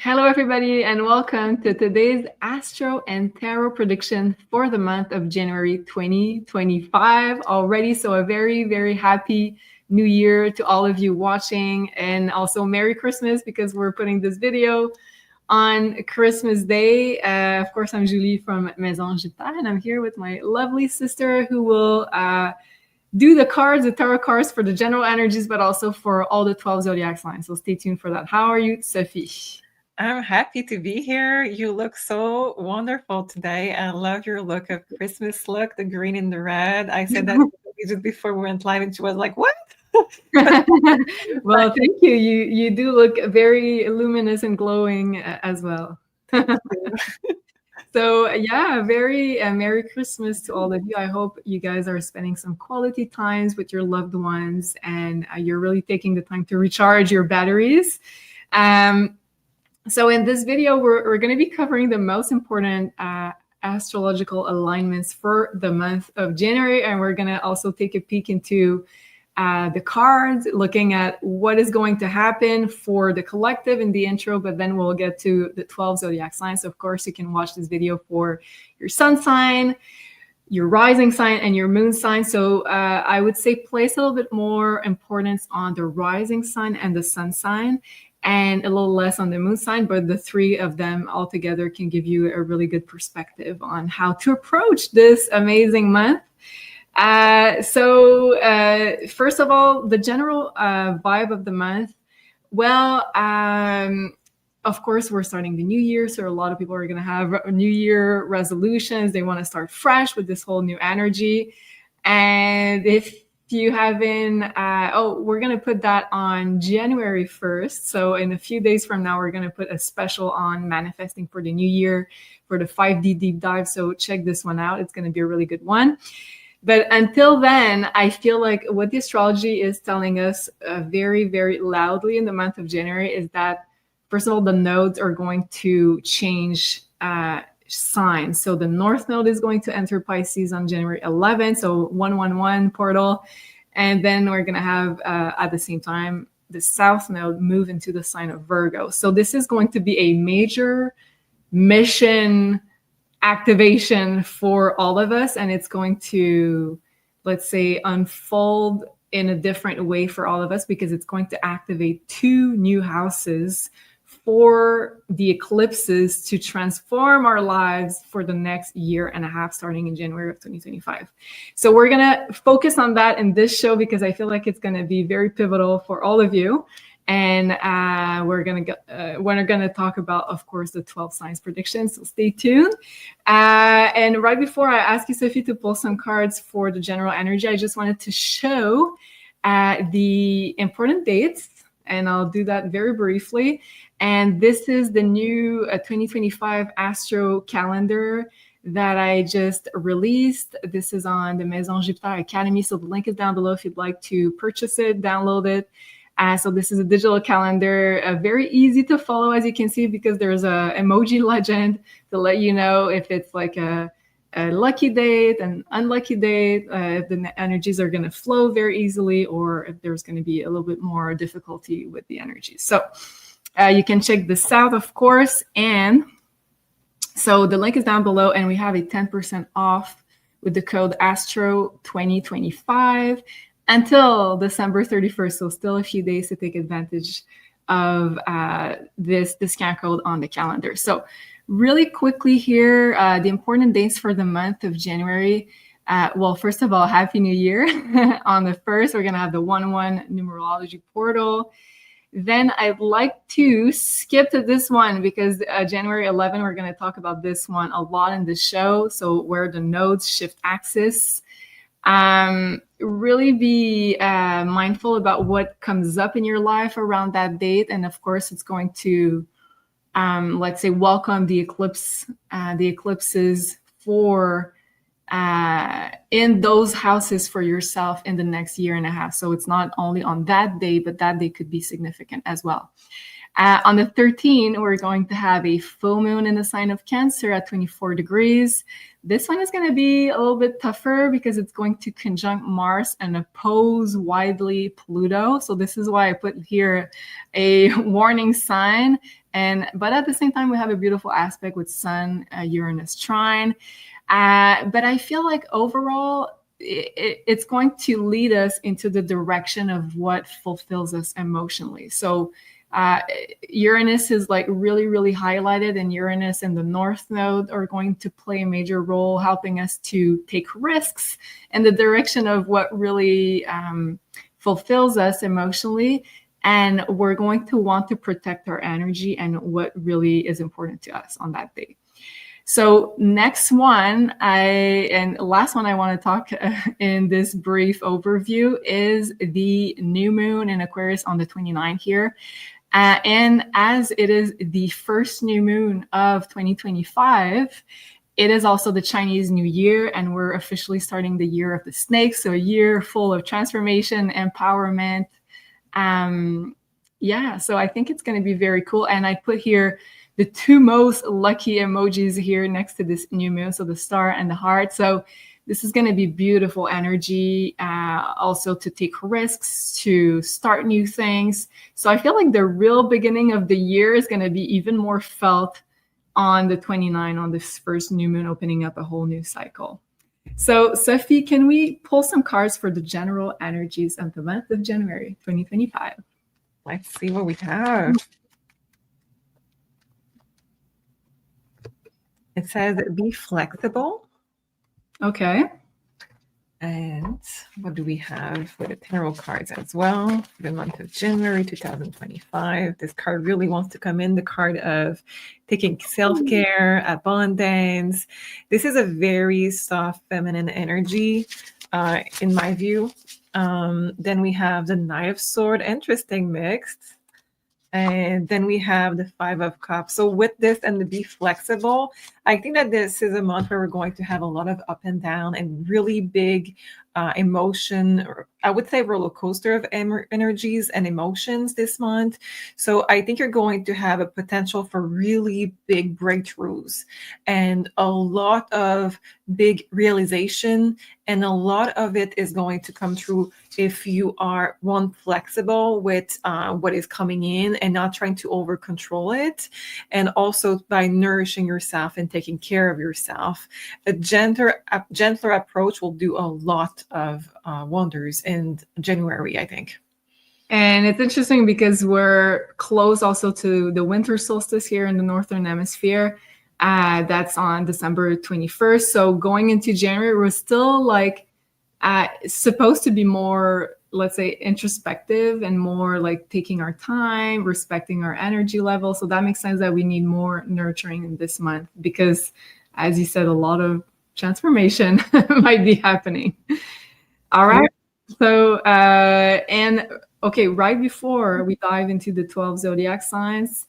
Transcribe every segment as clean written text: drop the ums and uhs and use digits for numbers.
Hello, everybody, and welcome to today's Astro and Tarot prediction for the month of January 2025 already. So a very, very happy New Year to all of you watching, and also Merry Christmas because we're putting this video on Christmas Day. Of course, I'm Julie from Maison Gitane, and I'm here with my lovely sister who will do the cards, the tarot cards for the general energies, but also for all the 12 zodiac signs. So stay tuned for that. How are you, Sophie? I'm happy to be here. You look so wonderful today. I love your look of Christmas look, the green and the red. I said that just before we went live, and she was like, "What?" Well, thank you. You do look very luminous and glowing as well. So yeah, very Merry Christmas to all of you. I hope you guys are spending some quality times with your loved ones, and you're really taking the time to recharge your batteries. So in this video, we're going to be covering the most important astrological alignments for the month of January. And we're going to also take a peek into the cards, looking at what is going to happen for the collective in the intro, but then we'll get to the 12 zodiac signs. So of course, you can watch this video for your sun sign, your rising sign, and your moon sign. So I would say place a little bit more importance on the rising sign and the sun sign, and a little less on the moon sign, but the three of them all together can give you a really good perspective on how to approach this amazing month. So first of all, the general vibe of the month. Well, of course, we're starting the new year, so a lot of people are going to have New Year resolutions. They want to start fresh with this whole new energy. And if you haven't, we're going to put that on January 1st. So in a few days from now, we're going to put a special on manifesting for the new year for the 5D deep dive. So check this one out. It's going to be a really good one. But until then, I feel like what the astrology is telling us very, very loudly in the month of January is that, first of all, the nodes are going to change signs. So the North Node is going to enter Pisces on January 11th, so 111 portal. And then we're going to have, at the same time, the South Node move into the sign of Virgo. So this is going to be a major mission activation for all of us. And it's going to, let's say, unfold in a different way for all of us because it's going to activate two new houses for the eclipses to transform our lives for the next year and a half, starting in January of 2025. So we're going to focus on that in this show because I feel like it's going to be very pivotal for all of you. And we're going to talk about, of course, the 12 signs predictions. So stay tuned. And right before I ask you, Sophie, to pull some cards for the general energy, I just wanted to show the important dates. And I'll do that very briefly. And this is the new 2025 Astro Calendar that I just released. This is on the Maison Gitane Academy. So the link is down below if you'd like to purchase it, download it. So this is a digital calendar, very easy to follow, as you can see, because there's a emoji legend to let you know if it's like a lucky date, an unlucky date, if the energies are going to flow very easily, or if there's going to be a little bit more difficulty with the energies. So you can check this out, of course. And so the link is down below, and we have a 10% off with the code ASTRO2025 until December 31st. So still a few days to take advantage of this discount code on the calendar. So really quickly here, the important dates for the month of January. Well, first of all, Happy New Year. On the 1st, we're going to have the 1-1 numerology portal. Then I'd like to skip to this one because January 11, we're going to talk about this one a lot in this show. So where the nodes shift axis. Really be mindful about what comes up in your life around that date. And of course, it's going to, let's say, welcome the eclipses for in those houses for yourself in the next year and a half. So it's not only on that day, but that day could be significant as well. On the 13th, we're going to have a full moon in the sign of Cancer at 24 degrees. This one is going to be a little bit tougher because it's going to conjunct Mars and oppose widely Pluto. So this is why I put here a warning sign. But at the same time, we have a beautiful aspect with Sun, Uranus trine. But I feel like overall, it's going to lead us into the direction of what fulfills us emotionally. So Uranus is like really, really highlighted, and Uranus and the North Node are going to play a major role helping us to take risks in the direction of what really fulfills us emotionally. And we're going to want to protect our energy and what really is important to us on that day. So next one, and last one I want to talk in this brief overview is the new moon in Aquarius on the 29th here. And as it is the first new moon of 2025, it is also the Chinese New Year, and we're officially starting the year of the snake. So a year full of transformation, empowerment. Yeah, so I think it's going to be very cool. And I put here the two most lucky emojis here next to this new moon. So the star and the heart. So this is going to be beautiful energy, also to take risks, to start new things. So I feel like the real beginning of the year is going to be even more felt on the 29th, on this first new moon, opening up a whole new cycle. So Sophie, can we pull some cards for the general energies of the month of January 2025? Let's see what we have. It says be flexible. Okay. And what do we have for the tarot cards as well for the month of January 2025? This card really wants to come in, the card of taking self-care, abundance. This is a very soft feminine energy, in my view. Then we have the Knight of Swords, interesting mix. And then we have the Five of Cups. So with this and the be flexible, I think that this is a month where we're going to have a lot of up and down and really big emotion, or I would say roller coaster of energies and emotions this month. So I think you're going to have a potential for really big breakthroughs and a lot of big realization. And a lot of it is going to come through if you are flexible with what is coming in and not trying to over control it. And also by nourishing yourself and taking care of yourself. A gentler approach will do a lot of wonders in January, I think. And it's interesting because we're close also to the winter solstice here in the Northern Hemisphere. That's on December 21st. So going into January, we're still like supposed to be more, let's say, introspective and more like taking our time, respecting our energy level. So that makes sense that we need more nurturing in this month because, as you said, a lot of transformation might be happening. All right. So, and okay, right before we dive into the 12 zodiac signs,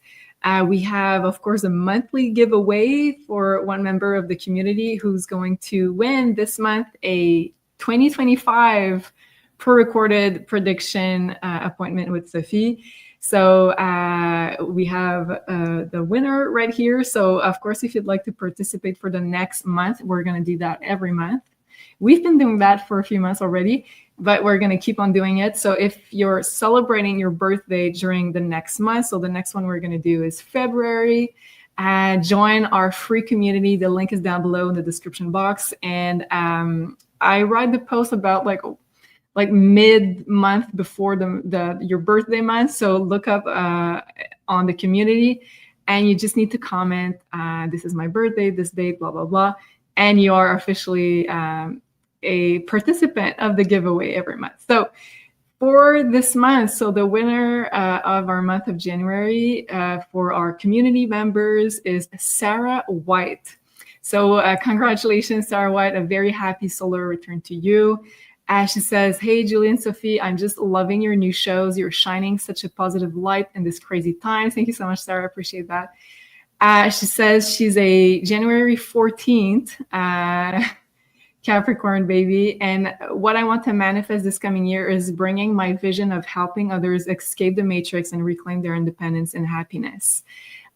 we have, of course, a monthly giveaway for one member of the community who's going to win this month a 2025 pre-recorded prediction appointment with Sophie. So we have the winner right here. So, of course, if you'd like to participate for the next month, we're going to do that every month. We've been doing that for a few months already, but we're going to keep on doing it. So if you're celebrating your birthday during the next month, so the next one we're going to do is February, join our free community. The link is down below in the description box. And I write the post about like mid-month before your birthday month. So look up on the community, and you just need to comment, this is my birthday, this date, blah, blah, blah. And you are officially a participant of the giveaway every month. So for this month, so the winner of our month of January for our community members is Sarah White. So congratulations, Sarah White, a very happy solar return to you. She says, hey, Julie and Sophie, I'm just loving your new shows. You're shining such a positive light in this crazy time. Thank you so much, Sarah. I appreciate that. She says she's a January 14th Capricorn baby. And what I want to manifest this coming year is bringing my vision of helping others escape the matrix and reclaim their independence and happiness.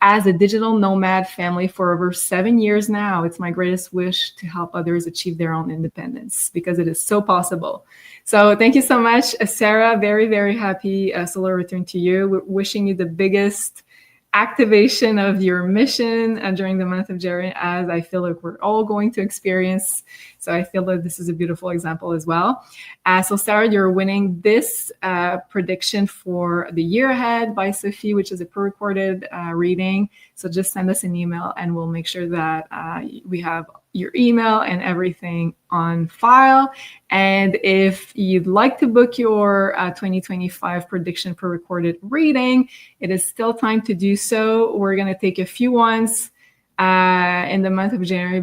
As a digital nomad family for over 7 years now, it's my greatest wish to help others achieve their own independence because it is so possible. So thank you so much, Sarah. Very, very happy solar return to you. We're wishing you the biggest activation of your mission during the month of January, as I feel like we're all going to experience. So I feel that this is a beautiful example as well. So Sarah, you're winning this prediction for the year ahead by Sophie, which is a pre-recorded reading. So just send us an email and we'll make sure that we have your email and everything on file. And if you'd like to book your 2025 prediction pre-recorded reading, it is still time to do so. We're going to take a few ones in the month of January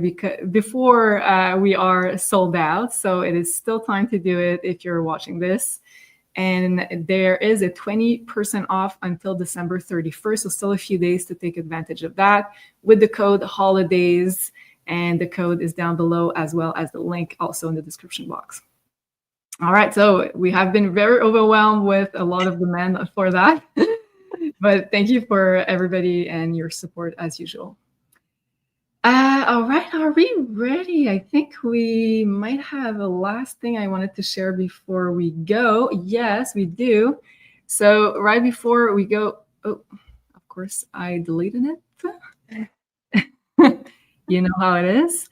before we are sold out. So it is still time to do it if you're watching this. And there is a 20% off until December 31st. So still a few days to take advantage of that with the code HOLIDAYS. And the code is down below, as well as the link also in the description box. All right, so we have been very overwhelmed with a lot of demand for that. But thank you for everybody and your support as usual. All right, are we ready? I think we might have a last thing I wanted to share before we go. Yes, we do. So right before we go, oh, of course, I deleted it. You know how it is.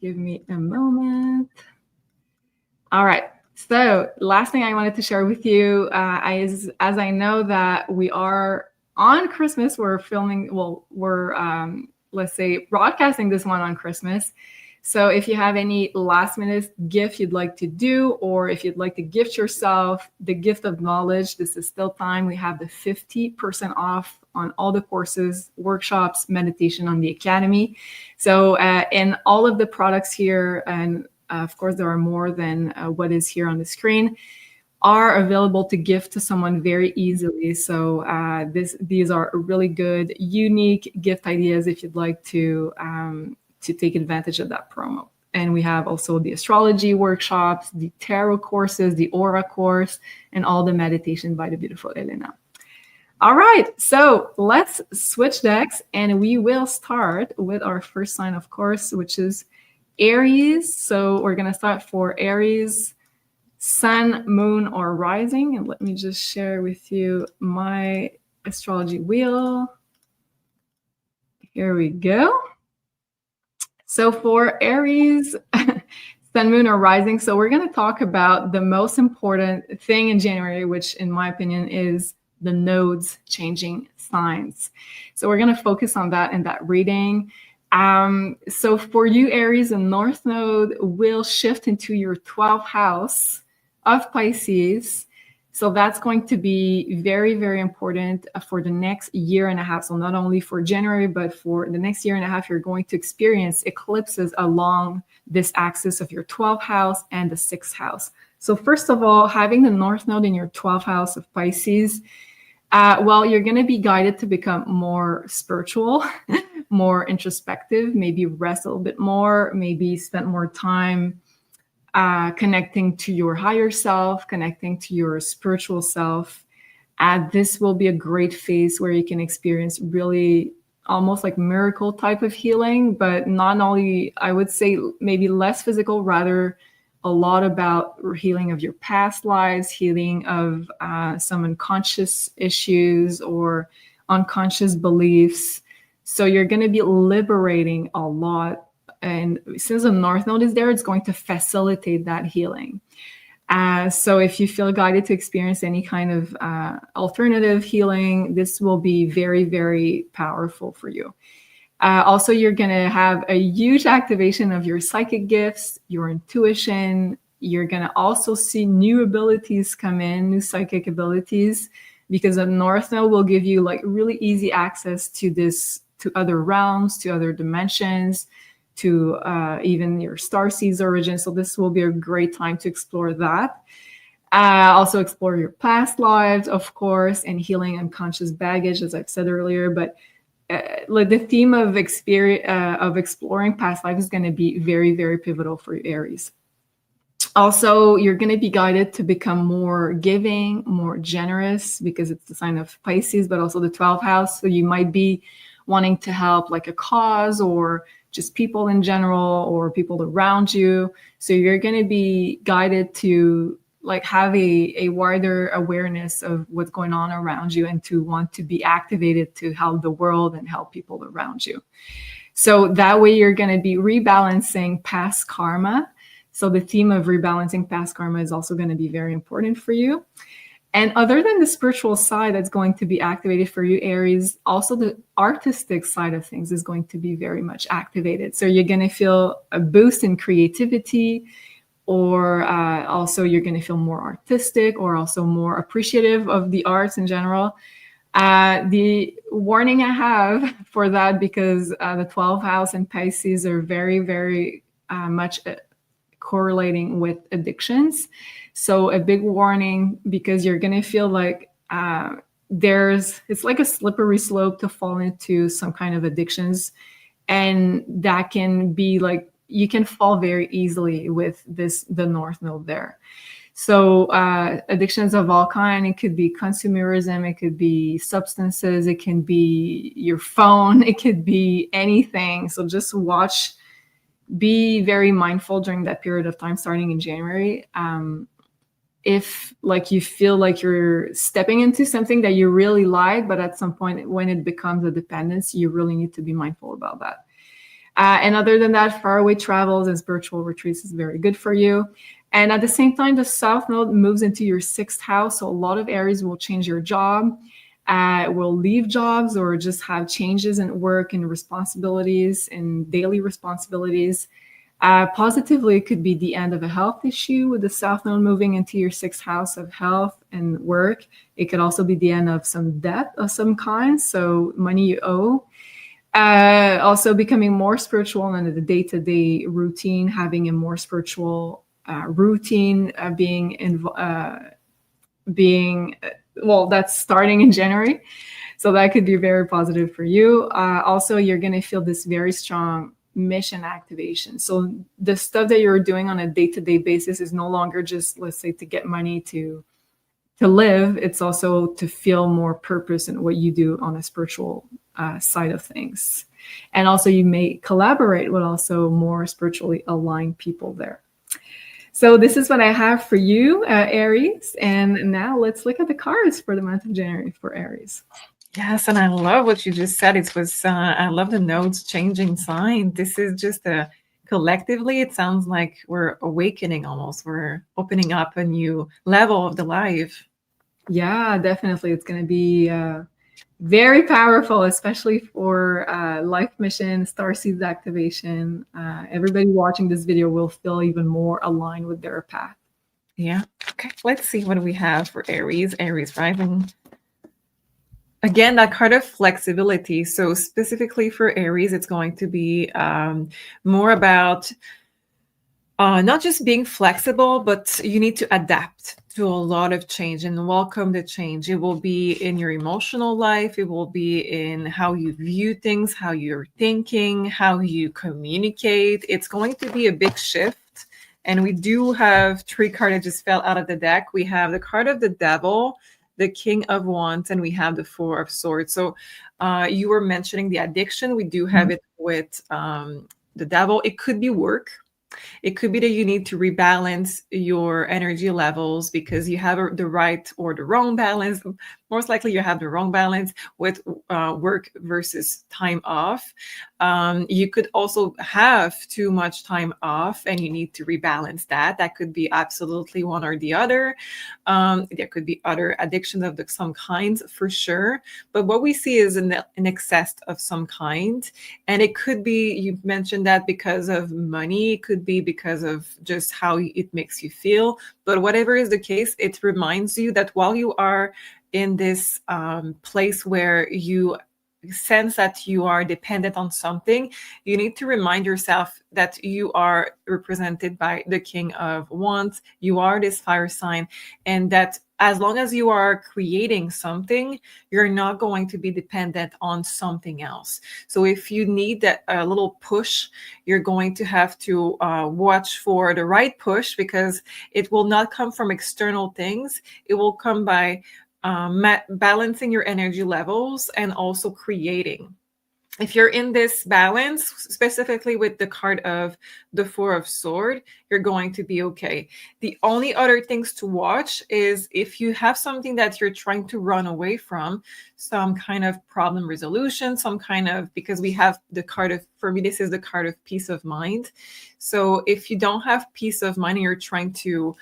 Give me a moment. All right. So last thing I wanted to share with you is, as I know that we are on Christmas, we're filming, well, we're, let's say, broadcasting this one on Christmas. So if you have any last minute gift you'd like to do, or if you'd like to gift yourself the gift of knowledge, this is still time. We have the 50% off on all the courses, workshops, meditation on the Academy. So in all of the products here, and of course there are more than what is here on the screen, are available to gift to someone very easily. So these are really good, unique gift ideas if you'd like to take advantage of that promo. And we have also the astrology workshops, the tarot courses, the aura course, and all the meditation by the beautiful Elena. All right, so let's switch decks, and we will start with our first sign, of course, which is Aries. So we're going to start for Aries, sun, moon, or rising. And let me just share with you my astrology wheel. Here we go. So for Aries, sun, moon, or rising, so we're going to talk about the most important thing in January, which in my opinion is the nodes changing signs. So we're going to focus on that in that reading. So for you, Aries, the North Node will shift into your 12th house of Pisces. So that's going to be very, very important for the next year and a half. So not only for January, but for the next year and a half, you're going to experience eclipses along this axis of your 12th house and the 6th house. So first of all, having the North Node in your 12th house of Pisces, well, you're going to be guided to become more spiritual, more introspective, maybe rest a little bit more, maybe spend more time connecting to your higher self, connecting to your spiritual self. This will be a great phase where you can experience really almost like miracle type of healing, but not only, I would say, maybe less physical, rather a lot about healing of your past lives, healing of some unconscious issues or unconscious beliefs. So you're going to be liberating a lot. And since the North Node is there, it's going to facilitate that healing. So if you feel guided to experience any kind of alternative healing, this will be very, very powerful for you. Also, you're going to have a huge activation of your psychic gifts, your intuition. You're going to also see new abilities come in, new psychic abilities, because the North Node will give you like really easy access to this, to other realms, to other dimensions, to even your starseeds origin. So this will be a great time to explore that. Also explore your past lives, of course, and healing unconscious baggage, as I've said earlier. But like the theme of exploring past life is going to be very, very pivotal for you, Aries. Also, you're going to be guided to become more giving, more generous, because it's the sign of Pisces, but also the 12th house. So you might be wanting to help like a cause or just people in general or people around you. So you're going to be guided to like have a wider awareness of what's going on around you and to want to be activated to help the world and help people around you. So that way you're going to be rebalancing past karma. So the theme of rebalancing past karma is also going to be very important for you. And other than the spiritual side that's going to be activated for you, Aries, also the artistic side of things is going to be very much activated. So you're going to feel a boost in creativity, or also you're going to feel more artistic or also more appreciative of the arts in general. The warning I have for that, because the 12th house and Pisces are very, very much correlating with addictions. So a big warning, because you're going to feel like it's like a slippery slope to fall into some kind of addictions. And that can be like, you can fall very easily with the North Node there. So addictions of all kind, it could be consumerism, it could be substances, it can be your phone, it could be anything. So just be very mindful during that period of time, starting in January. If like you feel like you're stepping into something that you really like, but at some point when it becomes a dependence, you really need to be mindful about that. And other than that, faraway travels and spiritual retreats is very good for you. And at the same time, the South Node moves into your 6th house. So a lot of Aries will change your job, will leave jobs, or just have changes in work and responsibilities and daily responsibilities. Positively, it could be the end of a health issue with the South Node moving into your 6th house of health and work. It could also be the end of some debt of some kind, so money you owe. Also becoming more spiritual in the day-to-day routine, having a more spiritual routine, that's starting in January. So that could be very positive for you. Also, you're going to feel this very strong mission activation. So the stuff that you're doing on a day-to-day basis is no longer just, let's say, to get money to live. It's also to feel more purpose in what you do on a spiritual side of things. And also you may collaborate with also more spiritually aligned people there. So this is what I have for you, Aries. And now let's look at the cards for the month of January for Aries. Yes, and I love what you just said. I love the nodes changing sign. This is just collectively, it sounds like we're awakening almost. We're opening up a new level of the life. Yeah, definitely. It's going to be very powerful, especially for life mission, starseeds activation. Everybody watching this video will feel even more aligned with their path. Yeah. Okay. Let's see what we have for Aries. Aries rising. Again, that card of flexibility. So specifically for Aries, it's going to be more about not just being flexible, but you need to adapt to a lot of change and welcome the change. It will be in your emotional life. It will be in how you view things, how you're thinking, how you communicate. It's going to be a big shift. And we do have 3 cards that just fell out of the deck. We have the card of the Devil, the King of Wands, and we have the 4 of Swords. So you were mentioning the addiction. We do have it with the Devil. It could be work. It could be that you need to rebalance your energy levels because you have the right or the wrong balance. Most likely you have the wrong balance with work versus time off. You could also have too much time off and you need to rebalance that. That could be absolutely one or the other. There could be other addictions of some kinds for sure. But what we see is an excess of some kind. And it could be, you mentioned that because of money, it could be because of just how it makes you feel. But whatever is the case, it reminds you that while you are in this place where you sense that you are dependent on something, you need to remind yourself that you are represented by the King of Wands. You are this fire sign, and that as long as you are creating something, you're not going to be dependent on something else. So if you need that a little push, you're going to have to watch for the right push, because it will not come from external things. It will come by balancing your energy levels and also creating. if you're in this balance, specifically with the card of the Four of Swords, you're going to be okay. The only other things to watch is if you have something that you're trying to run away from, some kind of problem resolution, some kind of, because we have the card of, for me, this is the card of peace of mind. So if you don't have peace of mind and you're trying to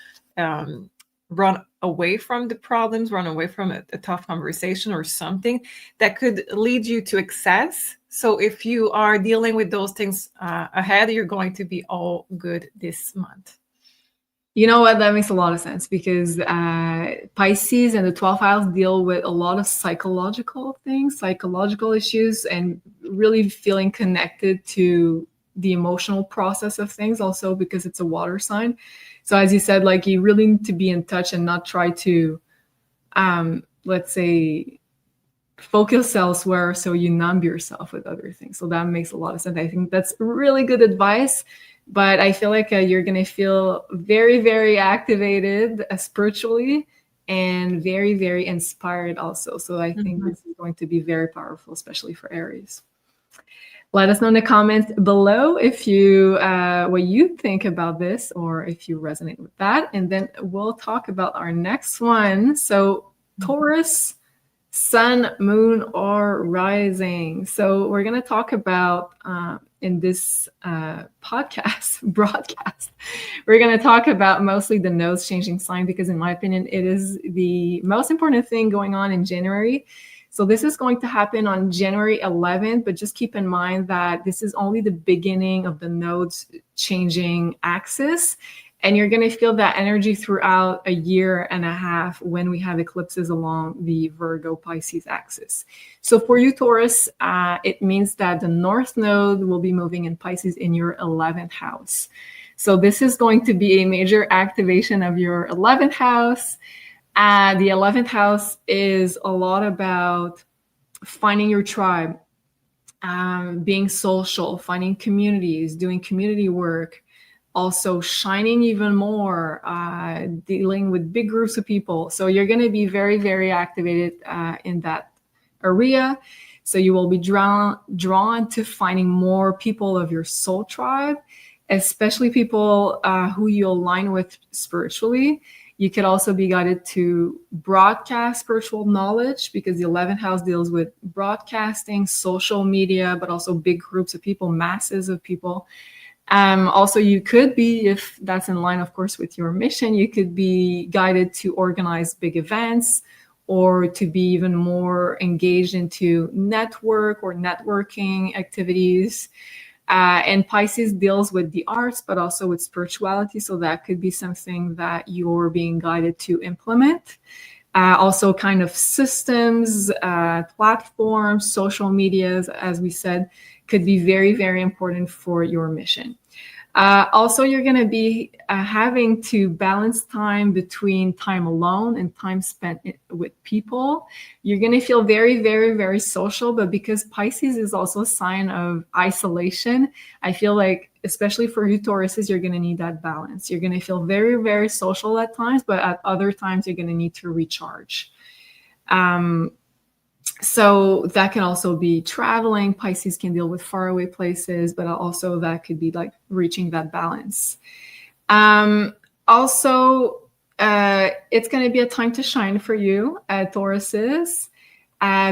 run away from the problems, run away from a tough conversation or something that could lead you to excess. So if you are dealing with those things ahead, you're going to be all good this month. You know what? That makes a lot of sense because Pisces and the 12th house deal with a lot of psychological things, psychological issues, and really feeling connected to the emotional process of things also because it's a water sign. So as you said, like you really need to be in touch and not try to, let's say, focus elsewhere so you numb yourself with other things. So that makes a lot of sense. I think that's really good advice. But I feel like you're going to feel very, very activated spiritually and very, very inspired also. So I think this is going to be very powerful, especially for Aries. Let us know in the comments below if you what you think about this or if you resonate with that. And then we'll talk about our next one. So Taurus, sun, moon, or rising. So we're going to talk about in this broadcast, we're going to talk about mostly the nose changing sign because in my opinion, it is the most important thing going on in January. So this is going to happen on January 11th, but just keep in mind that this is only the beginning of the nodes changing axis. And you're going to feel that energy throughout a year and a half when we have eclipses along the Virgo Pisces axis. So for you, Taurus, it means that the North Node will be moving in Pisces in your 11th house. So this is going to be a major activation of your 11th house. The 11th house is a lot about finding your tribe, being social, finding communities, doing community work, also shining even more, dealing with big groups of people. So you're going to be very, very activated in that area. So you will be drawn to finding more people of your soul tribe, especially people who you align with spiritually. You could also be guided to broadcast spiritual knowledge because the 11th house deals with broadcasting, social media, but also big groups of people, masses of people. Also, you could be, if that's in line, of course, with your mission, you could be guided to organize big events or to be even more engaged into network or networking activities. And Pisces deals with the arts, but also with spirituality. So that could be something that you're being guided to implement. Also kind of systems, platforms, social medias, as we said, could be very, very important for your mission. Also, you're going to be having to balance time between time alone and time spent with people. You're going to feel very, very, very social, but because Pisces is also a sign of isolation, I feel like, especially for you Tauruses, you're going to need that balance. You're going to feel very, very social at times, but at other times, you're going to need to recharge. So that can also be traveling. Pisces can deal with faraway places, but also that could be like reaching that balance. Also, it's going to be a time to shine for you, Tauruses.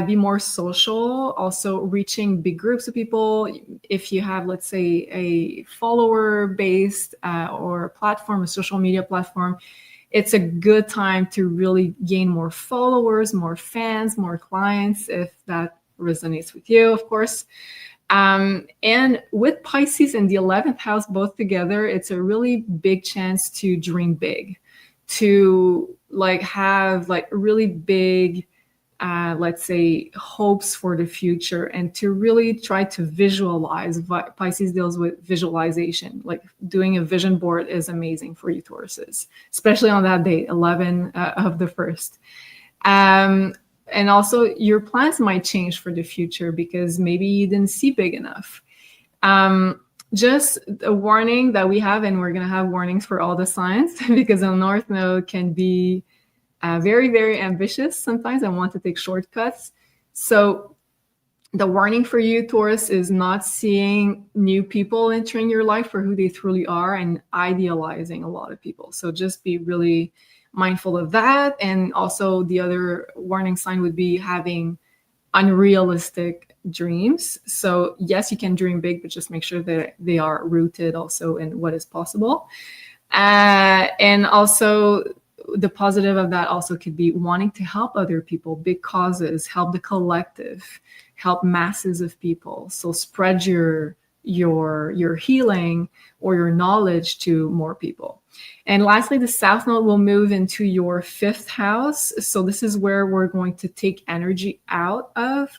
Be more social, also reaching big groups of people. If you have, let's say, a follower-based or a platform, a social media platform, it's a good time to really gain more followers, more fans, more clients, if that resonates with you, of course. And with Pisces and the 11th house both together, it's a really big chance to dream big, to like have like really big, let's say, hopes for the future and to really try to visualize. Pisces deals with visualization. Like doing a vision board is amazing for you Tauruses, especially on that day, 11 of the 1st. And also your plans might change for the future because maybe you didn't see big enough. Just a warning that we have, and we're going to have warnings for all the signs because the North Node can be very, very ambitious sometimes and want to take shortcuts. So The warning for you, Taurus, is not seeing new people entering your life for who they truly are and idealizing a lot of people. So just be really mindful of that. And also, the other warning sign would be having unrealistic dreams. So, yes, you can dream big, but just make sure that they are rooted also in what is possible. And also, the positive of that also could be wanting to help other people, big causes, help the collective, help masses of people. So spread your healing or your knowledge to more people. And lastly, the South Node will move into your 5th house. So this is where we're going to take energy out of.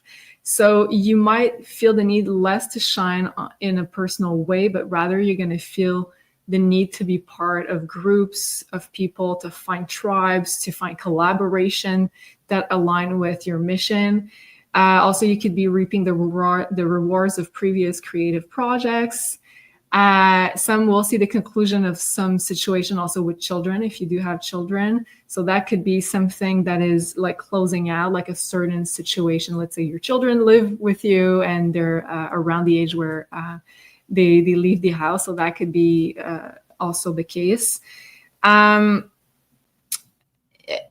So you might feel the need less to shine in a personal way, but rather you're going to feel the need to be part of groups of people, to find tribes, to find collaboration that align with your mission. Also, you could be reaping the rewards of previous creative projects. Some will see the conclusion of some situation also with children, if you do have children. So that could be something that is like closing out, like a certain situation. Let's say your children live with you and they're around the age where they leave the house. So that could be also the case.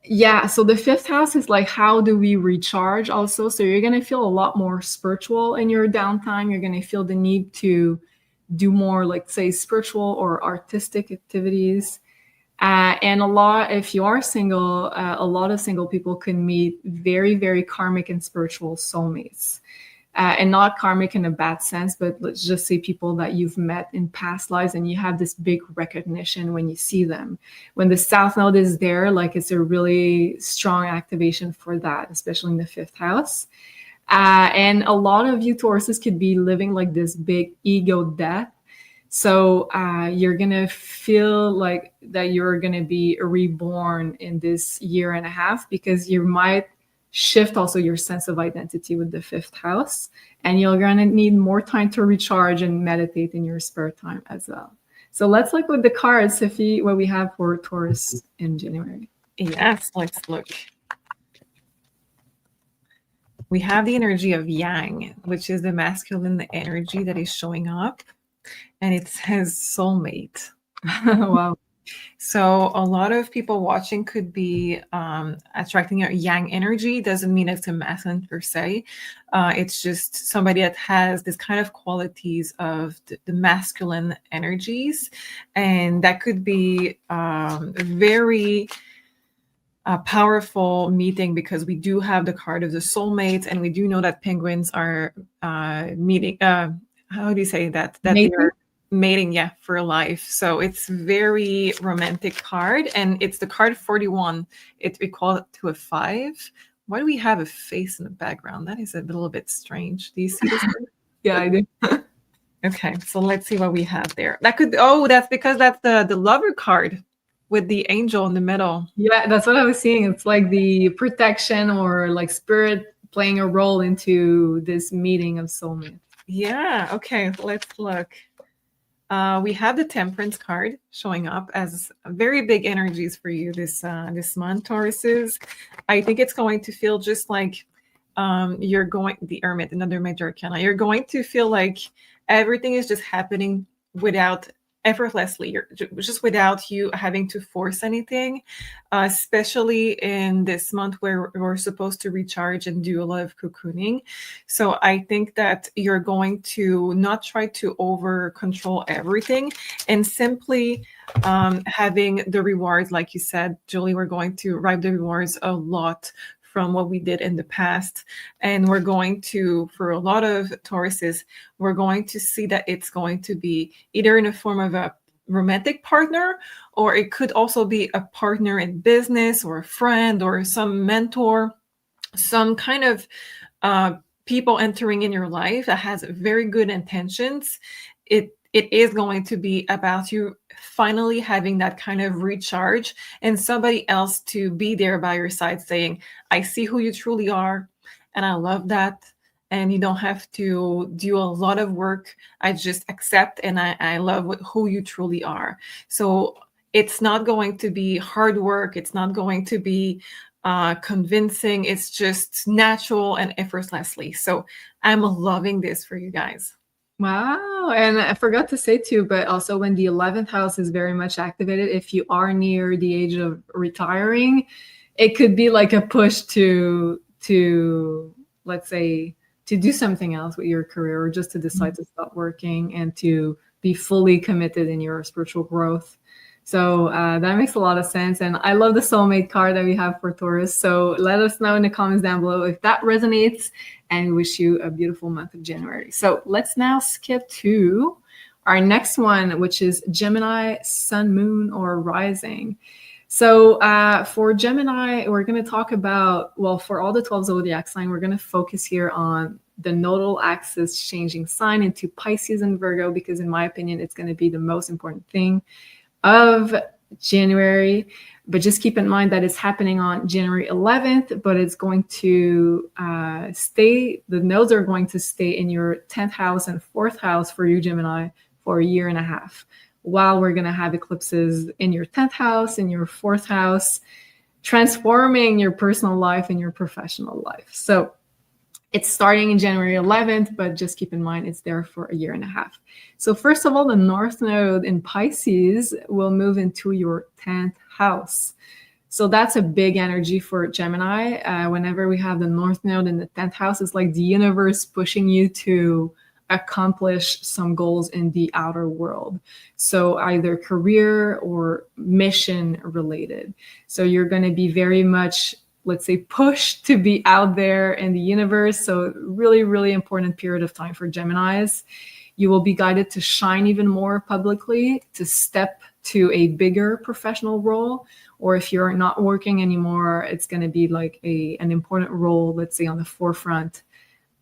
Yeah, so the 5th house is like, how do we recharge also? So you're going to feel a lot more spiritual in your downtime. You're going to feel the need to do more, like, say, spiritual or artistic activities. And if you are single, a lot of single people can meet very, very karmic and spiritual soulmates. And not karmic in a bad sense, but let's just say people that you've met in past lives, and you have this big recognition when you see them. When the South Node is there, like, it's a really strong activation for that, especially in the 5th house. And a lot of you Tauruses could be living like this big ego death. So you're going to feel like that you're going to be reborn in this year and a half, because you might shift also your sense of identity with the 5th house, and you're going to need more time to recharge and meditate in your spare time as well. So let's look with the cards, Sophie, what we have for Taurus in January. Yes, let's look. We have the energy of Yang, which is the masculine energy that is showing up, and it says soulmate. Wow. So a lot of people watching could be attracting a Yang energy. Doesn't mean it's a masculine per se. It's just somebody that has this kind of qualities of the masculine energies. And that could be very powerful meeting, because we do have the card of the soulmates, and we do know that penguins are meeting. How do you say that? That they are mating, for life. So it's very romantic card, and it's the card 41. We call it to a 5. Why do we have a face in the background? That is a little bit strange. Do you see this? Yeah, I do. Okay, so let's see what we have there. That's because that's the lover card with the angel in the middle. Yeah, that's what I was seeing. It's like the protection or like spirit playing a role into this meeting of soulmates. Yeah, okay, let's look. We have the Temperance card showing up as very big energies for you this month, Tauruses. I think it's going to feel just like the Hermit, another major arcana. You're going to feel like everything is just happening effortlessly, just without you having to force anything, especially in this month where we're supposed to recharge and do a lot of cocooning. So I think that you're going to not try to over control everything, and simply having the rewards, like you said, Julie, we're going to reap the rewards a lot from what we did in the past. And we're going to, for a lot of Tauruses, we're going to see that it's going to be either in a form of a romantic partner, or it could also be a partner in business, or a friend, or some mentor, some kind of people entering in your life that has very good intentions. It is going to be about you finally having that kind of recharge, and somebody else to be there by your side saying, I see who you truly are, and I love that. And you don't have to do a lot of work. I just accept, and I love who you truly are. So it's not going to be hard work. It's not going to be convincing. It's just natural and effortlessly. So I'm loving this for you guys. Wow. And I forgot to say too, but also when the 11th house is very much activated, if you are near the age of retiring, it could be like a push to let's say to do something else with your career, or just to decide to stop working and to be fully committed in your spiritual growth. So that makes a lot of sense. And I love the soulmate card that we have for Taurus. So let us know in the comments down below if that resonates, and we wish you a beautiful month of January. So let's now skip to our next one, which is Gemini, Sun, Moon, or Rising. So for Gemini, we're going to talk about, well, for all the 12 zodiac sign, we're going to focus here on the nodal axis changing sign into Pisces and Virgo, because in my opinion, it's going to be the most important thing of January. But just keep in mind that it's happening on January 11th, but it's going to stay, the nodes are going to stay in your 10th house and 4th house for you, Gemini, for a year and a half, while we're going to have eclipses in your 10th house, in your 4th house, transforming your personal life and your professional life. So it's starting in January 11th, but just keep in mind it's there for a year and a half. So first of all, the North Node in Pisces will move into your 10th house. So that's a big energy for Gemini. Whenever we have the North Node in the 10th house, it's like the universe pushing you to accomplish some goals in the outer world. So either career or mission related. So you're going to be very much, let's say, pushed to be out there in the universe. So really, really important period of time for Geminis. You will be guided to shine even more publicly, to step to a bigger professional role. Or if you're not working anymore, it's going to be like an important role, let's say, on the forefront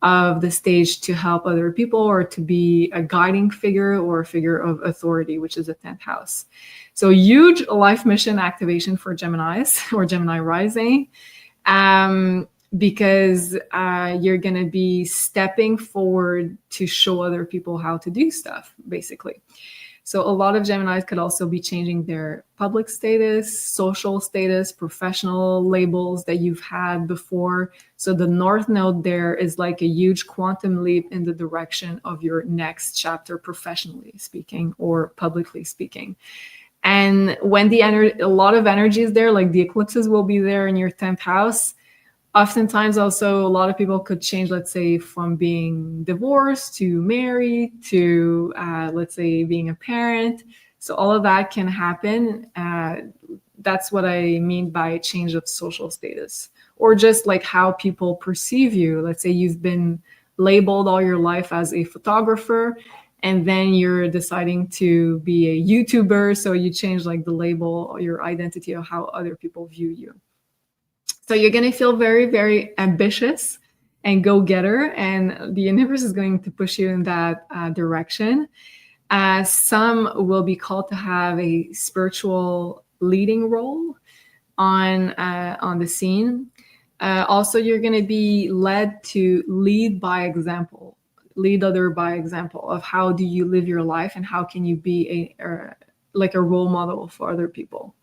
of the stage to help other people, or to be a guiding figure or a figure of authority, which is the 10th house. So huge life mission activation for Geminis or Gemini rising, because you're going to be stepping forward to show other people how to do stuff, basically. So a lot of Geminis could also be changing their public status, social status, professional labels that you've had before. So the North Node there is like a huge quantum leap in the direction of your next chapter, professionally speaking or publicly speaking. And when a lot of energy is there, like the eclipses will be there in your 10th house. Oftentimes also a lot of people could change, let's say, from being divorced to married to, let's say, being a parent. So all of that can happen. That's what I mean by change of social status, or just like how people perceive you. Let's say you've been labeled all your life as a photographer, and then you're deciding to be a YouTuber. So you change like the label or your identity of how other people view you. So you're going to feel very, very ambitious and go-getter, and the universe is going to push you in that direction. Some will be called to have a spiritual leading role on the scene. Also, you're going to be led to lead by example, lead other by example of how do you live your life and how can you be like a role model for other people.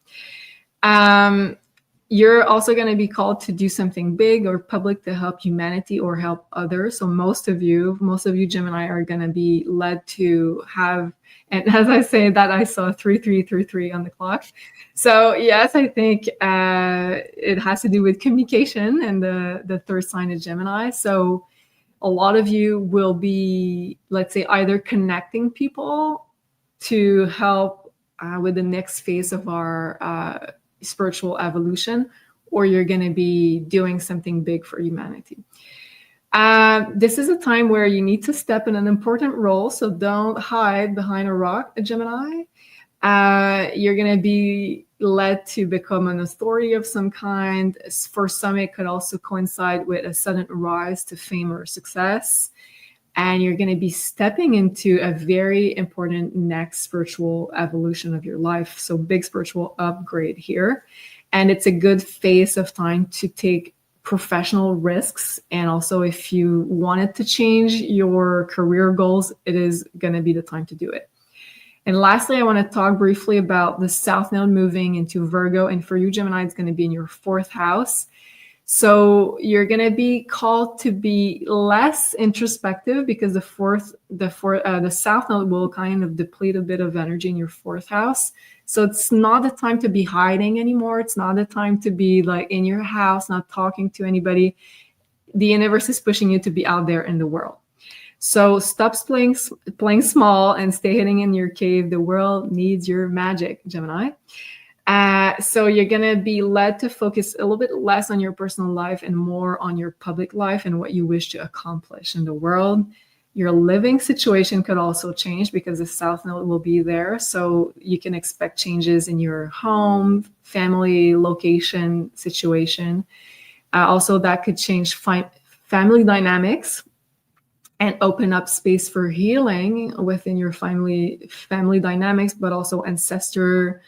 You're also going to be called to do something big or public to help humanity or help others. So most of you Gemini are going to be led to have, and as I say that, I saw 3333 on the clock. So yes, I think it has to do with communication, and the third sign is Gemini. So a lot of you will be, let's say, either connecting people to help with the next phase of our spiritual evolution, or you're going to be doing something big for humanity. This is a time where you need to step in an important role, so don't hide behind a rock, Gemini. You're going to be led to become an authority of some kind. For some, it could also coincide with a sudden rise to fame or success. And you're going to be stepping into a very important next spiritual evolution of your life. So big spiritual upgrade here. And it's a good phase of time to take professional risks. And also, if you wanted to change your career goals, it is going to be the time to do it. And lastly, I want to talk briefly about the South Node moving into Virgo. And for you, Gemini, it's going to be in your 4th house. So you're going to be called to be less introspective because the south node will kind of deplete a bit of energy in your fourth house. So it's not the time to be hiding anymore. It's not the time to be like in your house, not talking to anybody. The universe is pushing you to be out there in the world. So stop playing small and stay hiding in your cave. The world needs your magic, Gemini. So you're going to be led to focus a little bit less on your personal life and more on your public life and what you wish to accomplish in the world. Your living situation could also change because the south node will be there. So you can expect changes in your home, family, location, situation. Also, that could change family dynamics and open up space for healing within your family dynamics, but also ancestor,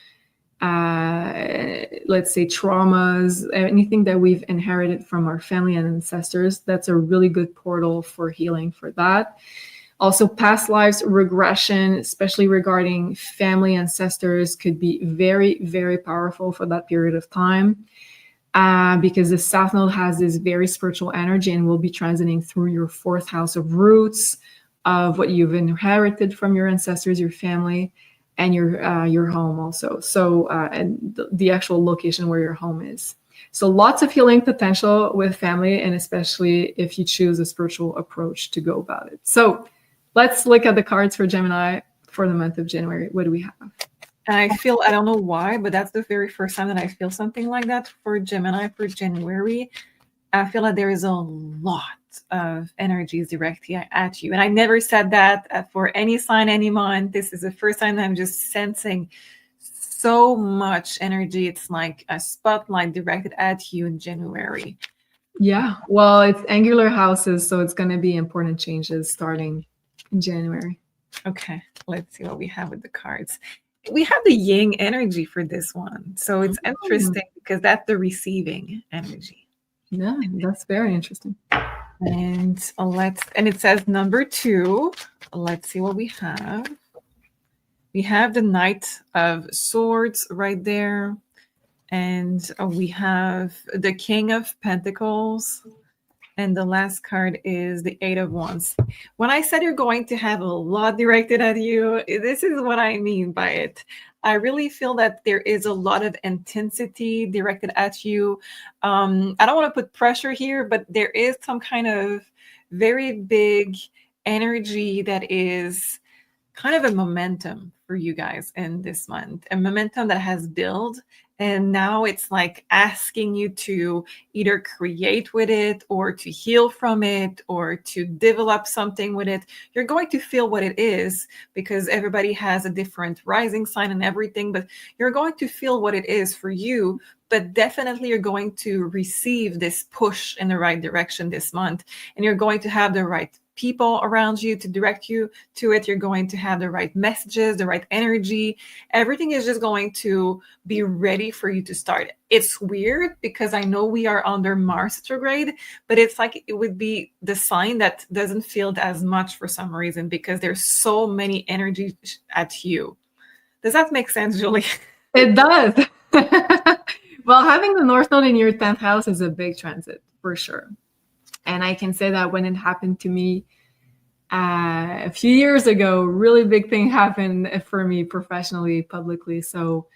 let's say traumas, anything that we've inherited from our family and ancestors. That's a really good portal for healing for that. Also, past lives regression, especially regarding family ancestors, could be very, very powerful for that period of time. Because the south node has this very spiritual energy and will be transiting through your fourth house of roots, of what you've inherited from your ancestors, your family, and your home also. So and the actual location where your home is. So lots of healing potential with family, and especially if you choose a spiritual approach to go about it. So let's look at the cards for Gemini for the month of January. What do we have? I feel, I don't know why, but that's the very first time that I feel something like that for Gemini for January. I feel like there is a lot of energies directly at you. And I never said that for any sign, any month. This is the first time that I'm just sensing so much energy. It's like a spotlight directed at you in January. Yeah, well, it's angular houses, so it's going to be important changes starting in January. Okay, let's see what we have with the cards. We have the yin energy for this one. So it's interesting because that's the receiving energy. Yeah, that's very interesting. And it says number 2. Let's see what we have. We have the Knight of Swords right there. And we have the King of Pentacles. And the last card is the 8 of Wands. When I said you're going to have a lot directed at you, this is what I mean by it. I really feel that there is a lot of intensity directed at you. I don't want to put pressure here, but there is some kind of very big energy that is kind of a momentum for you guys in this month, a momentum that has built. And now it's like asking you to either create with it or to heal from it or to develop something with it. You're going to feel what it is because everybody has a different rising sign and everything, but you're going to feel what it is for you. But definitely you're going to receive this push in the right direction this month. And you're going to have the right people around you to direct you to it. You're going to have the right messages, the right energy. Everything is just going to be ready for you to start. It's weird because I know we are under Mars retrograde, but it's like it would be the sign that doesn't feel as much for some reason because there's so many energies at you. Does that make sense, Julie? It does. Well, having the North Node in your 10th house is a big transit for sure. And I can say that when it happened to me a few years ago, really big thing happened for me professionally, publicly. So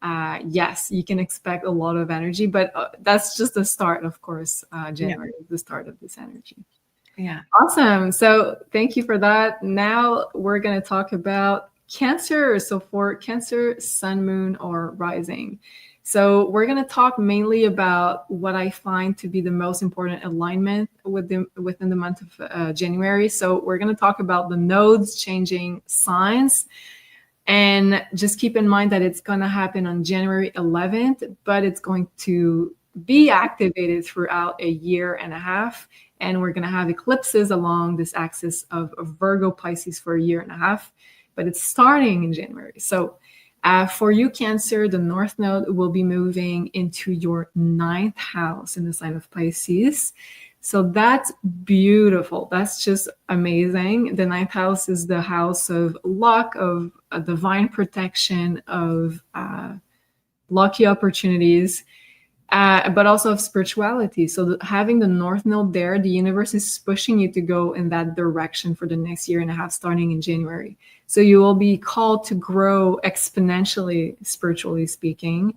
yes, you can expect a lot of energy, but that's just the start, of course. January is the start of this energy. Yeah. Awesome. So thank you for that. Now we're going to talk about Cancer. So for Cancer, Sun, Moon, or Rising. So we're going to talk mainly about what I find to be the most important alignment within the month of January. So we're going to talk about the nodes changing signs. And just keep in mind that it's going to happen on January 11th, but it's going to be activated throughout a year and a half. And we're going to have eclipses along this axis of Virgo, Pisces for a year and a half, but it's starting in January. So for you, Cancer, the North Node will be moving into your 9th house in the sign of Pisces. So that's beautiful. That's just amazing. The 9th house is the house of luck, of divine protection, of lucky opportunities. but also of spirituality. So having the North Node there, the universe is pushing you to go in that direction for the next year and a half, starting in January. So you will be called to grow exponentially, spiritually speaking.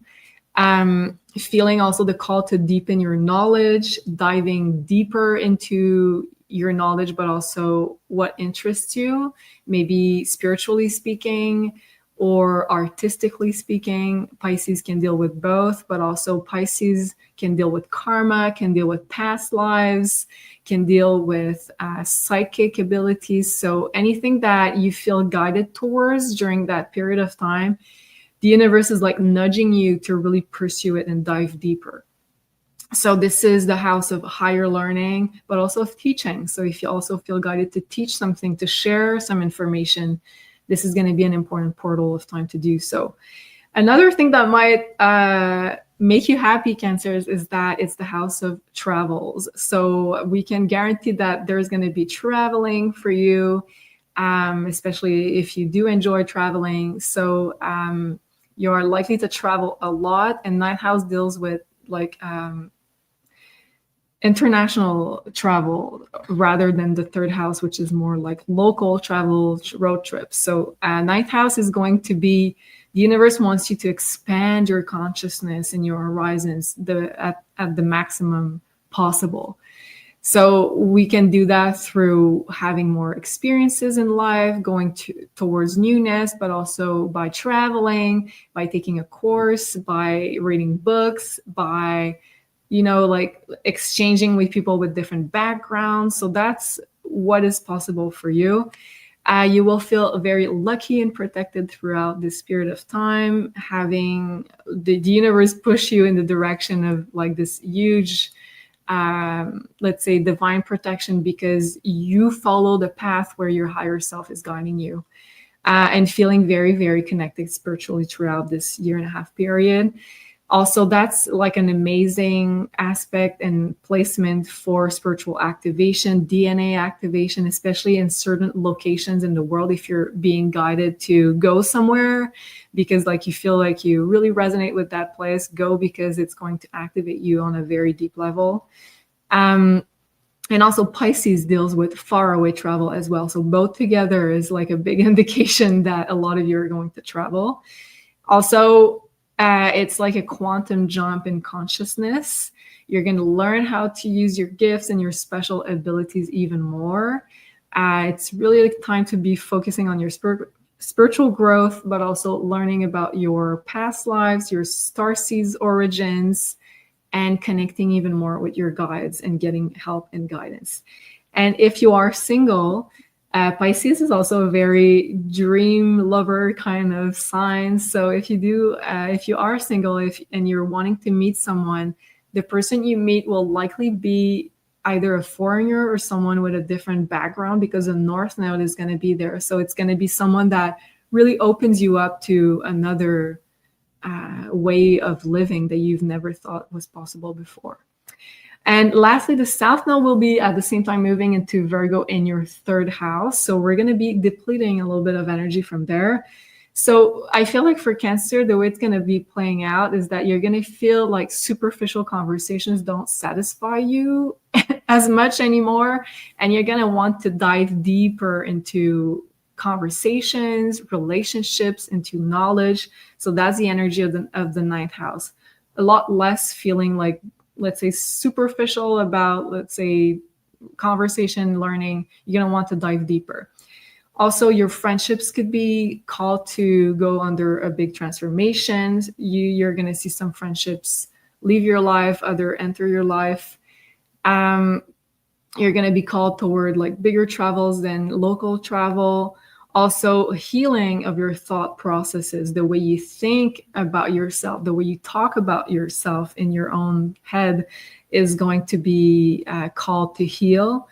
Feeling also the call to deepen your knowledge, diving deeper into your knowledge, but also what interests you, maybe spiritually speaking or artistically speaking. Pisces can deal with both, but also Pisces can deal with karma, can deal with past lives, can deal with psychic abilities. So anything that you feel guided towards during that period of time, the universe is like nudging you to really pursue it and dive deeper. So this is the house of higher learning, but also of teaching. So if you also feel guided to teach something, to share some information, this is going to be an important portal of time to do so. Another thing that might make you happy, Cancers, is that it's the house of travels. So we can guarantee that there's going to be traveling for you, especially if you do enjoy traveling. So you are likely to travel a lot, and ninth house deals with like international travel rather than the third house, which is more like local travel, road trips. So ninth house is going to be, the universe wants you to expand your consciousness and your horizons at the maximum possible. So we can do that through having more experiences in life, going towards newness, but also by traveling, by taking a course, by reading books, by, you know, like exchanging with people with different backgrounds. So that's what is possible for you. You will feel very lucky and protected throughout this period of time, having the universe push you in the direction of like this huge, let's say, divine protection, because you follow the path where your higher self is guiding you, and feeling very, very connected spiritually throughout this year and a half period. Also, that's like an amazing aspect and placement for spiritual activation, DNA activation, especially in certain locations in the world. If you're being guided to go somewhere because like you feel like you really resonate with that place, go, because it's going to activate you on a very deep level. And also Pisces deals with faraway travel as well. So both together is like a big indication that a lot of you are going to travel. Also, it's like a quantum jump in consciousness. You're going to learn how to use your gifts and your special abilities even more. It's really time to be focusing on your spiritual growth, but also learning about your past lives, your starseeds origins, and connecting even more with your guides and getting help and guidance. And if you are single, Pisces is also a very dream lover kind of sign. So if you are single, and you're wanting to meet someone, the person you meet will likely be either a foreigner or someone with a different background, because the North Node is going to be there. So it's going to be someone that really opens you up to another way of living that you've never thought was possible before. And lastly, the South Node will be at the same time moving into Virgo in your third house. So we're going to be depleting a little bit of energy from there. So I feel like for Cancer, the way it's going to be playing out is that you're going to feel like superficial conversations don't satisfy you as much anymore. And you're going to want to dive deeper into conversations, relationships, into knowledge. So that's the energy of the ninth house. A lot less feeling like, let's say, superficial about, let's say, conversation, learning. You're going to want to dive deeper. Also, your friendships could be called to go under a big transformation. You're going to see some friendships leave your life, other enter your life. You're going to be called toward like bigger travels than local travel. Also, healing of your thought processes, the way you think about yourself, the way you talk about yourself in your own head is going to be called to heal.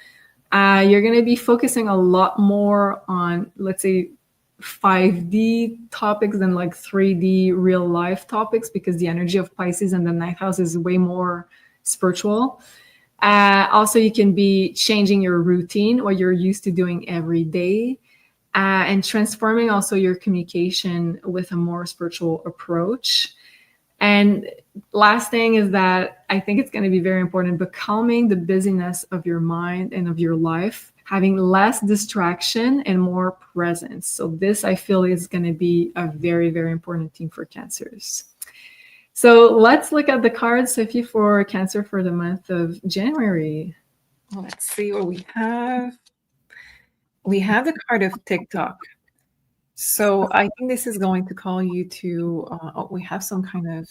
You're going to be focusing a lot more on, let's say, 5D topics than like 3D real life topics, because the energy of Pisces and the ninth house is way more spiritual. Also, you can be changing your routine, what you're used to doing every day. And transforming also your communication with a more spiritual approach. And last thing is that I think it's going to be very important, but calming the busyness of your mind and of your life, having less distraction and more presence. So this, I feel, is going to be a very, very important theme for Cancers. So let's look at the cards, Sophie, for Cancer for the month of January. Let's see what we have. We have the card of TikTok. So I think this is going to call you to, we have some kind of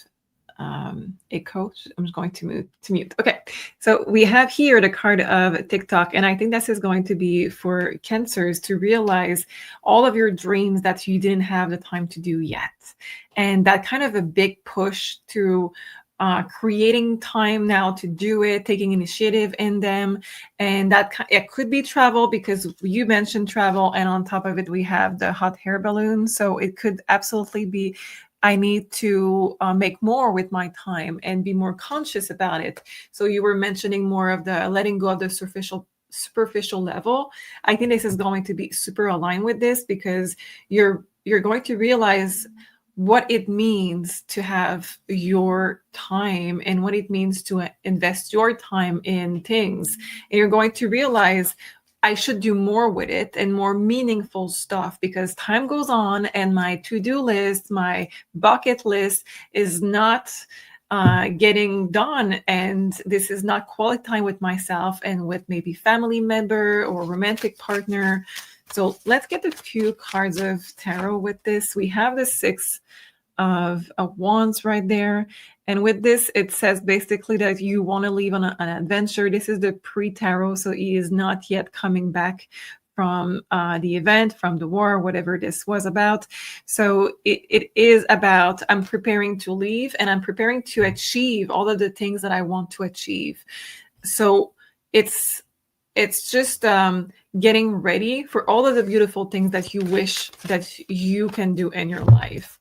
echo. I'm just going to mute. Okay. So we have here the card of TikTok. And I think this is going to be for Cancers to realize all of your dreams that you didn't have the time to do yet. And that kind of a big push to creating time now to do it, taking initiative in them. And that it could be travel, because you mentioned travel, and on top of it we have the hot air balloon. So it could absolutely be, I need to make more with my time and be more conscious about it. So you were mentioning more of the letting go of the superficial level. I think this is going to be super aligned with this, because you're going to realize what it means to have your time and what it means to invest your time in things. And you're going to realize, I should do more with it and more meaningful stuff, because time goes on and my to-do list, my bucket list is not getting done. And this is not quality time with myself and with maybe family member or romantic partner. So let's get a few cards of tarot with this. We have the Six of Wands right there. And with this, it says basically that you want to leave on an adventure. This is the pre-tarot, so he is not yet coming back from the event, from the war, whatever this was about. So it is about, I'm preparing to leave and I'm preparing to achieve all of the things that I want to achieve. So it's just getting ready for all of the beautiful things that you wish that you can do in your life.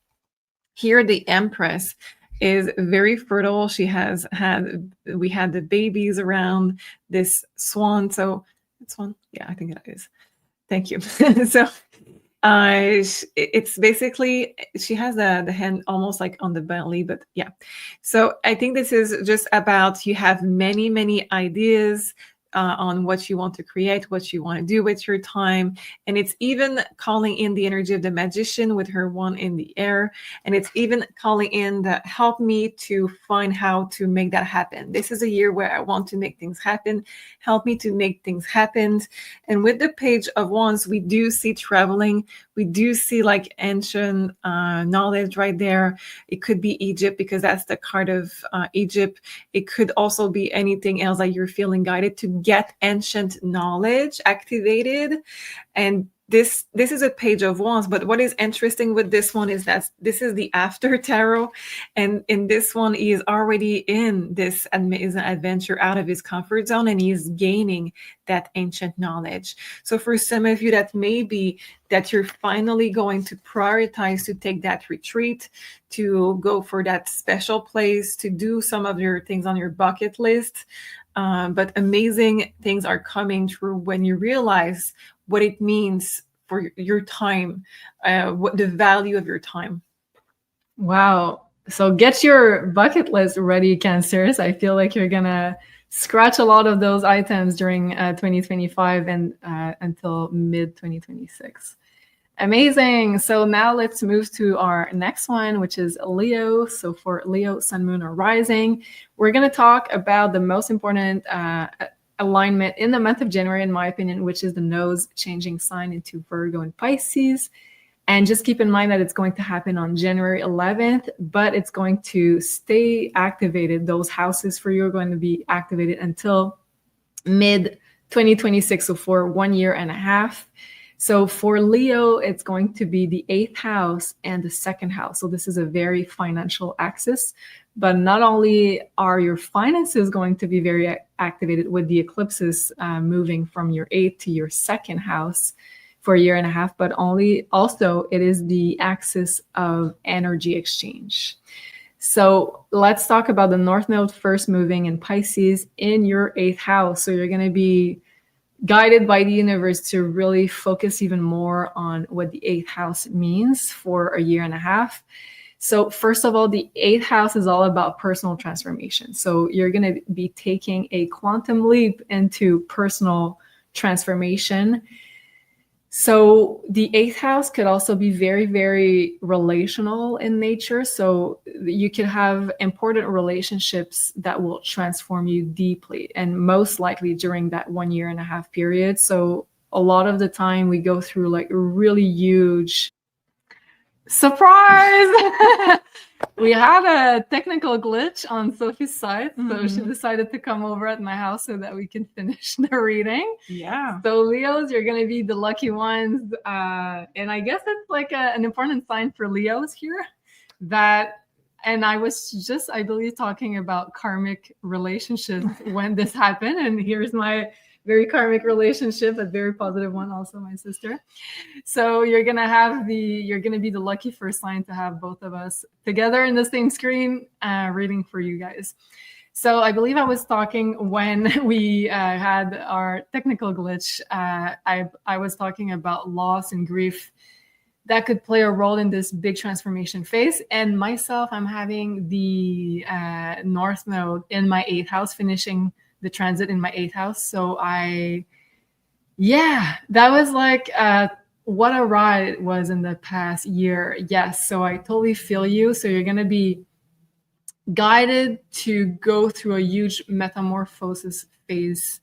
Here, the Empress is very fertile. We had the babies around this swan. So it's one. Yeah, I think it is. Thank you. So it's basically, she has the hand almost like on the belly, but yeah. So I think this is just about, you have many, many ideas on what you want to create, what you want to do with your time. And it's even calling in the energy of the Magician with her wand in the air. And it's even calling in the help me to find how to make that happen. This is a year where I want to make things happen. Help me to make things happen. And with the Page of Wands, we do see traveling. We do see like ancient knowledge right there. It could be Egypt, because that's the card of Egypt. It could also be anything else that you're feeling guided to get ancient knowledge activated. And this is a Page of Wands, but what is interesting with this one is that this is the after tarot, and in this one he is already in this amazing adventure out of his comfort zone, and he is gaining that ancient knowledge. So for some of you, that may be that you're finally going to prioritize to take that retreat, to go for that special place, to do some of your things on your bucket list. But amazing things are coming through when you realize what it means for your time, what the value of your time. Wow. So get your bucket list ready, Cancers. I feel like you're going to scratch a lot of those items during 2025 and until mid-2026. Amazing. So now let's move to our next one, which is Leo. So for Leo, Sun, Moon, or Rising, we're going to talk about the most important alignment in the month of January, in my opinion, which is the nose changing sign into Virgo and Pisces. And just keep in mind that it's going to happen on January 11th, but it's going to stay activated. Those houses for you are going to be activated until mid-2026, so for 1.5 years. So for Leo, it's going to be the 8th house and the 2nd house. So this is a very financial axis, but not only are your finances going to be very activated with the eclipses moving from your 8th to your 2nd house for 1.5 years, but also it is the axis of energy exchange. So let's talk about the North Node first moving in Pisces in your 8th house. So you're going to be guided by the universe to really focus even more on what the 8th house means for 1.5 years. So first of all, the 8th house is all about personal transformation. So you're going to be taking a quantum leap into personal transformation. So the 8th house could also be very, very relational in nature. So you could have important relationships that will transform you deeply, and most likely during that 1.5 year period. So a lot of the time we go through like really huge surprise. We had a technical glitch on Sophie's side, so she decided to come over at my house so that we can finish the reading. Yeah. So Leos, you're going to be the lucky ones. And I guess it's like an important sign for Leos here that, and I was just, I believe, talking about karmic relationships when this happened. And here's my very karmic relationship, a very positive one, also my sister. So you're going to be the lucky first sign to have both of us together in the same screen reading for you guys. So I believe I was talking when we had our technical glitch. I was talking about loss and grief that could play a role in this big transformation phase. And myself, I'm having the North Node in my 8th house, finishing the transit in my 8th house. So that was like what a ride it was in the past year. Yes, so I totally feel you. So you're going to be guided to go through a huge metamorphosis phase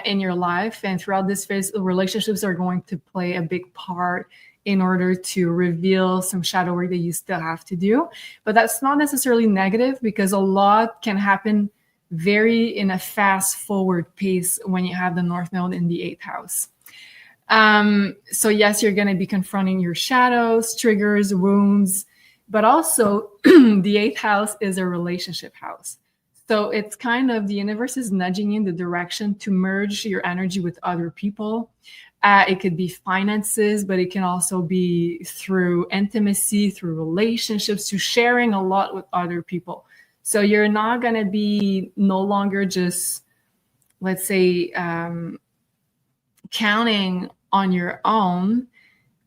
in your life. And throughout this phase, relationships are going to play a big part in order to reveal some shadow work that you still have to do. But that's not necessarily negative, because a lot can happen very in a fast forward pace when you have the North Node in the 8th house. So yes, you're going to be confronting your shadows, triggers, wounds, but also the 8th house is a relationship house. So it's kind of the universe is nudging you in the direction to merge your energy with other people. It could be finances, but it can also be through intimacy, through relationships, to sharing a lot with other people. So you're not going to be no longer just, let's say, counting on your own,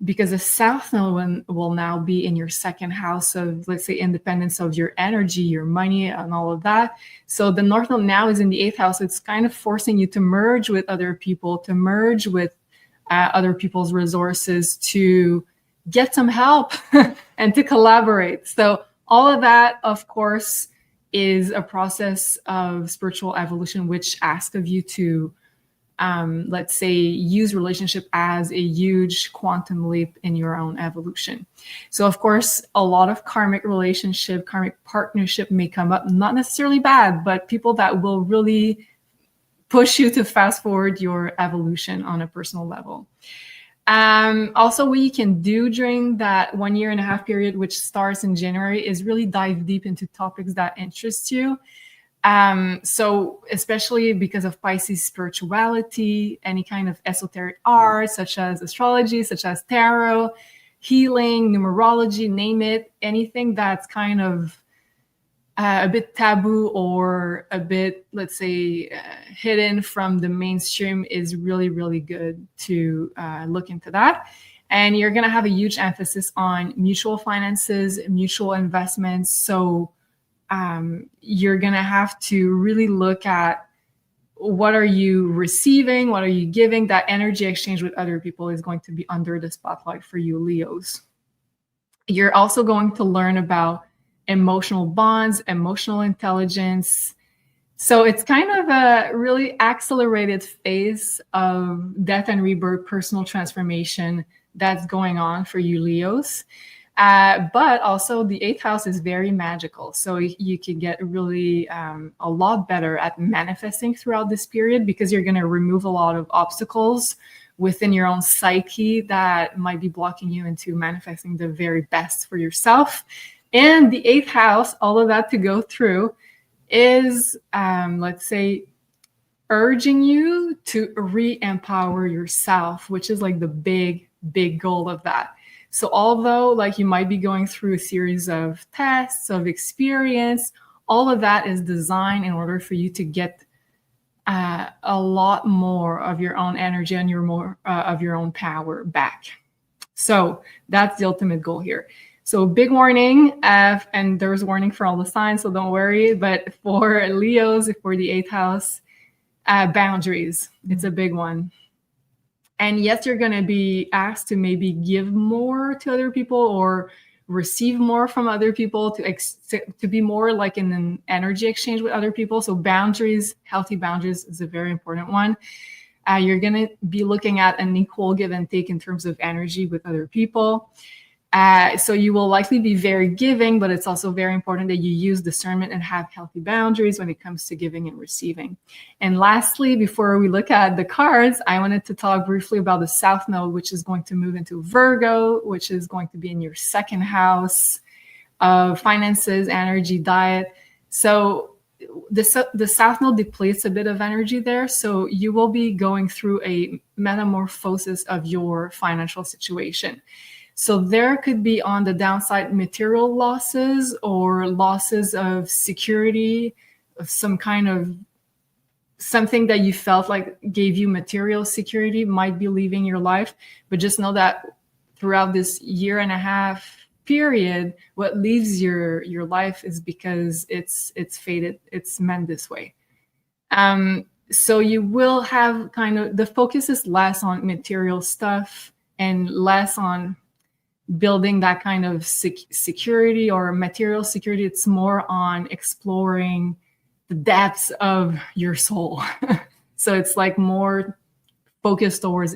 because the South Node will now be in your 2nd house of, let's say, independence of your energy, your money, and all of that. So the North Node now is in the 8th house. It's kind of forcing you to merge with other people, to merge with other people's resources, to get some help and to collaborate. So all of that, of course, is a process of spiritual evolution, which asks of you to let's say, use relationship as a huge quantum leap in your own evolution. So of course, a lot of karmic partnership may come up, not necessarily bad, but people that will really push you to fast forward your evolution on a personal level. Also, what you can do during that 1.5 year period, which starts in January, is really dive deep into topics that interest you. So especially because of Pisces spirituality, any kind of esoteric art, such as astrology, such as tarot, healing, numerology, name it, anything that's kind of a bit taboo or a bit, let's say, hidden from the mainstream is really, really good to look into that. And you're going to have a huge emphasis on mutual finances, mutual investments. So you're going to have to really look at what are you receiving, what are you giving. That energy exchange with other people is going to be under the spotlight for you, Leos. You're also going to learn about emotional bonds, emotional intelligence. So it's kind of a really accelerated phase of death and rebirth, personal transformation that's going on for you, Leos. But also the 8th house is very magical. So you can get really a lot better at manifesting throughout this period, because you're going to remove a lot of obstacles within your own psyche that might be blocking you into manifesting the very best for yourself. And the 8th house, all of that to go through, is, let's say, urging you to re-empower yourself, which is like the big, big goal of that. So although like you might be going through a series of tests, of experience, all of that is designed in order for you to get a lot more of your own energy and of your own power back. So that's the ultimate goal here. So big warning, and there's warning for all the signs, so don't worry. But for Leos, for the 8th house, boundaries, it's a big one. And yes, you're going to be asked to maybe give more to other people or receive more from other people, to be more like in an energy exchange with other people. So boundaries, healthy boundaries is a very important one. You're going to be looking at an equal give and take in terms of energy with other people. So you will likely be very giving, but it's also very important that you use discernment and have healthy boundaries when it comes to giving and receiving. And lastly, before we look at the cards, I wanted to talk briefly about the South Node, which is going to move into Virgo, which is going to be in your 2nd house of finances, energy, diet. So the South Node depletes a bit of energy there. So you will be going through a metamorphosis of your financial situation. So there could be on the downside material losses or losses of security, of some kind of something that you felt like gave you material security might be leaving your life. But just know that throughout this 1.5 year period, what leaves your life is because it's fated, it's meant this way. So you will have kind of, the focus is less on material stuff and less on building that kind of security or material security. It's more on exploring the depths of your soul. So it's like more focused towards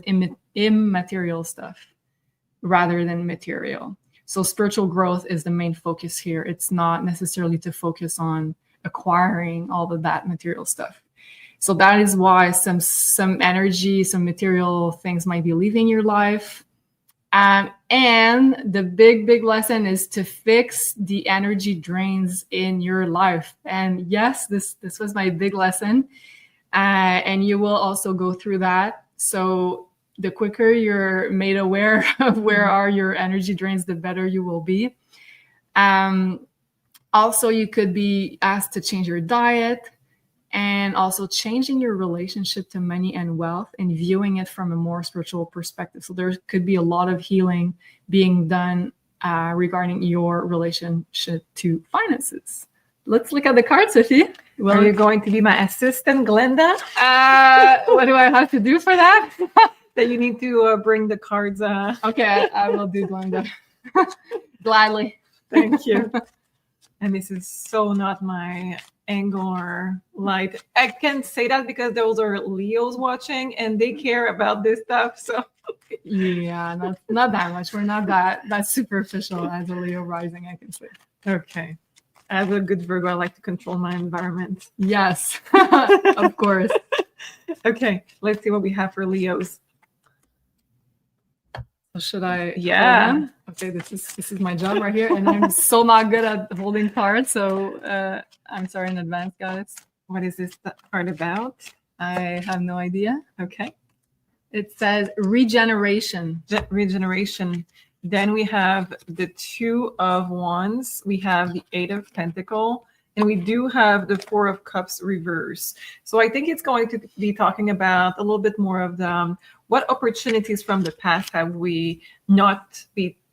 immaterial stuff rather than material. So spiritual growth is the main focus here. It's not necessarily to focus on acquiring all of that material stuff. So that is why some energy, some material things might be leaving your life. And the big lesson is to fix the energy drains in your life. And yes, this was my big lesson. And you will also go through that. So the quicker you're made aware of where are your energy drains, the better you will be. Also, you could be asked to change your diet, and also changing your relationship to money and wealth and viewing it from a more spiritual perspective. So there could be a lot of healing being done regarding your relationship to finances. Let's look at the cards, Sophie. Well, are you going to be my assistant, Glenda? What do I have to do for that? That you need to bring the cards. Okay, I will do, Glenda. Gladly. Thank you. And this is so not my angle or light. I can say that because those are Leos watching and they care about this stuff. So yeah, not that much. We're not that superficial as a Leo rising, I can say. Okay. As a good Virgo, I like to control my environment. Yes, of course. Okay, let's see what we have for Leos. So should I? Yeah. Okay, this is my job right here, and I'm so not good at holding cards. So I'm sorry in advance, guys. What is this card about? I have no idea. Okay. It says regeneration. Regeneration. Then we have the 2 of Wands. We have the 8 of Pentacles. And we do have the 4 of Cups reverse. So I think it's going to be talking about a little bit more of the what opportunities from the past have we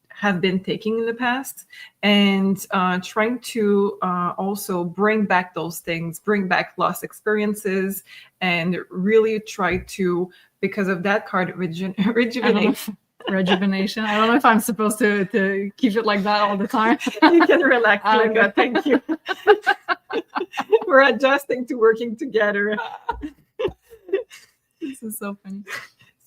have been taking in the past, and trying to also bring back those things, bring back lost experiences, and really try to, because of that card, rejuvenate. Rejuvenation. I don't know if I'm supposed to keep it like that all the time. You can relax, Linda. Thank you. We're adjusting to working together. This is so funny.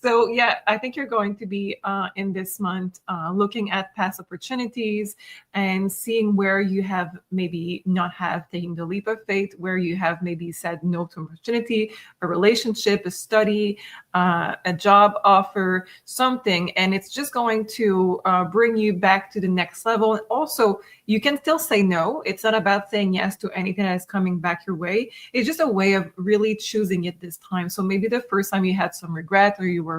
So yeah, I think you're going to be in this month looking at past opportunities and seeing where you have maybe not have taken the leap of faith, where you have maybe said no to opportunity, a relationship, a study, a job offer, something, and it's just going to bring you back to the next level. Also, you can still say no. It's not about saying yes to anything that is coming back your way. It's just a way of really choosing it this time. So maybe the first time you had some regret, or you were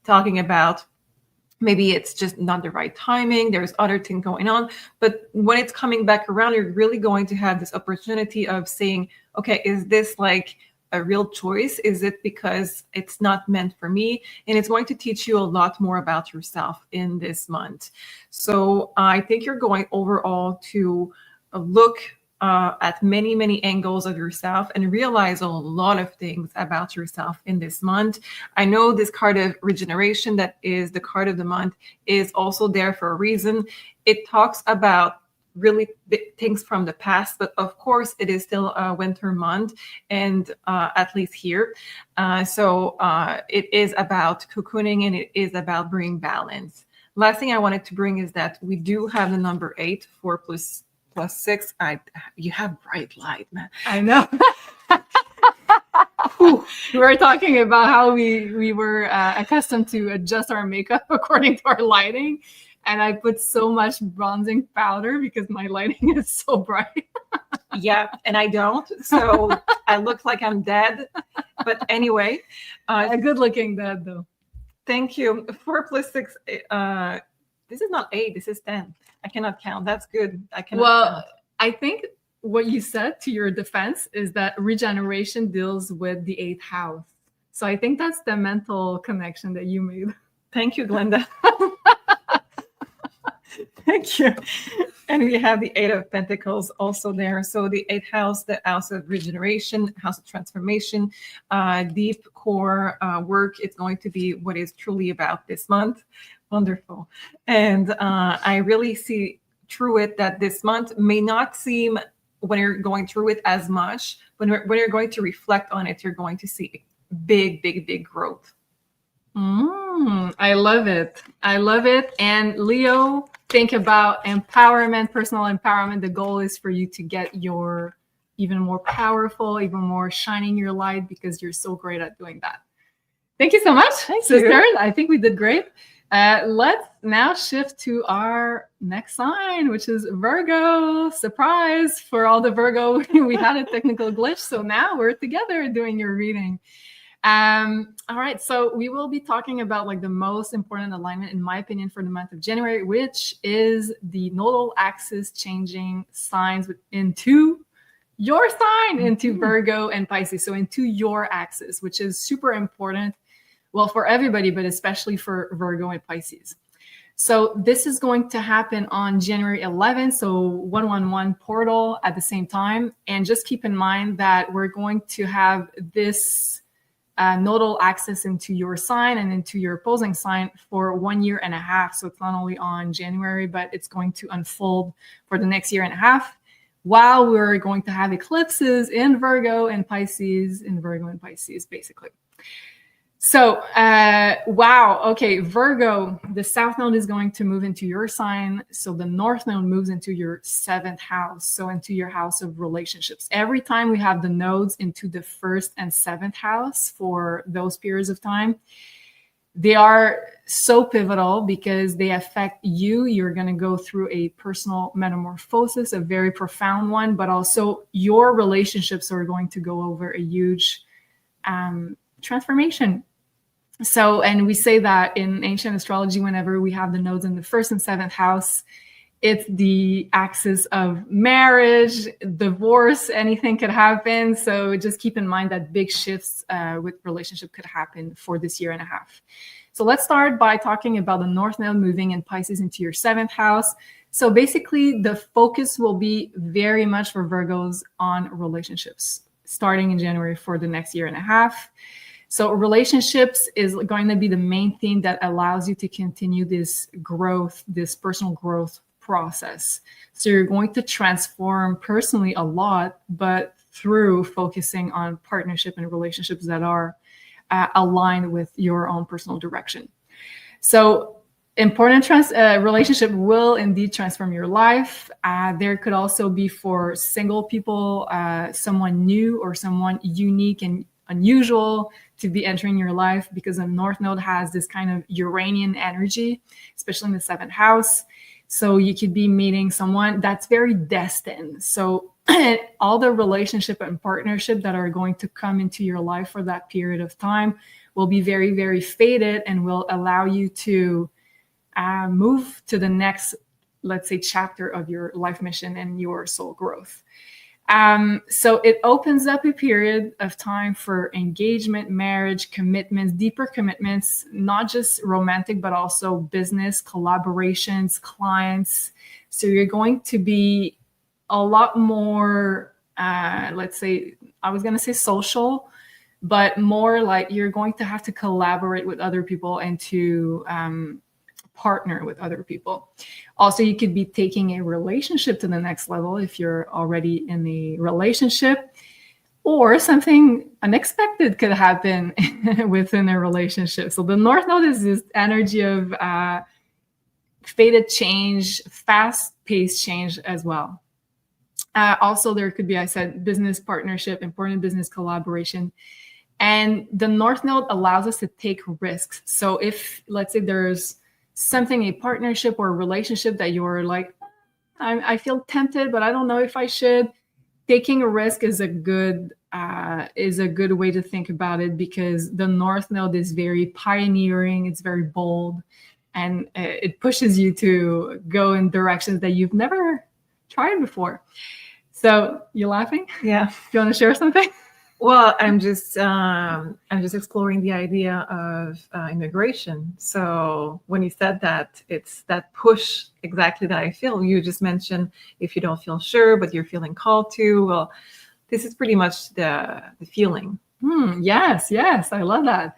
talking about maybe it's just not the right timing, there's other things going on, but when it's coming back around, you're really going to have this opportunity of saying, okay, is this like a real choice? Is it because it's not meant for me? And it's going to teach you a lot more about yourself in this month. So I think you're going overall to look at many angles of yourself and realize a lot of things about yourself in this month. I know this card of regeneration, that is the card of the month, is also there for a reason. It talks about really big things from the past, but of course it is still a winter month, and at least here. So it is about cocooning, and it is about bringing balance. Last thing I wanted to bring is that we do have the number 8, 4 plus 6. You have bright light, man. I know. We were talking about how we were accustomed to adjust our makeup according to our lighting. And I put so much bronzing powder because my lighting is so bright. Yeah, and I don't. So I look like I'm dead. But anyway. A good looking dead, though. Thank you. 4 plus 6. This is not 8. This is 10. I cannot count. That's good. I cannot count. I think what you said to your defense is that regeneration deals with the 8th house. So I think that's the mental connection that you made. Thank you, Glenda. Thank you. And we have the 8 of Pentacles also there. So the 8th house, the house of regeneration, house of transformation, deep core work. It's going to be what is truly about this month. Wonderful. And I really see through it that this month may not seem, when you're going through it, as much. When you're going to reflect on it, you're going to see big growth. I love it. I love it. And Leo, think about empowerment, personal empowerment. The goal is for you to get your even more powerful, even more shining your light, because you're so great at doing that. Thank you so much, sister. I think we did great. Let's now shift to our next sign, which is Virgo. Surprise for all the Virgo. We had a technical glitch, so now we're together doing your reading. All right, so we will be talking about like the most important alignment, in my opinion, for the month of January, which is the nodal axis changing signs into your sign, into Virgo and Pisces. So into your axis, which is super important. Well, for everybody, but especially for Virgo and Pisces. So this is going to happen on January 11th. So 111 portal at the same time. And just keep in mind that we're going to have this nodal axis into your sign and into your opposing sign for 1.5 years. So it's not only on January, but it's going to unfold for the next 1.5 years, while we're going to have eclipses in Virgo and Pisces, basically. So, wow. Okay, Virgo, the south node is going to move into your sign. So the north node moves into your 7th house. So into your house of relationships. Every time we have the nodes into the 1st and 7th house for those periods of time, they are so pivotal because they affect you. You're going to go through a personal metamorphosis, a very profound one, but also your relationships are going to go over a huge transformation. So, and we say that in ancient astrology, whenever we have the nodes in the 1st and 7th house, it's the axis of marriage, divorce, anything could happen. So just keep in mind that big shifts with relationship could happen for this 1.5 years. So let's start by talking about the north node moving in Pisces into your 7th house. So basically the focus will be very much for Virgos on relationships starting in January for the next 1.5 years. So relationships is going to be the main thing that allows you to continue this growth, this personal growth process. So you're going to transform personally a lot, but through focusing on partnership and relationships that are aligned with your own personal direction. So important relationship will indeed transform your life. There could also be for single people, someone new or someone unique and unusual to be entering your life, because the north node has this kind of Uranian energy, especially in the 7th house. So you could be meeting someone that's very destined. So all the relationship and partnership that are going to come into your life for that period of time will be very, very fated and will allow you to move to the next, let's say, chapter of your life mission and your soul growth. So it opens up a period of time for engagement, marriage, commitments, deeper commitments, not just romantic, but also business, collaborations, clients. So you're going to be a lot more, let's say, I was going to say social, but more like you're going to have to collaborate with other people and to partner with other people. Also, you could be taking a relationship to the next level if you're already in a relationship, or something unexpected could happen within a relationship. So the North Node is this energy of fated change, fast-paced change as well. Also, there could be, I said, business partnership, important business collaboration. And the North Node allows us to take risks. So if, let's say, there's something, a partnership or a relationship that you're like, I feel tempted, but I don't know if I should. Taking a risk is a good way to think about it, because the North Node is very pioneering. It's very bold, and it pushes you to go in directions that you've never tried before. So you laughing? Yeah. Do you want to share something? Well, I'm just exploring the idea of immigration. So when you said that, it's that push exactly that I feel. You just mentioned if you don't feel sure, but you're feeling called to. Well, this is pretty much the feeling. Yes, I love that.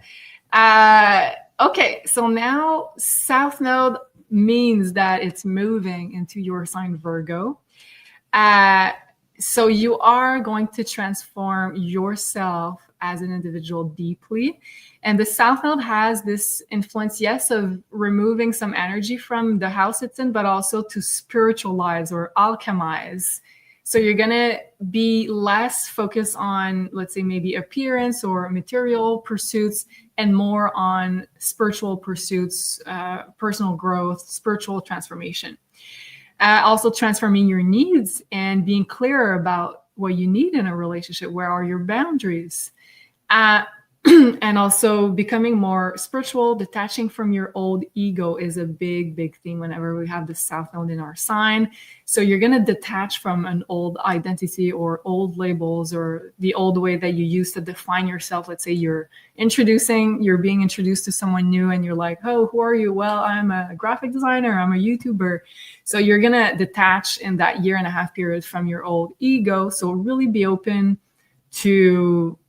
Okay, so now South Node means that it's moving into your sign Virgo. So you are going to transform yourself as an individual deeply. And the South Node has this influence, yes, of removing some energy from the house it's in, but also to spiritualize or alchemize. So you're going to be less focused on, let's say, maybe appearance or material pursuits, and more on spiritual pursuits, personal growth, spiritual transformation. Also transforming your needs and being clear about what you need in a relationship. Where are your boundaries? And also becoming more spiritual, detaching from your old ego is a big theme whenever we have the South Node in our sign. So you're going to detach from an old identity or old labels or the old way that you used to define yourself. Let's say you're being introduced to someone new and you're like, oh, who are you? Well, I'm a graphic designer, I'm a YouTuber. So you're going to detach in that 1.5 year period from your old ego. So really be open to,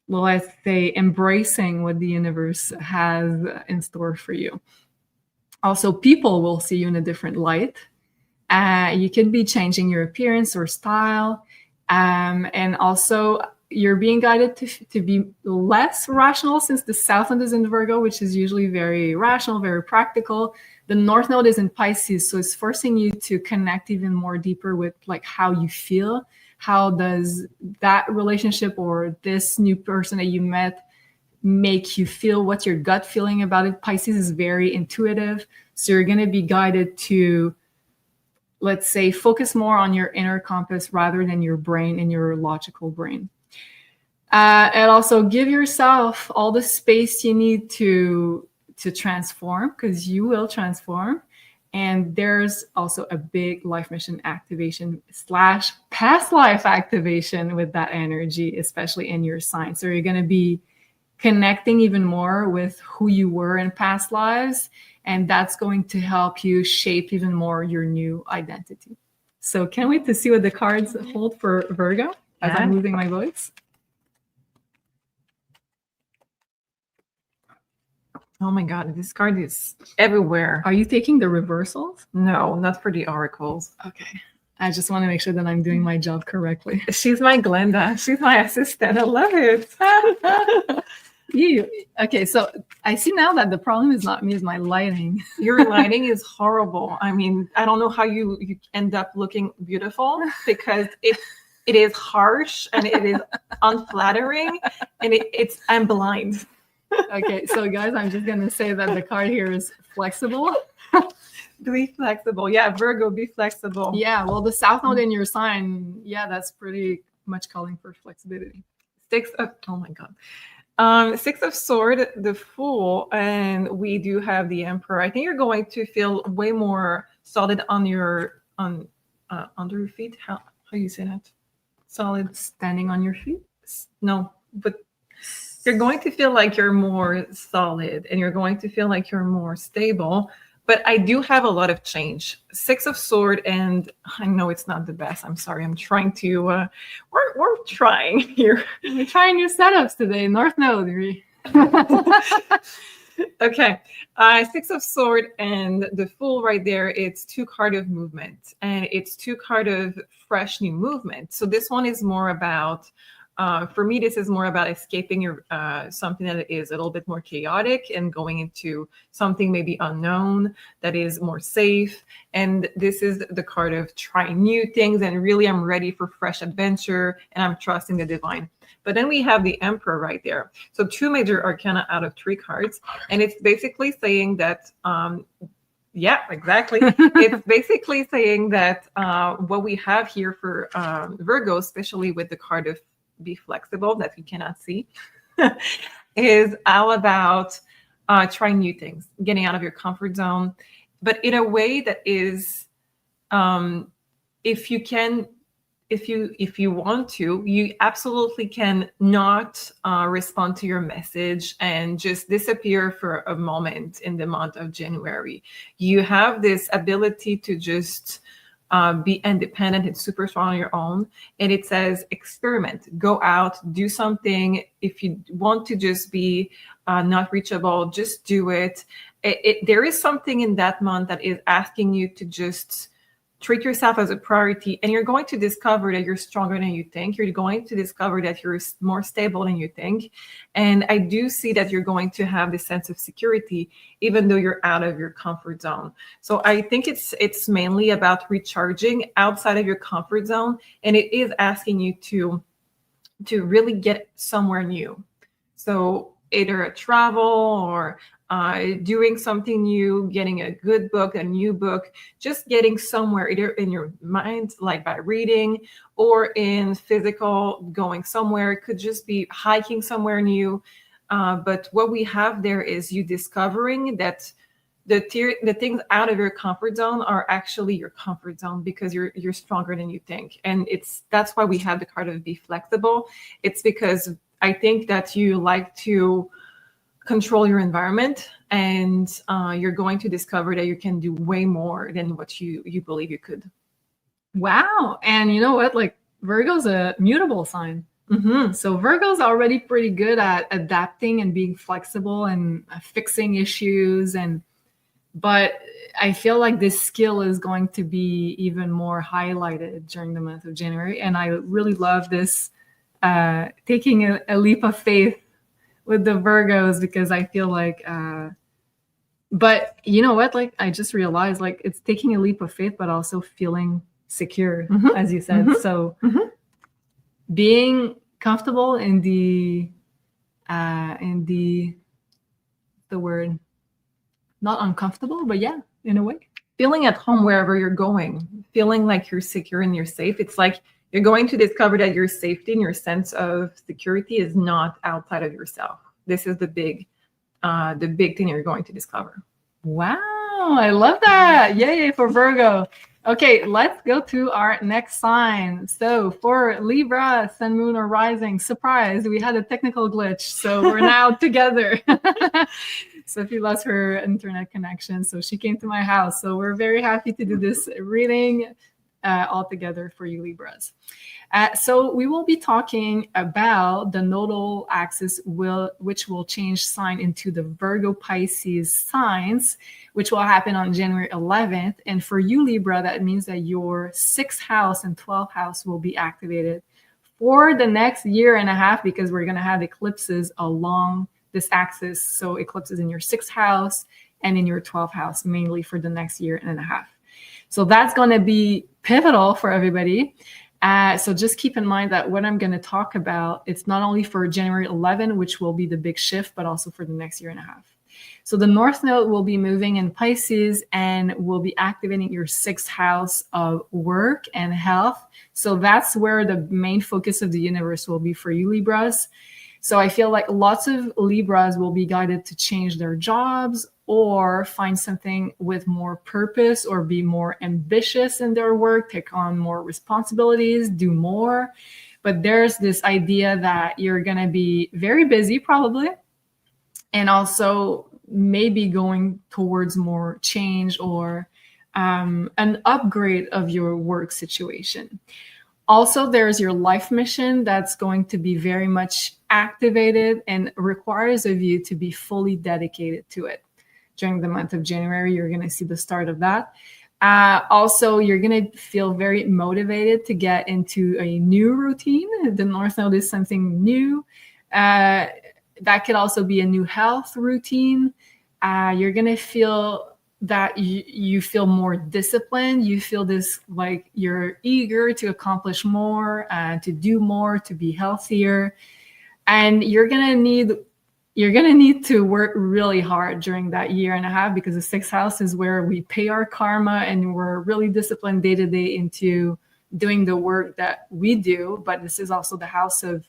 well, let's say, embracing what the universe has in store for you. Also, people will see you in a different light. You could be changing your appearance or style. And also, you're being guided to be less rational, since the South Node is in Virgo, which is usually very rational, very practical. The North Node is in Pisces, so it's forcing you to connect even more deeper with like how you feel. How does that relationship or this new person that you met make you feel? What's your gut feeling about it? Pisces is very intuitive. So you're going to be guided to, let's say, focus more on your inner compass rather than your brain and your logical brain. And also give yourself all the space you need to transform, because you will transform. And there's also a big life mission activation / past life activation with that energy, especially in your sign. So you're going to be connecting even more with who you were in past lives. And that's going to help you shape even more your new identity. So can't wait to see what the cards hold for Virgo as I'm moving my voice. Oh my God, this card is everywhere. Are you taking the reversals? No, not for the oracles. Okay. I just want to make sure that I'm doing my job correctly. She's my Glenda. She's my assistant. I love it. Okay, so I see now that the problem is not me, it's my lighting. Your lighting is horrible. I mean, I don't know how you end up looking beautiful, because it is harsh and it is unflattering, and I'm blind. Okay, so guys, I'm just gonna say that the card here is flexible. Be flexible. Yeah, Virgo, be flexible. Yeah, well, the South Node in your sign, yeah, that's pretty much calling for flexibility. Oh my God. 6 of Swords, the Fool, and we do have the Emperor. I think you're going to feel way more solid on your under your feet. How you say that? Solid. Standing on your feet. No, but you're going to feel like you're more solid and you're going to feel like you're more stable. But I do have a lot of change. Six of Sword, and I know it's not the best. I'm sorry. I'm trying to. We're trying here. We're trying new setups today. North Node. Okay. Six of Sword and the Fool right there. It's 2 card of movement, and it's 2 card of fresh new movement. So this one is more about. For me, this is more about escaping your something that is a little bit more chaotic and going into something maybe unknown that is more safe. And this is the card of trying new things. And really, I'm ready for fresh adventure and I'm trusting the divine. But then we have the Emperor right there. So 2 major arcana out of 3 cards. And it's basically saying that yeah, exactly. It's basically saying that what we have here for Virgo, especially with the card of be flexible that we cannot see, is all about trying new things, getting out of your comfort zone, but in a way that is, if you want to, you absolutely can not respond to your message and just disappear for a moment in the month of January. You have this ability to just be independent and super strong on your own. And it says experiment, go out, do something. If you want to just be not reachable, just do it. There is something in that month that is asking you to just treat yourself as a priority, and you're going to discover that you're stronger than you think. You're going to discover that you're more stable than you think. And I do see that you're going to have this sense of security, even though you're out of your comfort zone. So I think it's mainly about recharging outside of your comfort zone. And it is asking you to really get somewhere new. So either a travel or doing something new, getting a good book, a new book, just getting somewhere, either in your mind, like by reading, or in physical, going somewhere. It could just be hiking somewhere new. But what we have there is you discovering that the things out of your comfort zone are actually your comfort zone because you're stronger than you think. And that's why we have the card of be flexible. It's because I think that you like to control your environment, and you're going to discover that you can do way more than what you believe you could. Wow. And you know what? Like Virgo's a mutable sign. Mm-hmm. So Virgo's already pretty good at adapting and being flexible and fixing issues. But I feel like this skill is going to be even more highlighted during the month of January. And I really love this taking a leap of faith with the Virgos, because I feel like, but you know what, like I just realized, like it's taking a leap of faith, but also feeling secure, as you said. So being comfortable in the word, not uncomfortable, but yeah, in a way. Feeling at home wherever you're going, feeling like you're secure and you're safe. It's like you're going to discover that your safety and your sense of security is not outside of yourself. This is the big thing you're going to discover. Wow, I love that. Yay for Virgo. Okay, let's go to our next sign. So for Libra, Sun, Moon, or Rising, surprise, we had a technical glitch. So we're now together. Sophie lost her internet connection, so she came to my house. So we're very happy to do this reading all together for you Libras. So we will be talking about the nodal axis which will change sign into the Virgo Pisces signs, which will happen on January 11th. And for you Libra, that means that your 6th house and 12th house will be activated for the next year and a half, because we're going to have eclipses along this axis. So eclipses in your 6th house and in your 12th house, mainly for the next year and a half. So that's going to be pivotal for everybody. So just keep in mind that what I'm going to talk about, it's not only for January 11, which will be the big shift, but also for the next year and a half. So the North Node will be moving in Pisces and will be activating your 6th house of work and health. So that's where the main focus of the universe will be for you Libras. So I feel like lots of Libras will be guided to change their jobs or find something with more purpose, or be more ambitious in their work, take on more responsibilities, do more. But there's this idea that you're going to be very busy probably, and also maybe going towards more change or an upgrade of your work situation. Also, there's your life mission that's going to be very much activated and requires of you to be fully dedicated to it. During the month of January, you're going to see the start of that. Also, you're going to feel very motivated to get into a new routine. The North Node is something new. That could also be a new health routine. You're going to feel that you feel more disciplined. You feel this like you're eager to accomplish more, to do more, to be healthier. And you're going to need to work really hard during that year and a half, because the 6th house is where we pay our karma and we're really disciplined day to day into doing the work that we do. But this is also the house of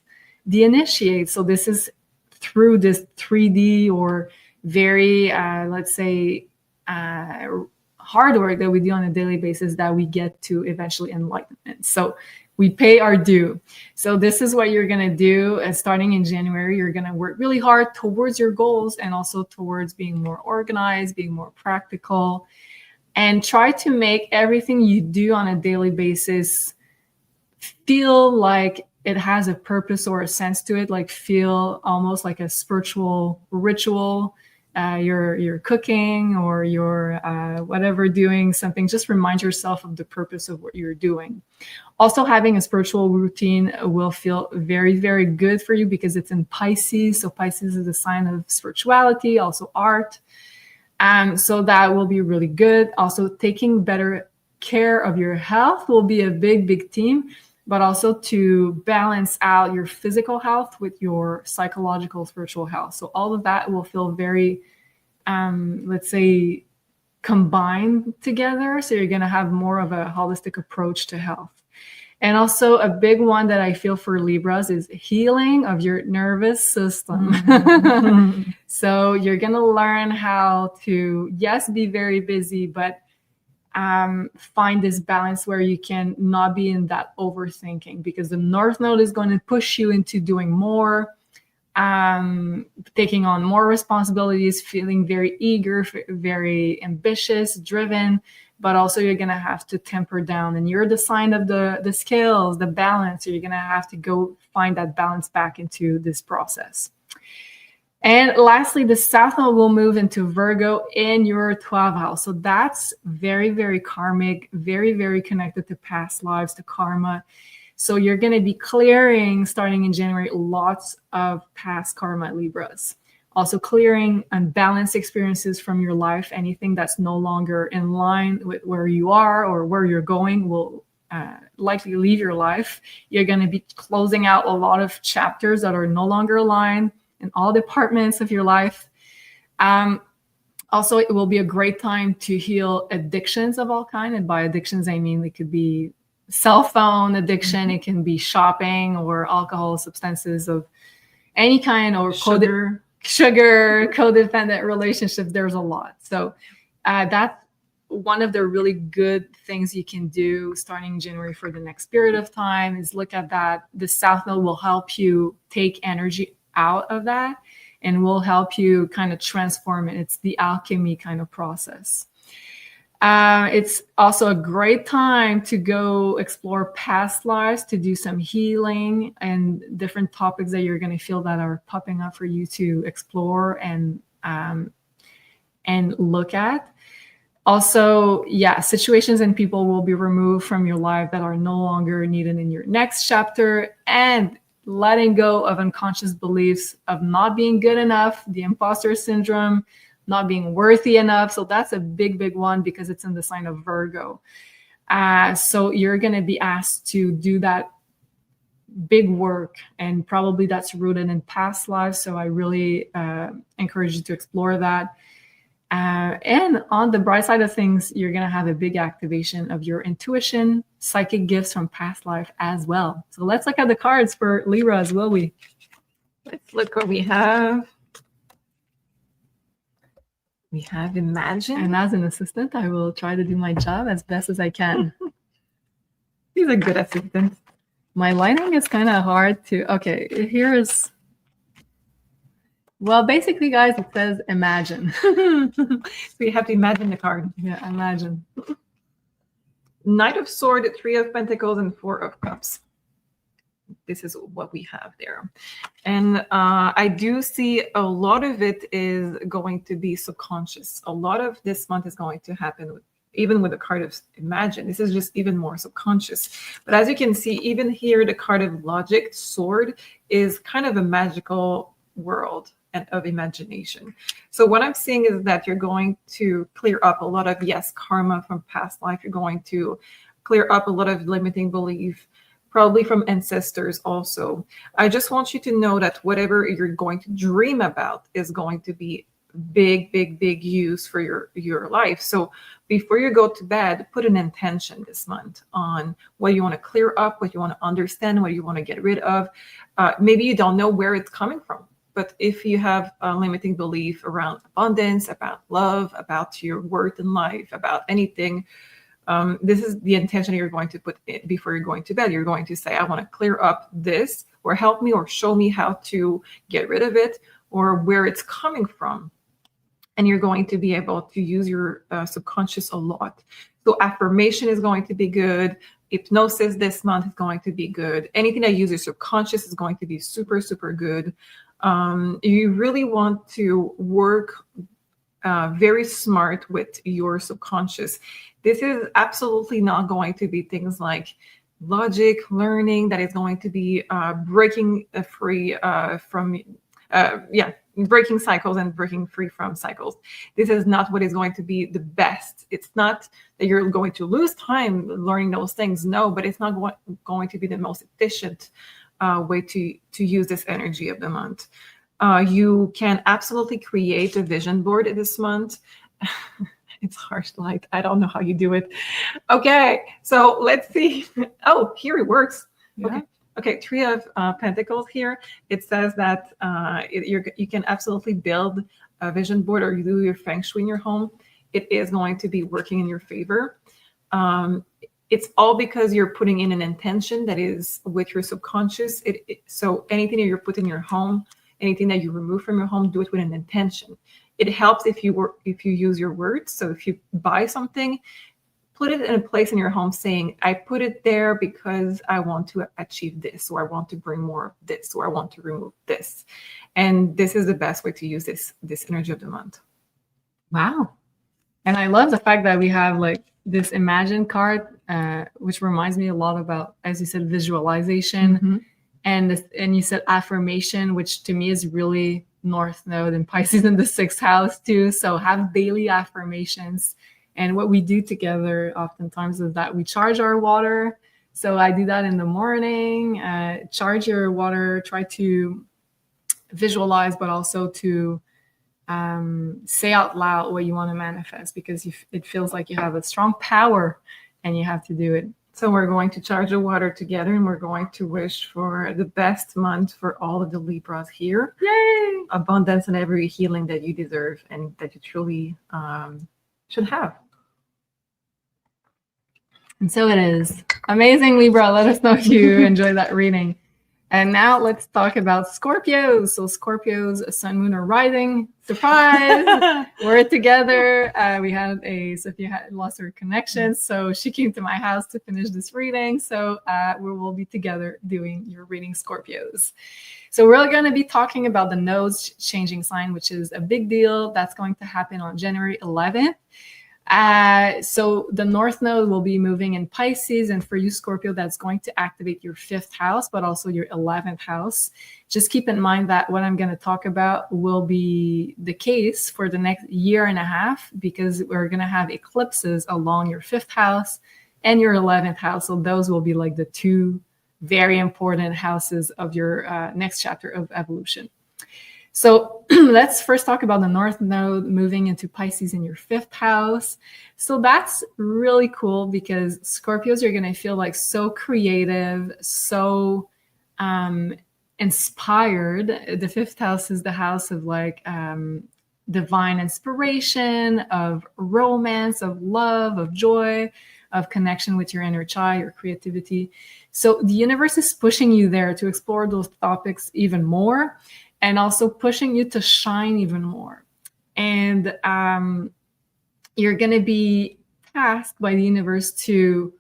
the initiate. So this is through this 3D or very, let's say, hard work that we do on a daily basis that we get to eventually enlightenment. So we pay our due. So this is what you're going to do. Starting in January, you're going to work really hard towards your goals and also towards being more organized, being more practical, and try to make everything you do on a daily basis feel like it has a purpose or a sense to it, like feel almost like a spiritual ritual. You're cooking or you're whatever, doing something, just remind yourself of the purpose of what you're doing. Also, having a spiritual routine will feel very, very good for you because it's in Pisces. So Pisces is a sign of spirituality, also art. So that will be really good. Also, taking better care of your health will be a big, big theme, but also to balance out your physical health with your psychological, spiritual health. So all of that will feel very, let's say, combined together. So you're going to have more of a holistic approach to health. And also a big one that I feel for Libras is healing of your nervous system. Mm-hmm. So you're going to learn how to, yes, be very busy, but find this balance where you can not be in that overthinking, because the North Node is going to push you into doing more, taking on more responsibilities, feeling very eager, very ambitious, driven, but also you're going to have to temper down, and you're the sign of the scales, the balance. So you're going to have to go find that balance back into this process. And lastly, the South Node will move into Virgo in your 12th house. So that's very, very karmic, very, very connected to past lives, to karma. So you're going to be clearing, starting in January, lots of past karma, Libras. Also clearing unbalanced experiences from your life. Anything that's no longer in line with where you are or where you're going will likely leave your life. You're going to be closing out a lot of chapters that are no longer aligned in all departments of your life. Also, it will be a great time to heal addictions of all kinds. And by addictions, I mean it could be cell phone addiction, it can be shopping or alcohol, substances of any kind, or sugar, codependent relationships. There's a lot. So that's one of the really good things you can do starting in January for the next period of time is look at that. The South Node will help you take energy out of that and will help you kind of transform it. It's the alchemy kind of process. It's also a great time to go explore past lives, to do some healing and different topics that you're going to feel that are popping up for you to explore and look at. Also, yeah, situations and people will be removed from your life that are no longer needed in your next chapter, and letting go of unconscious beliefs of not being good enough, the imposter syndrome, not being worthy enough. So that's a big, big one because it's in the sign of Virgo. So you're going to be asked to do that big work, and probably that's rooted in past lives. So I really encourage you to explore that. And on the bright side of things, you're going to have a big activation of your intuition, psychic gifts from past life as well. So let's look at the cards for Libra as well. Let's look what we have. We have Imagine. And as an assistant, I will try to do my job as best as I can. He's a good assistant. My lighting is kind of hard to... Okay, here is... Well, basically, guys, it says Imagine. So you have to imagine the card. Yeah, Imagine. Knight of Swords, Three of Pentacles, and Four of Cups. This is what we have there. And I do see a lot of it is going to be subconscious. A lot of this month is going to happen even with the card of Imagine. This is just even more subconscious. But as you can see, even here, the card of Logic, Sword, is kind of a magical world and of imagination. So what I'm seeing is that you're going to clear up a lot of, yes, karma from past life. You're going to clear up a lot of limiting belief, probably from ancestors also. I just want you to know that whatever you're going to dream about is going to be big use for your life. So before you go to bed, put an intention this month on what you want to clear up, what you want to understand, what you want to get rid of. Maybe you don't know where it's coming from, but if you have a limiting belief around abundance, about love, about your worth in life, about anything, this is the intention you're going to put in before you're going to bed. You're going to say, I want to clear up this, or help me, or show me how to get rid of it, or where it's coming from. And you're going to be able to use your subconscious a lot. So affirmation is going to be good. Hypnosis this month is going to be good. Anything that uses subconscious is going to be super good. You really want to work very smart with your subconscious. This is absolutely not going to be things like logic, learning that is going to be breaking free from breaking cycles and breaking free from cycles. This is not what is going to be the best. It's not that you're going to lose time learning those things. No, but it's not going to be the most efficient way to use this energy of the month. You can absolutely create a vision board this month. It's harsh light. I don't know how you do it. Okay, so let's see. Oh, here it works. Yeah. Okay, Three of Pentacles here. It says that you can absolutely build a vision board, or you do your feng shui in your home. It is going to be working in your favor. It's all because you're putting in an intention that is with your subconscious. So anything that you're putting in your home, anything that you remove from your home, do it with an intention. It helps if you use your words. So if you buy something, put it in a place in your home saying, I put it there because I want to achieve this, or I want to bring more of this, or I want to remove this. And this is the best way to use this energy of the month. Wow. And I love the fact that we have like this Imagine card, which reminds me a lot about, as you said, visualization. Mm-hmm. And you said affirmation, which to me is really North Node and Pisces in the 6th house too. So have daily affirmations. And what we do together oftentimes is that we charge our water. So I do that in the morning. Charge your water, try to visualize, but also to say out loud what you want to manifest, because it feels like you have a strong power and you have to do it. So we're going to charge the water together, and we're going to wish for the best month for all of the Libras here. Yay! Abundance and every healing that you deserve and that you truly should have. And so it is. Amazing, Libra. Let us know if you enjoyed that reading. And now let's talk about Scorpios. So Scorpios, sun, moon, or rising. Surprise! We're together. Sophie had lost her connection, so she came to my house to finish this reading. So we will be together doing your reading, Scorpios. So we're going to be talking about the nodes changing sign, which is a big deal. That's going to happen on January 11th. So the North Node will be moving in Pisces, and for you, Scorpio, that's going to activate your 5th house, but also your 11th house. Just keep in mind that what I'm going to talk about will be the case for the next year and a half, because we're going to have eclipses along your 5th house and your 11th house. So those will be like the two very important houses of your next chapter of evolution. So let's first talk about the North Node moving into Pisces in your 5th house. So that's really cool, because Scorpios are going to feel like so creative, so inspired. The 5th house is the house of like divine inspiration, of romance, of love, of joy, of connection with your inner child, your creativity. So the universe is pushing you there to explore those topics even more, and also pushing you to shine even more. And you're going to be tasked by the universe to,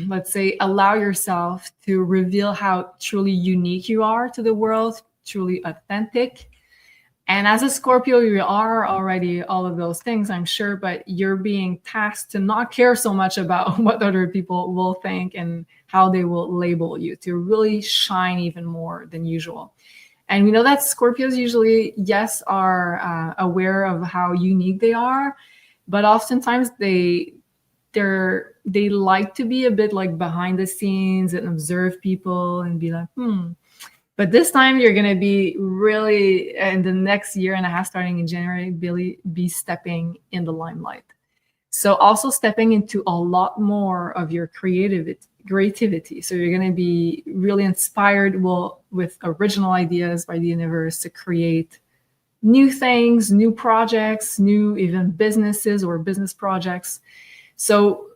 let's say, allow yourself to reveal how truly unique you are to the world, truly authentic. And as a Scorpio, you are already all of those things, I'm sure, but you're being tasked to not care so much about what other people will think and how they will label you, to really shine even more than usual. And we know that Scorpios usually, yes, are aware of how unique they are, but oftentimes they like to be a bit like behind the scenes and observe people and be like, But this time you're going to be really, in the next year and a half, starting in January, really be stepping in the limelight. So also stepping into a lot more of your creativity. So you're going to be really inspired with original ideas by the universe to create new things, new projects, new even businesses or business projects. So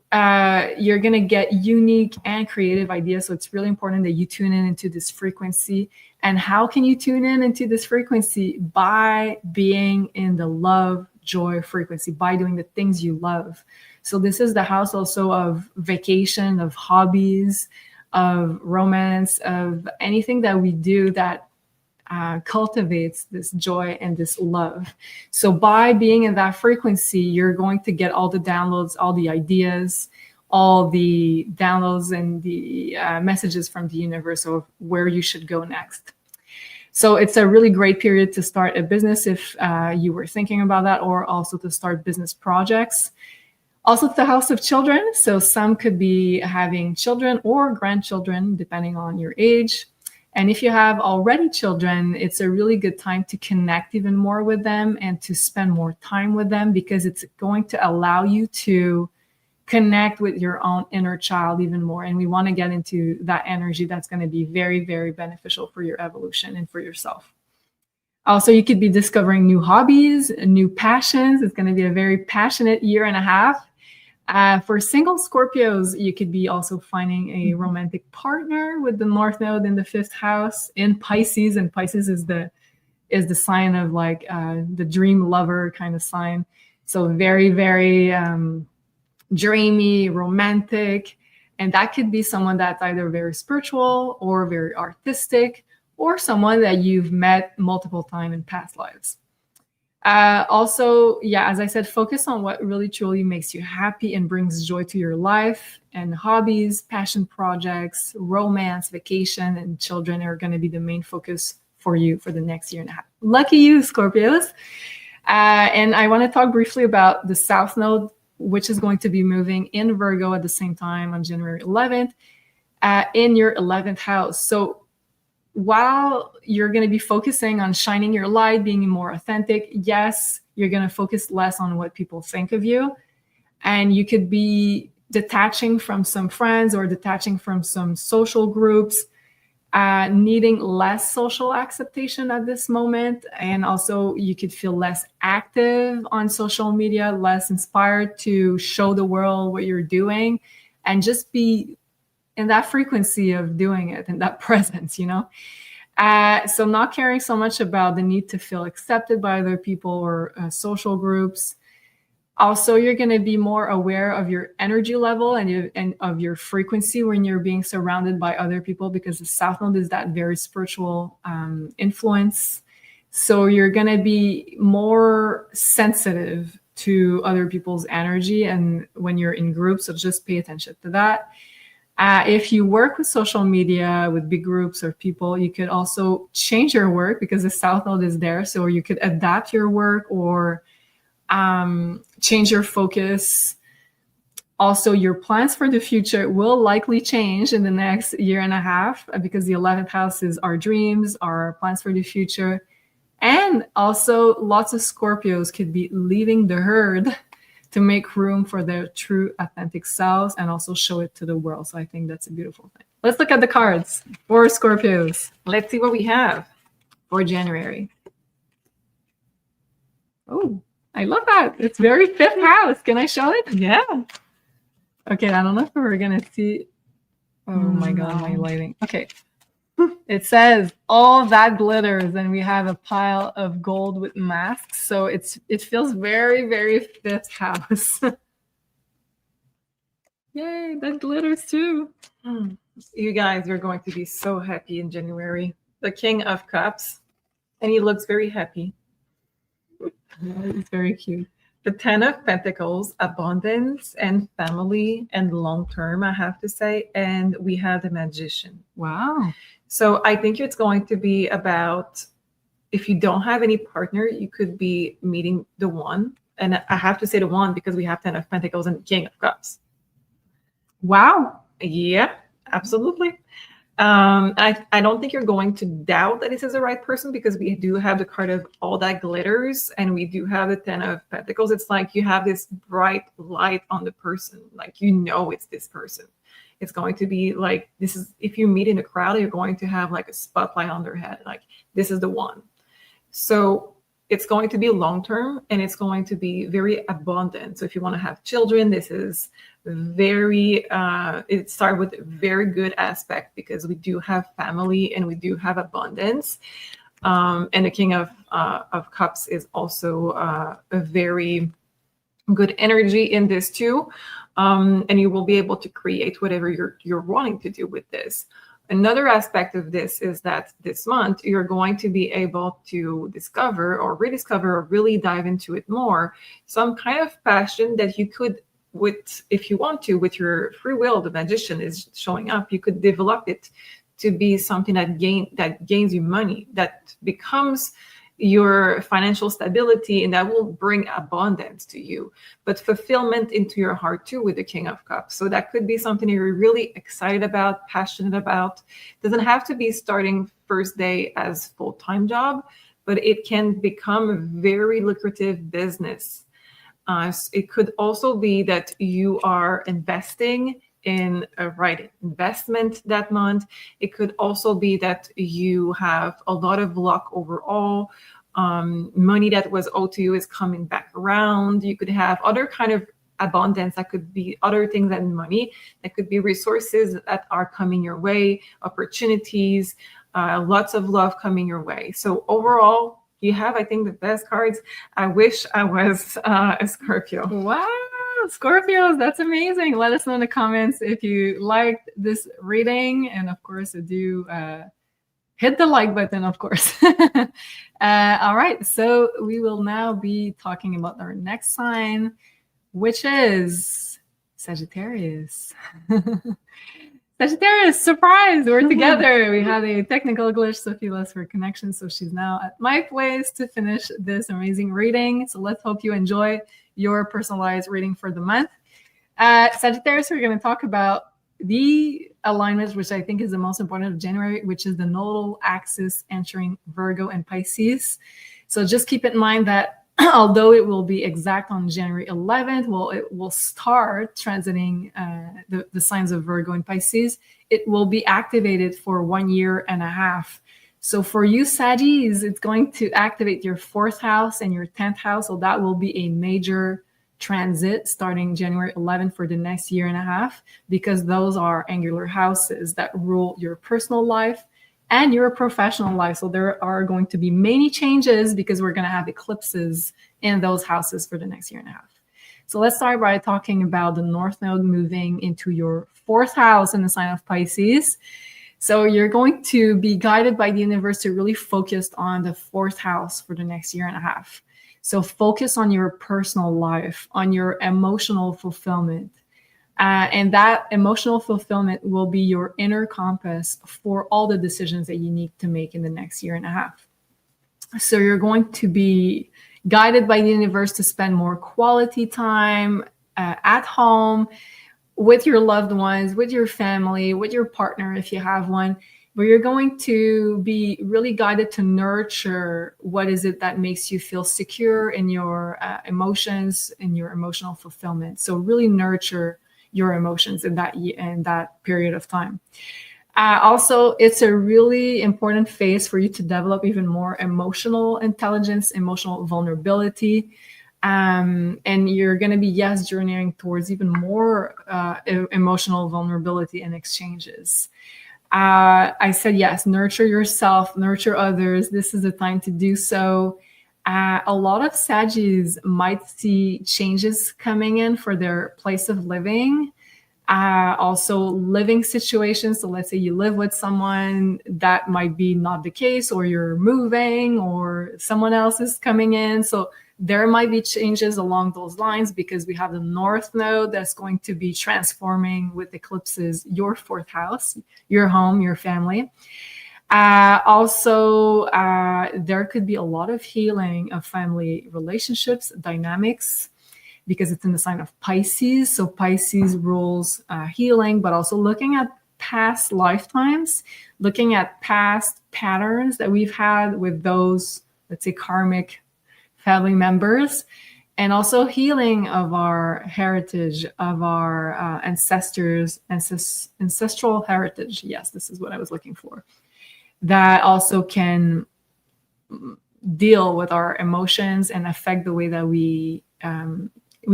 you're going to get unique and creative ideas. So it's really important that you tune into this frequency. And how can you tune into this frequency? By being in the love, joy frequency, by doing the things you love. So this is the house also of vacation, of hobbies, of romance, of anything that we do that cultivates this joy and this love. So by being in that frequency, you're going to get all the downloads, all the ideas, all the downloads and the messages from the universe of where you should go next. So it's a really great period to start a business if you were thinking about that, or also to start business projects. Also, it's the house of children. So some could be having children or grandchildren, depending on your age. And if you have already children, it's a really good time to connect even more with them and to spend more time with them, because it's going to allow you to connect with your own inner child even more. And we want to get into that energy that's going to be very, very beneficial for your evolution and for yourself. Also, you could be discovering new hobbies, new passions. It's going to be a very passionate year and a half. For single Scorpios, you could be also finding a romantic partner with the North Node in the 5th house in Pisces, and Pisces is the sign of like the dream lover kind of sign. So very, very dreamy, romantic, and that could be someone that's either very spiritual or very artistic, or someone that you've met multiple times in past lives. Also, yeah, as I said, focus on what really truly makes you happy and brings joy to your life, and hobbies, passion projects, romance, vacation, and children are going to be the main focus for you for the next year and a half. Lucky you, Scorpios. And I want to talk briefly about the South Node, which is going to be moving in Virgo at the same time on January 11th in your 11th house. So while you're going to be focusing on shining your light, being more authentic, yes, you're going to focus less on what people think of you. And you could be detaching from some friends or detaching from some social groups, needing less social acceptation at this moment. And also you could feel less active on social media, less inspired to show the world what you're doing, and just be in that frequency of doing it and that presence, you know? So not caring so much about the need to feel accepted by other people or social groups. Also, you're going to be more aware of your energy level and of your frequency when you're being surrounded by other people, because the South Node is that very spiritual influence. So you're going to be more sensitive to other people's energy and when you're in groups, so just pay attention to that. If you work with social media, with big groups of people, you could also change your work because the South Node is there. So you could adapt your work or change your focus. Also, your plans for the future will likely change in the next year and a half, because the 11th house is our dreams, our plans for the future. And also lots of Scorpios could be leaving the herd to make room for their true authentic selves and also show it to the world. So I think that's a beautiful thing. Let's look at the cards for Scorpios. Let's see what we have for January. I love that. It's very fifth house. Can I show it? Yeah. Okay, I don't know if we're gonna see. Oh my God, my No. lighting. Okay. It says all that glitters, and we have a pile of gold with masks. So it feels very, very fifth house. Yay, that glitters too. You guys are going to be so happy in January. The King of Cups, and he looks very happy. It's very cute. The Ten of Pentacles, abundance and family and long term, I have to say. And we have the Magician. Wow. So I think it's going to be about, if you don't have any partner, you could be meeting the one. And I have to say the one because we have Ten of Pentacles and King of Cups. Wow. Yeah, absolutely. I don't think you're going to doubt that this is the right person because we do have the card of all that glitters and we do have the Ten of Pentacles. It's like you have this bright light on the person, like you know it's this person. It's going to be like, this is, if you meet in a crowd, you're going to have like a spotlight on their head, like this is the one. So it's going to be long-term and it's going to be very abundant. So if you want to have children, this is very, it started with a very good aspect because we do have family and we do have abundance. And the King of Cups is also a very good energy in this too. And you will be able to create whatever you're wanting to do with this. Another aspect of this is that this month you're going to be able to discover or rediscover or really dive into it more, some kind of passion that you could, with, if you want to, with your free will, the Magician is showing up, you could develop it to be something that gains you money, that becomes your financial stability, and that will bring abundance to you, but fulfillment into your heart too with the King of Cups. So that could be something you're really excited about, passionate about. Doesn't have to be starting first day as full-time job, but it can become a very lucrative business. It could also be that you are investing in a right investment that month. It could also be that you have a lot of luck overall. Money that was owed to you is coming back around. You could have other kind of abundance that could be other things than money. That could be resources that are coming your way, opportunities, lots of love coming your way. So overall, you have, I think, the best cards. I wish I was a Scorpio. Wow. Scorpios, that's amazing. Let us know in the comments if you liked this reading, and of course do hit the like button, of course. All right, so we will now be talking about our next sign, which is Sagittarius. Sagittarius, surprise, we're together. We had a technical glitch. Sophie lost her connection, so she's now at my place to finish this amazing reading. So let's hope you enjoy your personalized reading for the month. Sagittarius, we're going to talk about the alignment, which I think is the most important of January, which is the nodal axis entering Virgo and Pisces. So just keep in mind that although it will be exact on January 11th, well, it will start transiting the signs of Virgo and Pisces. It will be activated for 1.5 years. So for you, Saggies, it's going to activate your 4th house and your 10th house. So that will be a major transit starting January 11th for the next 1.5 years, because those are angular houses that rule your personal life and your professional life. So there are going to be many changes because we're going to have eclipses in those houses for the next 1.5 years. So let's start by talking about the North Node moving into your 4th house in the sign of Pisces. So you're going to be guided by the universe to really focus on the 4th house for the next 1.5 years. So focus on your personal life, on your emotional fulfillment. And that emotional fulfillment will be your inner compass for all the decisions that you need to make in the next 1.5 years. So you're going to be guided by the universe to spend more quality time at home, with your loved ones, with your family, with your partner, if you have one, where you're going to be really guided to nurture what is it that makes you feel secure in your emotions, in your emotional fulfillment. So really nurture your emotions in that period of time. Also, it's a really important phase for you to develop even more emotional intelligence, emotional vulnerability. And you're going to be, yes, journeying towards even more emotional vulnerability and exchanges. I said, yes, nurture yourself, nurture others. This is the time to do so. A lot of Saggies might see changes coming in for their place of living. Also living situations. So let's say you live with someone, that might be not the case, or you're moving, or someone else is coming in. So there might be changes along those lines, because we have the North Node that's going to be transforming with eclipses your 4th house, your home, your family. Also, there could be a lot of healing of family relationships, dynamics, because it's in the sign of Pisces. So Pisces rules healing, but also looking at past lifetimes, looking at past patterns that we've had with those, let's say, karmic family members, and also healing of our heritage, of our ancestors, ancestral heritage. Yes, this is what I was looking for. That also can deal with our emotions and affect the way that we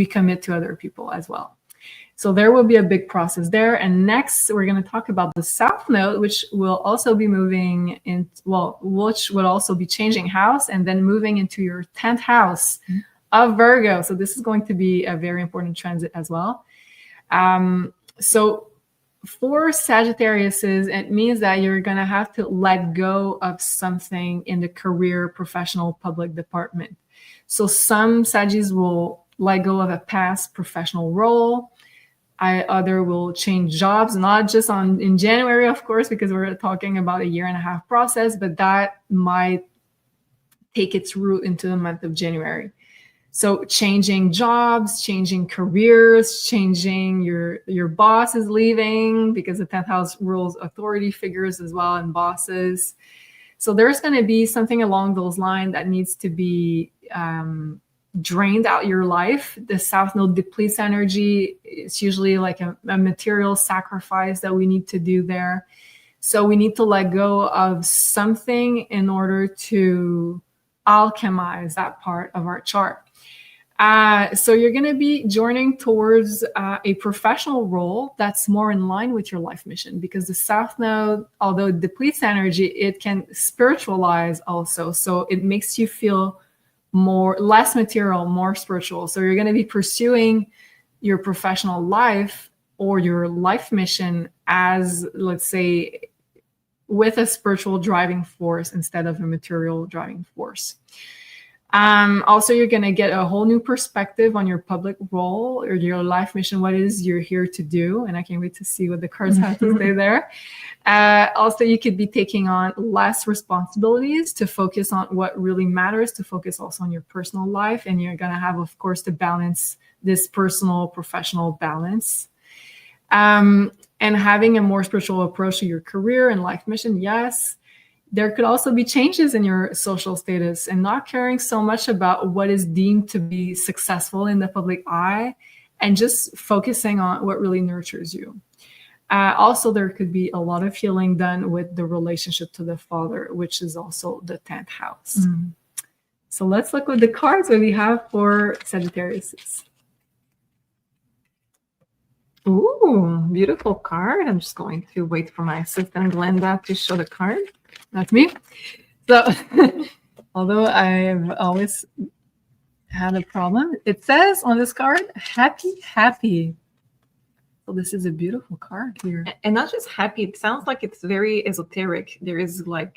commit to other people as well. So there will be a big process there. And next, we're going to talk about the South Node, which will also be moving in, which will also be changing house and then moving into your 10th house of Virgo. So this is going to be a very important transit as well. So for Sagittarius, it means that you're going to have to let go of something in the career, professional, public department. So some Saggies will let go of a past professional role. Other will change jobs, not just in January, of course, because we're talking about a 1.5-year process, but that might take its root into the month of January. So changing jobs, changing careers, changing your boss is leaving, because the 10th house rules authority figures as well, and bosses. So there's going to be something along those lines that needs to be drained out your life. The South Node depletes energy. It's usually like a material sacrifice that we need to do there. So we need to let go of something in order to alchemize that part of our chart. So you're going to be journeying towards a professional role that's more in line with your life mission, because the South Node, although it depletes energy, it can spiritualize also. So it makes you feel less material, more spiritual. So you're going to be pursuing your professional life or your life mission as, let's say, with a spiritual driving force instead of a material driving force. Also, you're going to get a whole new perspective on your public role or your life mission. What is you're here to do? And I can't wait to see what the cards have to say there. Also, you could be taking on less responsibilities to focus on what really matters, to focus also on your personal life. And you're going to have, of course, to balance this personal, professional balance. And having a more spiritual approach to your career and life mission, yes. There could also be changes in your social status and not caring so much about what is deemed to be successful in the public eye, and just focusing on what really nurtures you. Also, there could be a lot of healing done with the relationship to the father, which is also the 10th house. So let's look at the cards that we have for Sagittarius. Ooh, beautiful card. I'm just going to wait for my assistant Glenda to show the card. That's me. So although I've always had a problem, it says on this card, happy, happy. So this is a beautiful card here. And not just happy, it sounds like it's very esoteric. There is like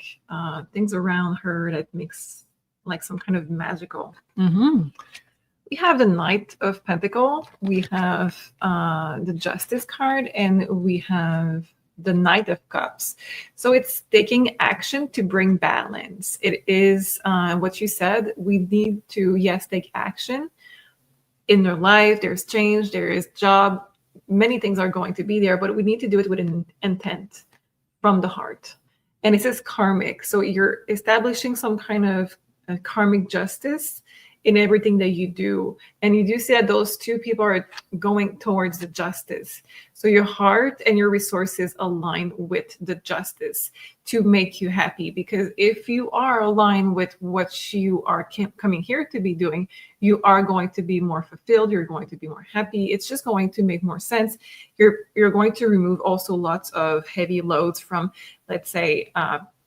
things around her that makes like some kind of magical. We have the Knight of Pentacles, we have the Justice card, and we have the Knight of Cups. So it's taking action to bring balance. It is what you said. We need to, yes, take action in their life. There's change, there is job. Many things are going to be there, but we need to do it with an intent from the heart. And it says karmic. So you're establishing some kind of karmic justice in everything that you do. And you do see that those two people are going towards the justice. So your heart and your resources align with the justice to make you happy. Because if you are aligned with what you are coming here to be doing, you are going to be more fulfilled. You're going to be more happy. It's just going to make more sense. You're going to remove also lots of heavy loads from, let's say,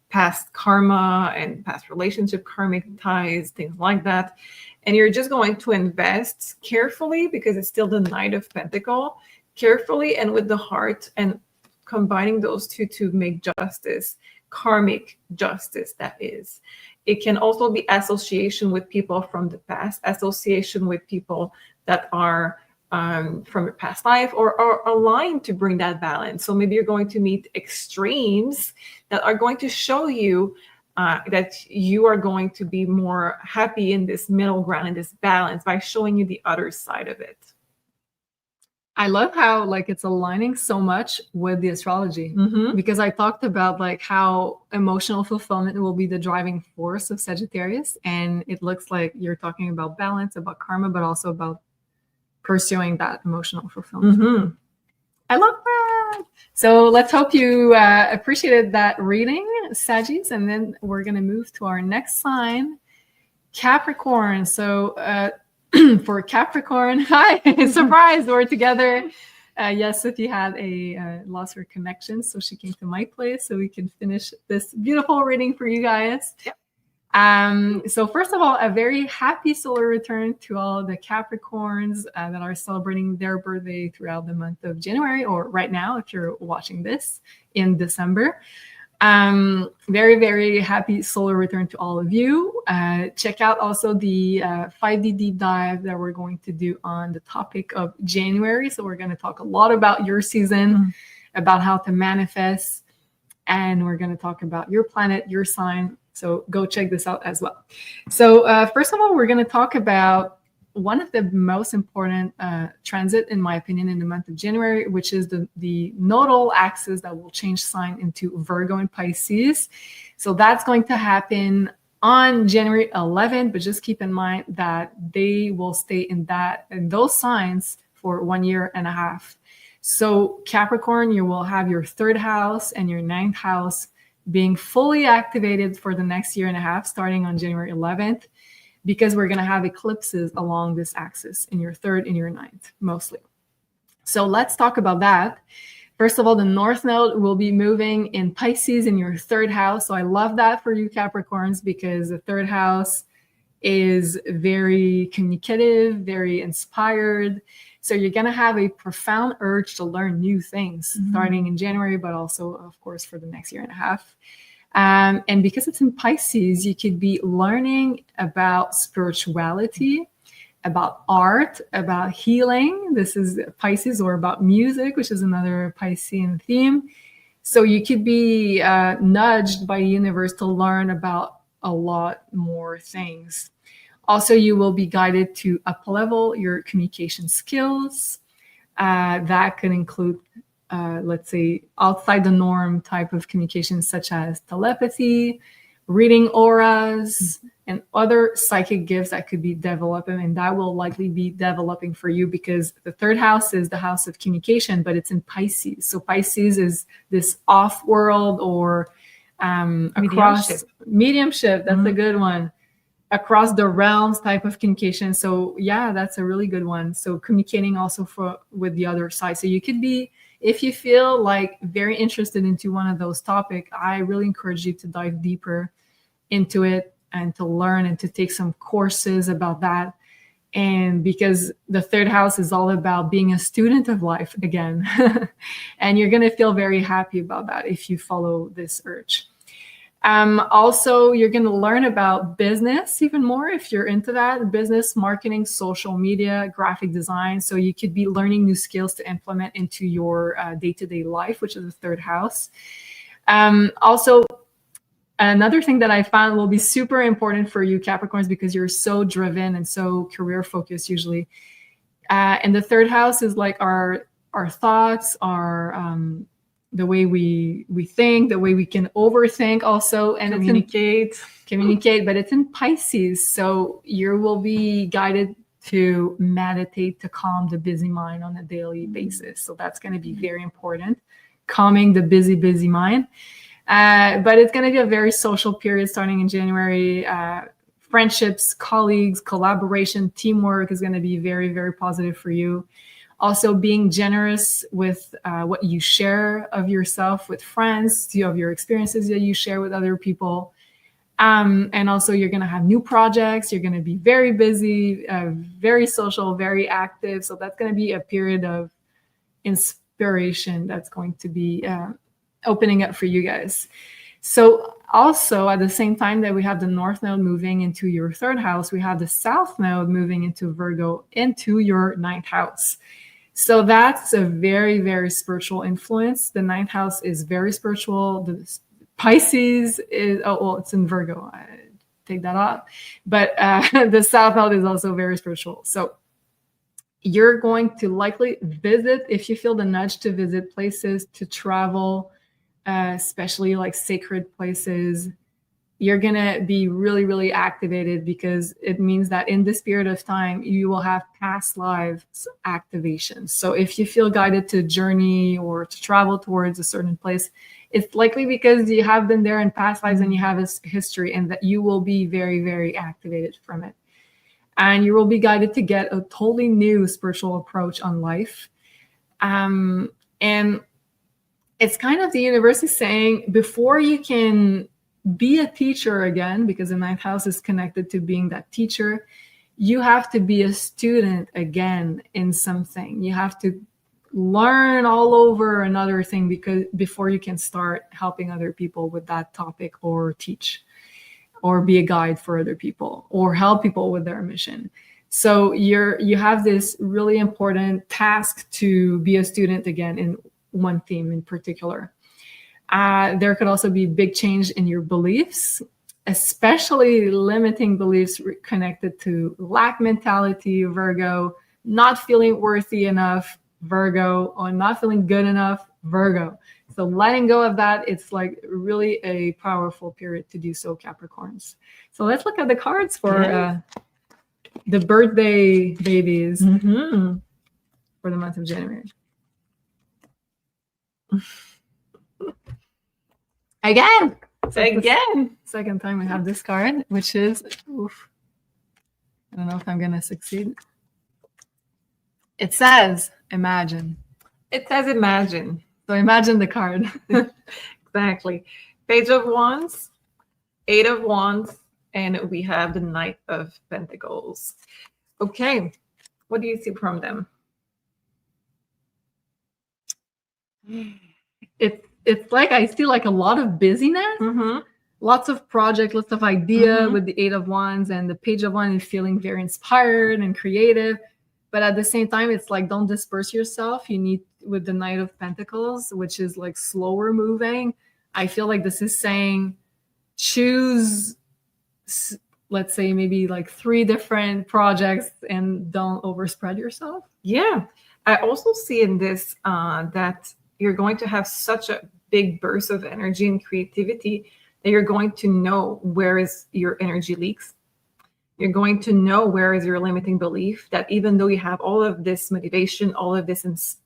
past karma and past relationship karmic ties, things like that. And you're just going to invest carefully, because it's still the Knight of Pentacles, carefully and with the heart, and combining those two to make justice, karmic justice, that is. It can also be association with people from the past, association with people that are from your past life, or are aligned to bring that balance. So maybe you're going to meet extremes that are going to show you that you are going to be more happy in this middle ground, in this balance, by showing you the other side of it. I love how like it's aligning so much with the astrology, because I talked about like how emotional fulfillment will be the driving force of Sagittarius. And it looks like you're talking about balance, about karma, but also about pursuing that emotional fulfillment. I love that. So let's hope you appreciated that reading, Saggies. And then we're going to move to our next sign, Capricorn. So for Capricorn, hi, surprise, we're together. Yes, Sophie had lost her connection, so she came to my place so we can finish this beautiful reading for you guys. Yep. So first of all, a very happy solar return to all the Capricorns that are celebrating their birthday throughout the month of January, or right now if you're watching this in December. Very, very happy solar return to all of you. Check out also the 5D deep dive that we're going to do on the topic of January. So we're going to talk a lot about your season, about how to manifest, and we're going to talk about your planet, your sign. So go check this out as well. So first of all, we're going to talk about one of the most important transit, in my opinion, in the month of January, which is the nodal axis that will change sign into Virgo and Pisces. So that's going to happen on January 11th, but just keep in mind that they will stay in those signs for 1.5 years. So Capricorn, you will have your 3rd house and your 9th house being fully activated for the next 1.5 years, starting on January 11th. Because we're going to have eclipses along this axis in your 3rd and your 9th, mostly. So let's talk about that. First of all, the North Node will be moving in Pisces in your 3rd house. So I love that for you Capricorns, because the 3rd house is very communicative, very inspired. So you're going to have a profound urge to learn new things starting in January, but also, of course, for the next 1.5 years. And because it's in Pisces, you could be learning about spirituality, about art, about healing. This is Pisces, or about music, which is another Piscean theme. So you could be nudged by the universe to learn about a lot more things. Also, you will be guided to up-level your communication skills. That could include let's say, outside the norm type of communication, such as telepathy, reading auras, and other psychic gifts that could be developing. And that will likely be developing for you, because the 3rd house is the house of communication, but it's in Pisces. So Pisces is this off-world, or across mediumship. That's a good one. Across the realms type of communication. So yeah, that's a really good one. So communicating also with the other side. So you could be, if you feel like very interested into one of those topics, I really encourage you to dive deeper into it and to learn and to take some courses about that. And because the 3rd house is all about being a student of life again. And you're going to feel very happy about that if you follow this urge. Also, you're going to learn about business even more if you're into that. Business, marketing, social media, graphic design. So you could be learning new skills to implement into your day-to-day life, which is the 3rd house. Also, another thing that I found will be super important for you Capricorns, because you're so driven and so career focused usually. And the 3rd house is like our thoughts, our the way we think, the way we can overthink also, and communicate, but it's in Pisces. So you will be guided to meditate, to calm the busy mind on a daily basis. So that's going to be very important, calming the busy mind. But it's going to be a very social period starting in January. Friendships, colleagues, collaboration, teamwork is going to be very, very positive for you. Also, being generous with what you share of yourself with friends, of your experiences that you share with other people. And also, you're going to have new projects. You're going to be very busy, very social, very active. So that's going to be a period of inspiration that's going to be opening up for you guys. So also at the same time that we have the North Node moving into your third house, we have the South Node moving into Virgo into your ninth house. So that's a very, very spiritual influence. The ninth house is very spiritual. The Pisces is, it's in Virgo. I take that off. But the South Node is also very spiritual. So you're going to likely visit, if you feel the nudge to visit places, to travel, especially like sacred places. You're going to be really, really activated, because it means that in this period of time, you will have past lives activations. So if you feel guided to journey or to travel towards a certain place, it's likely because you have been there in past lives and you have a history, and that you will be very, very activated from it. And you will be guided to get a totally new spiritual approach on life. And it's kind of the universe is saying, before you can be a teacher again, because the ninth house is connected to being that teacher, you have to be a student again in something. You have to learn all over another thing, because before you can start helping other people with that topic, or teach, or be a guide for other people, or help people with their mission. So you have this really important task to be a student again in one theme in particular. There could also be big change in your beliefs, especially limiting beliefs connected to lack mentality, Virgo, not feeling worthy enough, Virgo, or not feeling good enough, Virgo. So letting go of that, it's like really a powerful period to do so, Capricorns. So let's look at the cards for the birthday babies for the month of January. Again, second time we have this card, which is, I don't know if I'm gonna succeed. It says imagine. So imagine the card. Exactly. Page of Wands, Eight of Wands, and we have the Knight of Pentacles. Okay, what do you see from them? It's like I see like a lot of busyness, lots of projects, lots of idea with the Eight of Wands, and the Page of Wands is feeling very inspired and creative. But at the same time, it's like, don't disperse yourself. You need, with the Knight of Pentacles, which is like slower moving, I feel like this is saying choose, let's say maybe like 3 different projects, and don't overspread yourself. Yeah. I also see in this that you're going to have such a big burst of energy and creativity that you're going to know where is your energy leaks. You're going to know where is your limiting belief, that even though you have all of this motivation, all of this inspiration,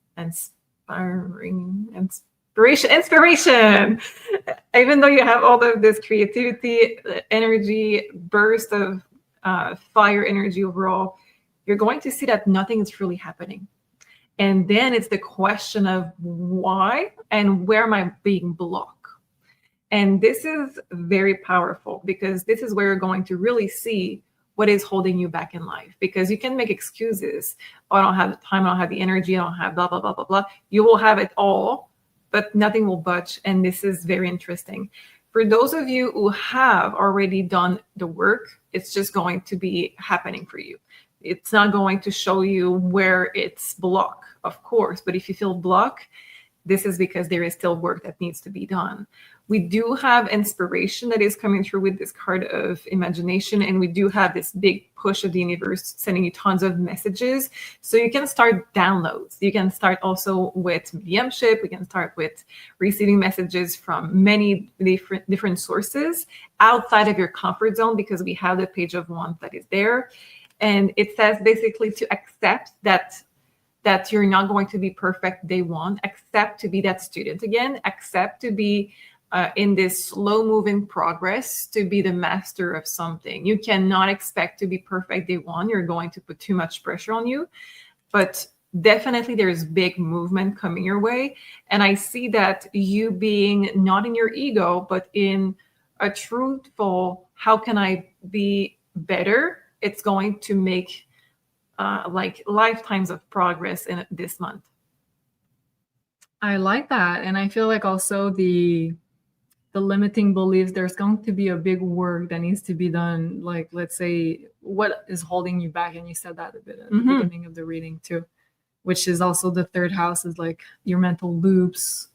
even though you have all of this creativity, energy, burst of fire energy overall, you're going to see that nothing is really happening. And then it's the question of why and where am I being blocked? And this is very powerful, because this is where you're going to really see what is holding you back in life. Because you can make excuses. Oh, I don't have the time. I don't have the energy. I don't have blah, blah, blah, blah, blah. You will have it all, but nothing will budge. And this is very interesting. For those of you who have already done the work, it's just going to be happening for you. It's not going to show you where it's blocked, of course. But if you feel blocked, this is because there is still work that needs to be done. We do have inspiration that is coming through with this card of imagination, and we do have this big push of the universe sending you tons of messages. So you can start downloads. You can start also with mediumship. We can start with receiving messages from many different sources outside of your comfort zone, because we have the Page of Wands that is there. And it says basically to accept that you're not going to be perfect day one. Accept to be that student again. Accept to be in this slow moving progress, to be the master of something. You cannot expect to be perfect day one. You're going to put too much pressure on you. But definitely there's big movement coming your way. And I see that you being not in your ego, but in a truthful, how can I be better? It's going to make like lifetimes of progress in this month. I like that. And I feel like also the limiting beliefs, there's going to be a big work that needs to be done. Like, let's say, what is holding you back? And you said that a bit at the beginning of the reading too, which is also the third house, is like your mental loops.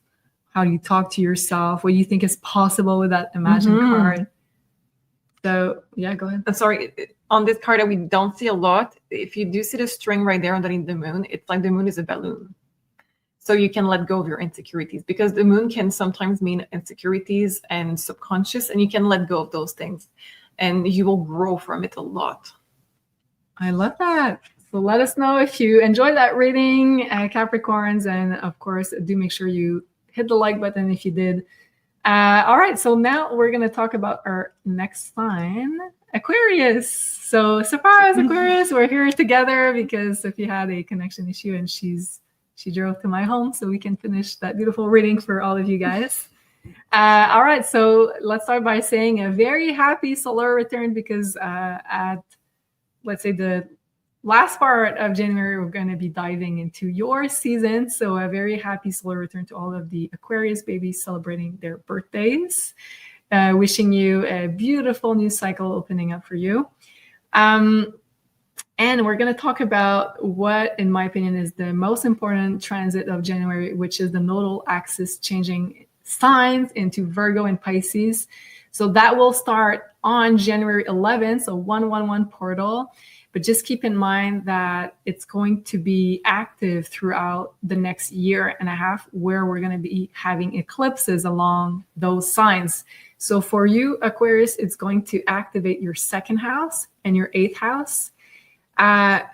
How do you talk to yourself? What do you think is possible with that Imagine card? So yeah, go ahead. I'm sorry. On this card that we don't see a lot, if you do see the string right there underneath the moon, it's like the moon is a balloon. So you can let go of your insecurities, because the moon can sometimes mean insecurities and subconscious, and you can let go of those things and you will grow from it a lot. I love that. So let us know if you enjoyed that reading, Capricorns, and of course, do make sure you hit the like button if you did. All right, so now we're going to talk about our next sign, Aquarius. So surprise, Aquarius, we're here together because Sophie had a connection issue and she drove to my home so we can finish that beautiful reading for all of you guys. All right, so let's start by saying a very happy solar return, because at, let's say, the last part of January, we're going to be diving into your season. So a very happy solar return to all of the Aquarius babies celebrating their birthdays. Wishing you a beautiful new cycle opening up for you. And we're going to talk about what, in my opinion, is the most important transit of January, which is the nodal axis changing signs into Virgo and Pisces. So that will start on January 11th, so 111 portal. But just keep in mind that it's going to be active throughout the next year and a half, where we're going to be having eclipses along those signs. So for you, Aquarius, it's going to activate your second house and your eighth house.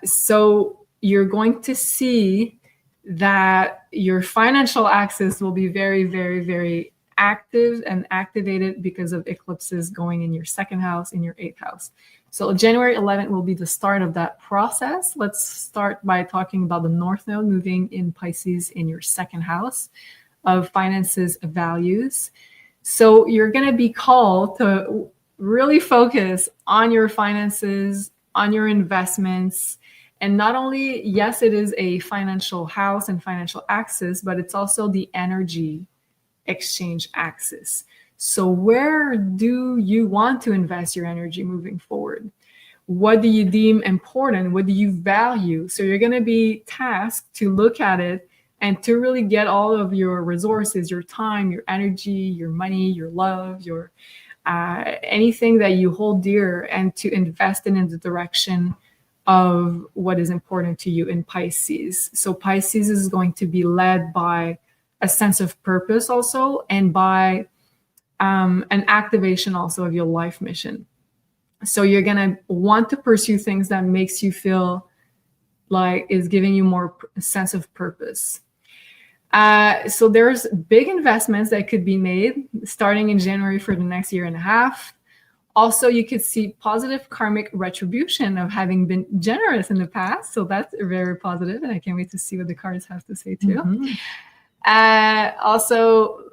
So you're going to see that your financial axis will be very, very, very active and activated because of eclipses going in your second house, in your eighth house. So January 11th will be the start of that process. Let's start by talking about the North Node moving in Pisces in your second house of finances, values. So you're going to be called to really focus on your finances, on your investments. And not only, yes, it is a financial house and financial axis, but it's also the energy exchange axis. So where do you want to invest your energy moving forward? What do you deem important? What do you value? So you're going to be tasked to look at it and to really get all of your resources, your time, your energy, your money, your love, your anything that you hold dear, and to invest in the direction of what is important to you in Pisces. So Pisces is going to be led by a sense of purpose also, and by an activation also of your life mission. So you're going to want to pursue things that makes you feel like is giving you more sense of purpose. So there's big investments that could be made starting in January for the next year and a half. Also, you could see positive karmic retribution of having been generous in the past. So that's very positive, and I can't wait to see what the cards have to say too. Also,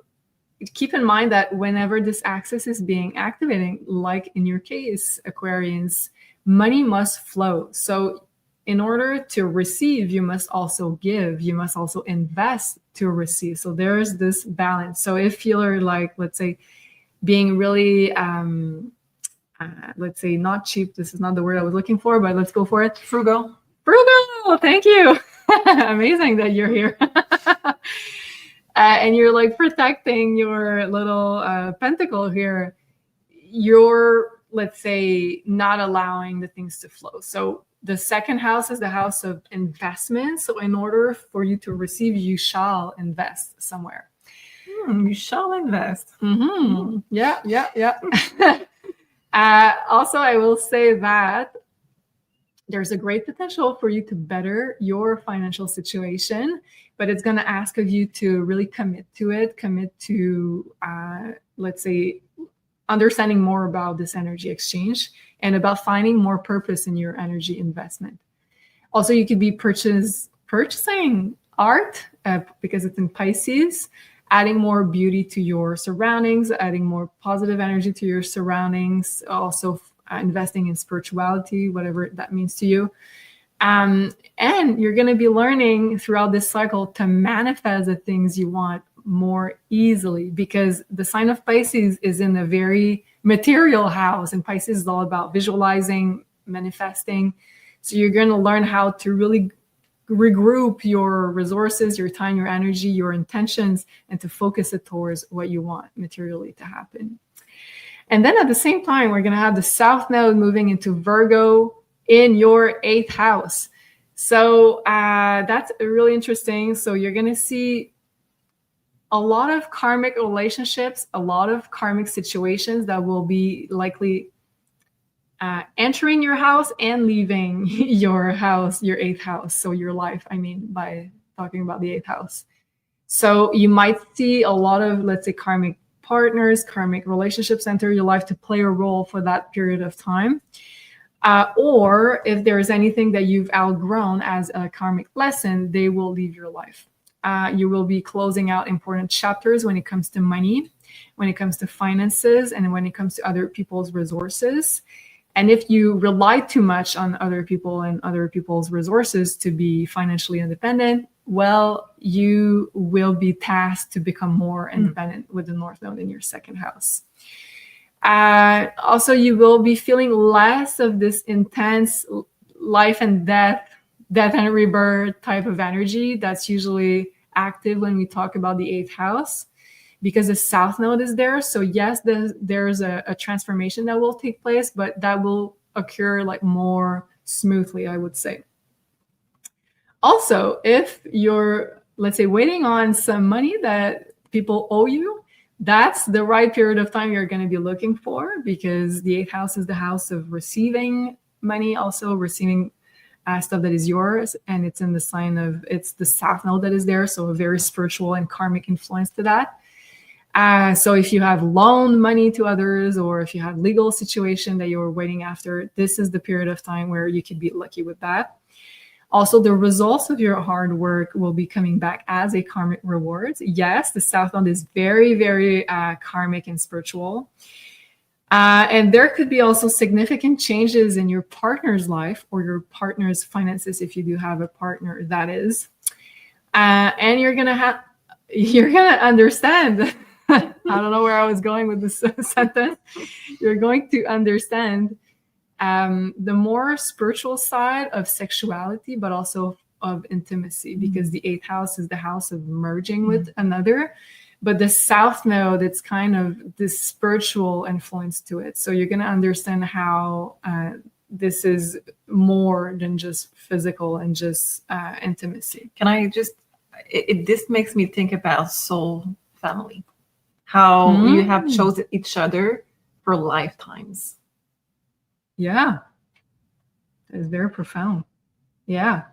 keep in mind that whenever this axis is being activated, like in your case, Aquarians, money must flow. So in order to receive, you must also give. You must also invest to receive. So there's this balance. So if you're like, let's say, being really, let's say not cheap, this is not the word I was looking for, but let's go for it. Frugal. Thank you. Amazing that you're here. and you're like protecting your little pentacle here, you're, let's say, not allowing the things to flow. So the second house is the house of investment. So in order for you to receive, you shall invest somewhere. You shall invest. Yeah. Also, I will say that there's a great potential for you to better your financial situation, but it's going to ask of you to really commit to, let's say, understanding more about this energy exchange and about finding more purpose in your energy investment. Also, you could be purchasing art because it's in Pisces, adding more beauty to your surroundings, adding more positive energy to your surroundings, also investing in spirituality, whatever that means to you. And you're going to be learning throughout this cycle to manifest the things you want more easily, because the sign of Pisces is in a very material house, and Pisces is all about visualizing, manifesting. So you're going to learn how to really regroup your resources, your time, your energy, your intentions, and to focus it towards what you want materially to happen. And then at the same time, we're going to have the South Node moving into Virgo in your 8th house. So that's really interesting. So you're going to see a lot of karmic relationships, a lot of karmic situations that will be likely entering your house and leaving your house, your 8th house. So your life, I mean, by talking about the 8th house. So you might see a lot of, let's say, karmic partners, karmic relationships enter your life to play a role for that period of time. Or if there is anything that you've outgrown as a karmic lesson, they will leave your life. You will be closing out important chapters when it comes to money, when it comes to finances, and when it comes to other people's resources. And if you rely too much on other people and other people's resources to be financially independent, well, you will be tasked to become more independent with the North Node in your 2nd house. Also, you will be feeling less of this intense life and death and rebirth type of energy that's usually active when we talk about the 8th house, because the South Node is there. So yes, there's a transformation that will take place, but that will occur like more smoothly, I would say. Also, if you're, let's say, waiting on some money that people owe you, that's the right period of time you're going to be looking for, because the 8th house is the house of receiving money, also receiving stuff that is yours, and it's in the sign of, it's the South Node that is there, so a very spiritual and karmic influence to that. So if you have loaned money to others, or if you have legal situation that you're waiting after, this is the period of time where you could be lucky with that. Also, the results of your hard work will be coming back as a karmic reward. Yes, the South Node is very, very karmic and spiritual. And there could be also significant changes in your partner's life or your partner's finances, if you do have a partner, that is. And you're gonna understand. I don't know where I was going with this sentence. You're going to understand the more spiritual side of sexuality, but also of intimacy, because the 8th house is the house of merging with another. But the South Node, it's kind of this spiritual influence to it. So you're going to understand how this is more than just physical and just intimacy. Can I just, this makes me think about soul family, how you have chosen each other for lifetimes. Yeah, it's very profound. Yeah.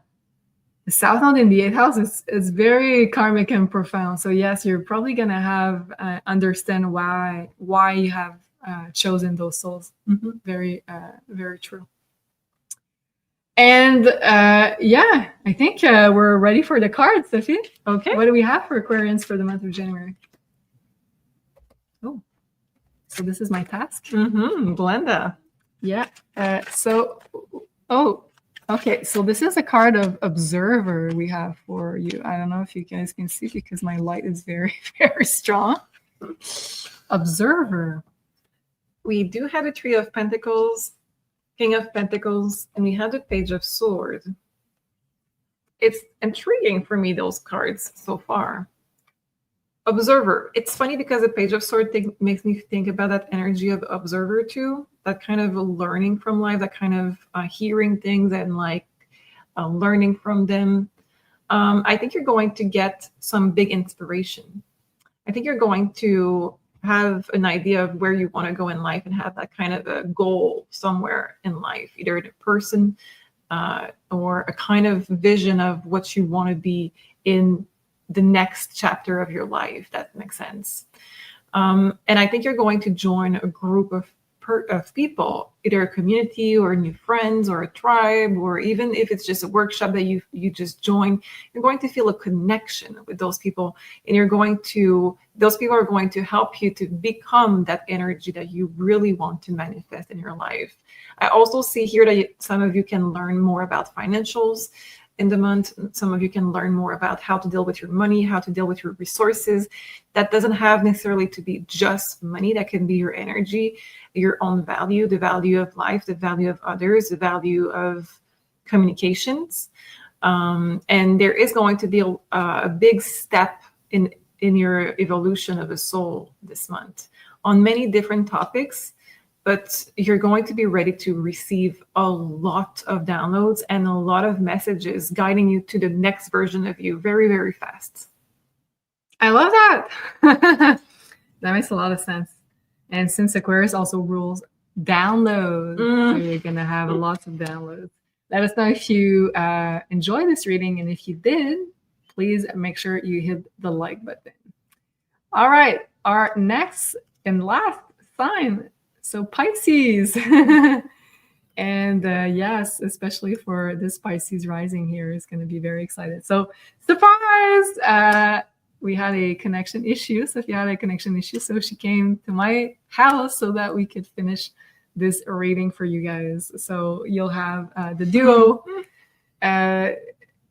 The South Node in the 8th house is very karmic and profound. So yes, you're probably going to have understand why you have chosen those souls. Very, very true. And yeah, I think we're ready for the cards, Sophie. Okay. What do we have for Aquarians for the month of January? Oh, so this is my task. Glenda. Yeah. Okay. So this is a card of Observer we have for you. I don't know if you guys can see because my light is very, very strong. Observer. We do have a Three of Pentacles, King of Pentacles, and we have the Page of Swords. It's intriguing for me, those cards so far. observer. It's funny because the Page of Swords makes me think about that energy of observer too, that kind of learning from life, that kind of hearing things and like learning from them. I think you're going to get some big inspiration. I think you're going to have an idea of where you want to go in life and have that kind of a goal somewhere in life, either in a person or a kind of vision of what you want to be in the next chapter of your life. That makes sense. And I think you're going to join a group of people, either a community or new friends or a tribe, or even if it's just a workshop that you just join, you're going to feel a connection with those people, and those people are going to help you to become that energy that you really want to manifest in your life. I also see here that some of you can learn more about financials in the month. Some of you can learn more about how to deal with your money, how to deal with your resources. That doesn't have necessarily to be just money. That can be your energy, your own value, the value of life, the value of others, the value of communications. And there is going to be a big step in your evolution of a soul this month on many different topics. But you're going to be ready to receive a lot of downloads and a lot of messages guiding you to the next version of you very, very fast. I love that. That makes a lot of sense. And since Aquarius also rules downloads, so you're going to have lots of downloads. Let us know if you enjoy this reading. And if you did, please make sure you hit the like button. All right. Our next and last sign. So Pisces, and yes, especially for this Pisces rising here is going to be very excited. So surprise, we had a connection issue. Sophie had a connection issue. So she came to my house so that we could finish this reading for you guys. So you'll have the duo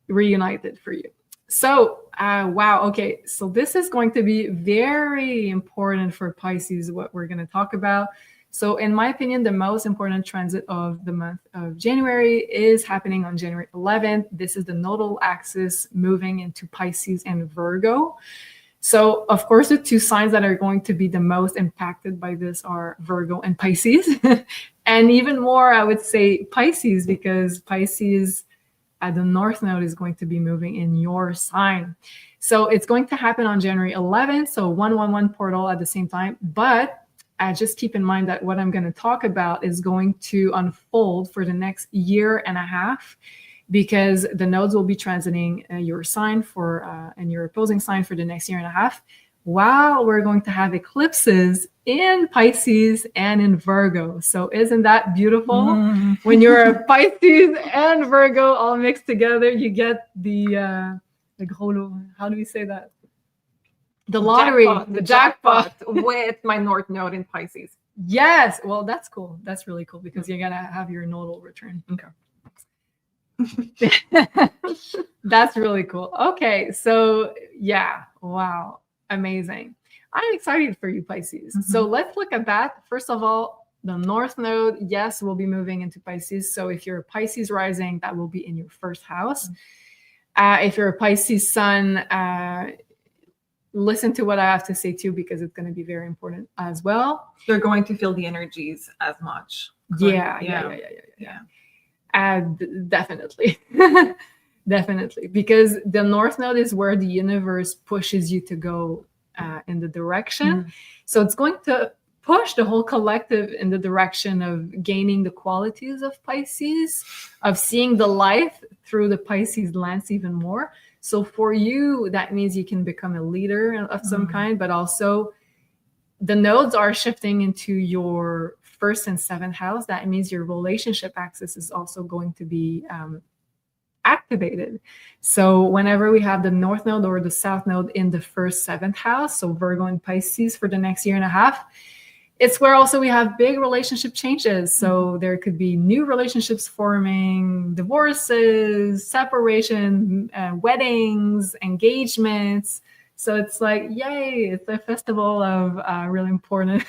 reunited for you. So, wow. Okay. So this is going to be very important for Pisces, what we're going to talk about. So in my opinion, the most important transit of the month of January is happening on January 11th. This is the nodal axis moving into Pisces and Virgo. So of course, the two signs that are going to be the most impacted by this are Virgo and Pisces. And even more, I would say Pisces, because Pisces at the North Node is going to be moving in your sign. So it's going to happen on January 11th. So 111 portal at the same time. But just keep in mind that what I'm going to talk about is going to unfold for the next year and a half, because the nodes will be transiting your sign and your opposing sign for the next year and a half, while we're going to have eclipses in Pisces and in Virgo. So isn't that beautiful? When you're a Pisces and Virgo all mixed together, you get the how do we say that? The lottery, the jackpot with my North Node in Pisces. Yes. Well, that's cool. That's really cool, because you're going to have your nodal return. Okay. That's really cool. Okay. So yeah. Wow. Amazing. I'm excited for you, Pisces. So let's look at that. First of all, the North Node, yes, will be moving into Pisces. So if you're a Pisces rising, that will be in your first house. If you're a Pisces sun, listen to what I have to say too, because it's going to be very important as well. They're going to feel the energies as much. Yeah. Definitely. Definitely. Because the North Node is where the universe pushes you to go in the direction. So it's going to push the whole collective in the direction of gaining the qualities of Pisces, of seeing the life through the Pisces lens even more. So for you, that means you can become a leader of some kind, but also the nodes are shifting into your first and seventh house. That means your relationship axis is also going to be activated. So whenever we have the North Node or the South Node in the first seventh house, so Virgo and Pisces for the next year and a half, it's where also we have big relationship changes. So there could be new relationships forming, divorces, separation, weddings, engagements. So it's like, yay, it's a festival of really important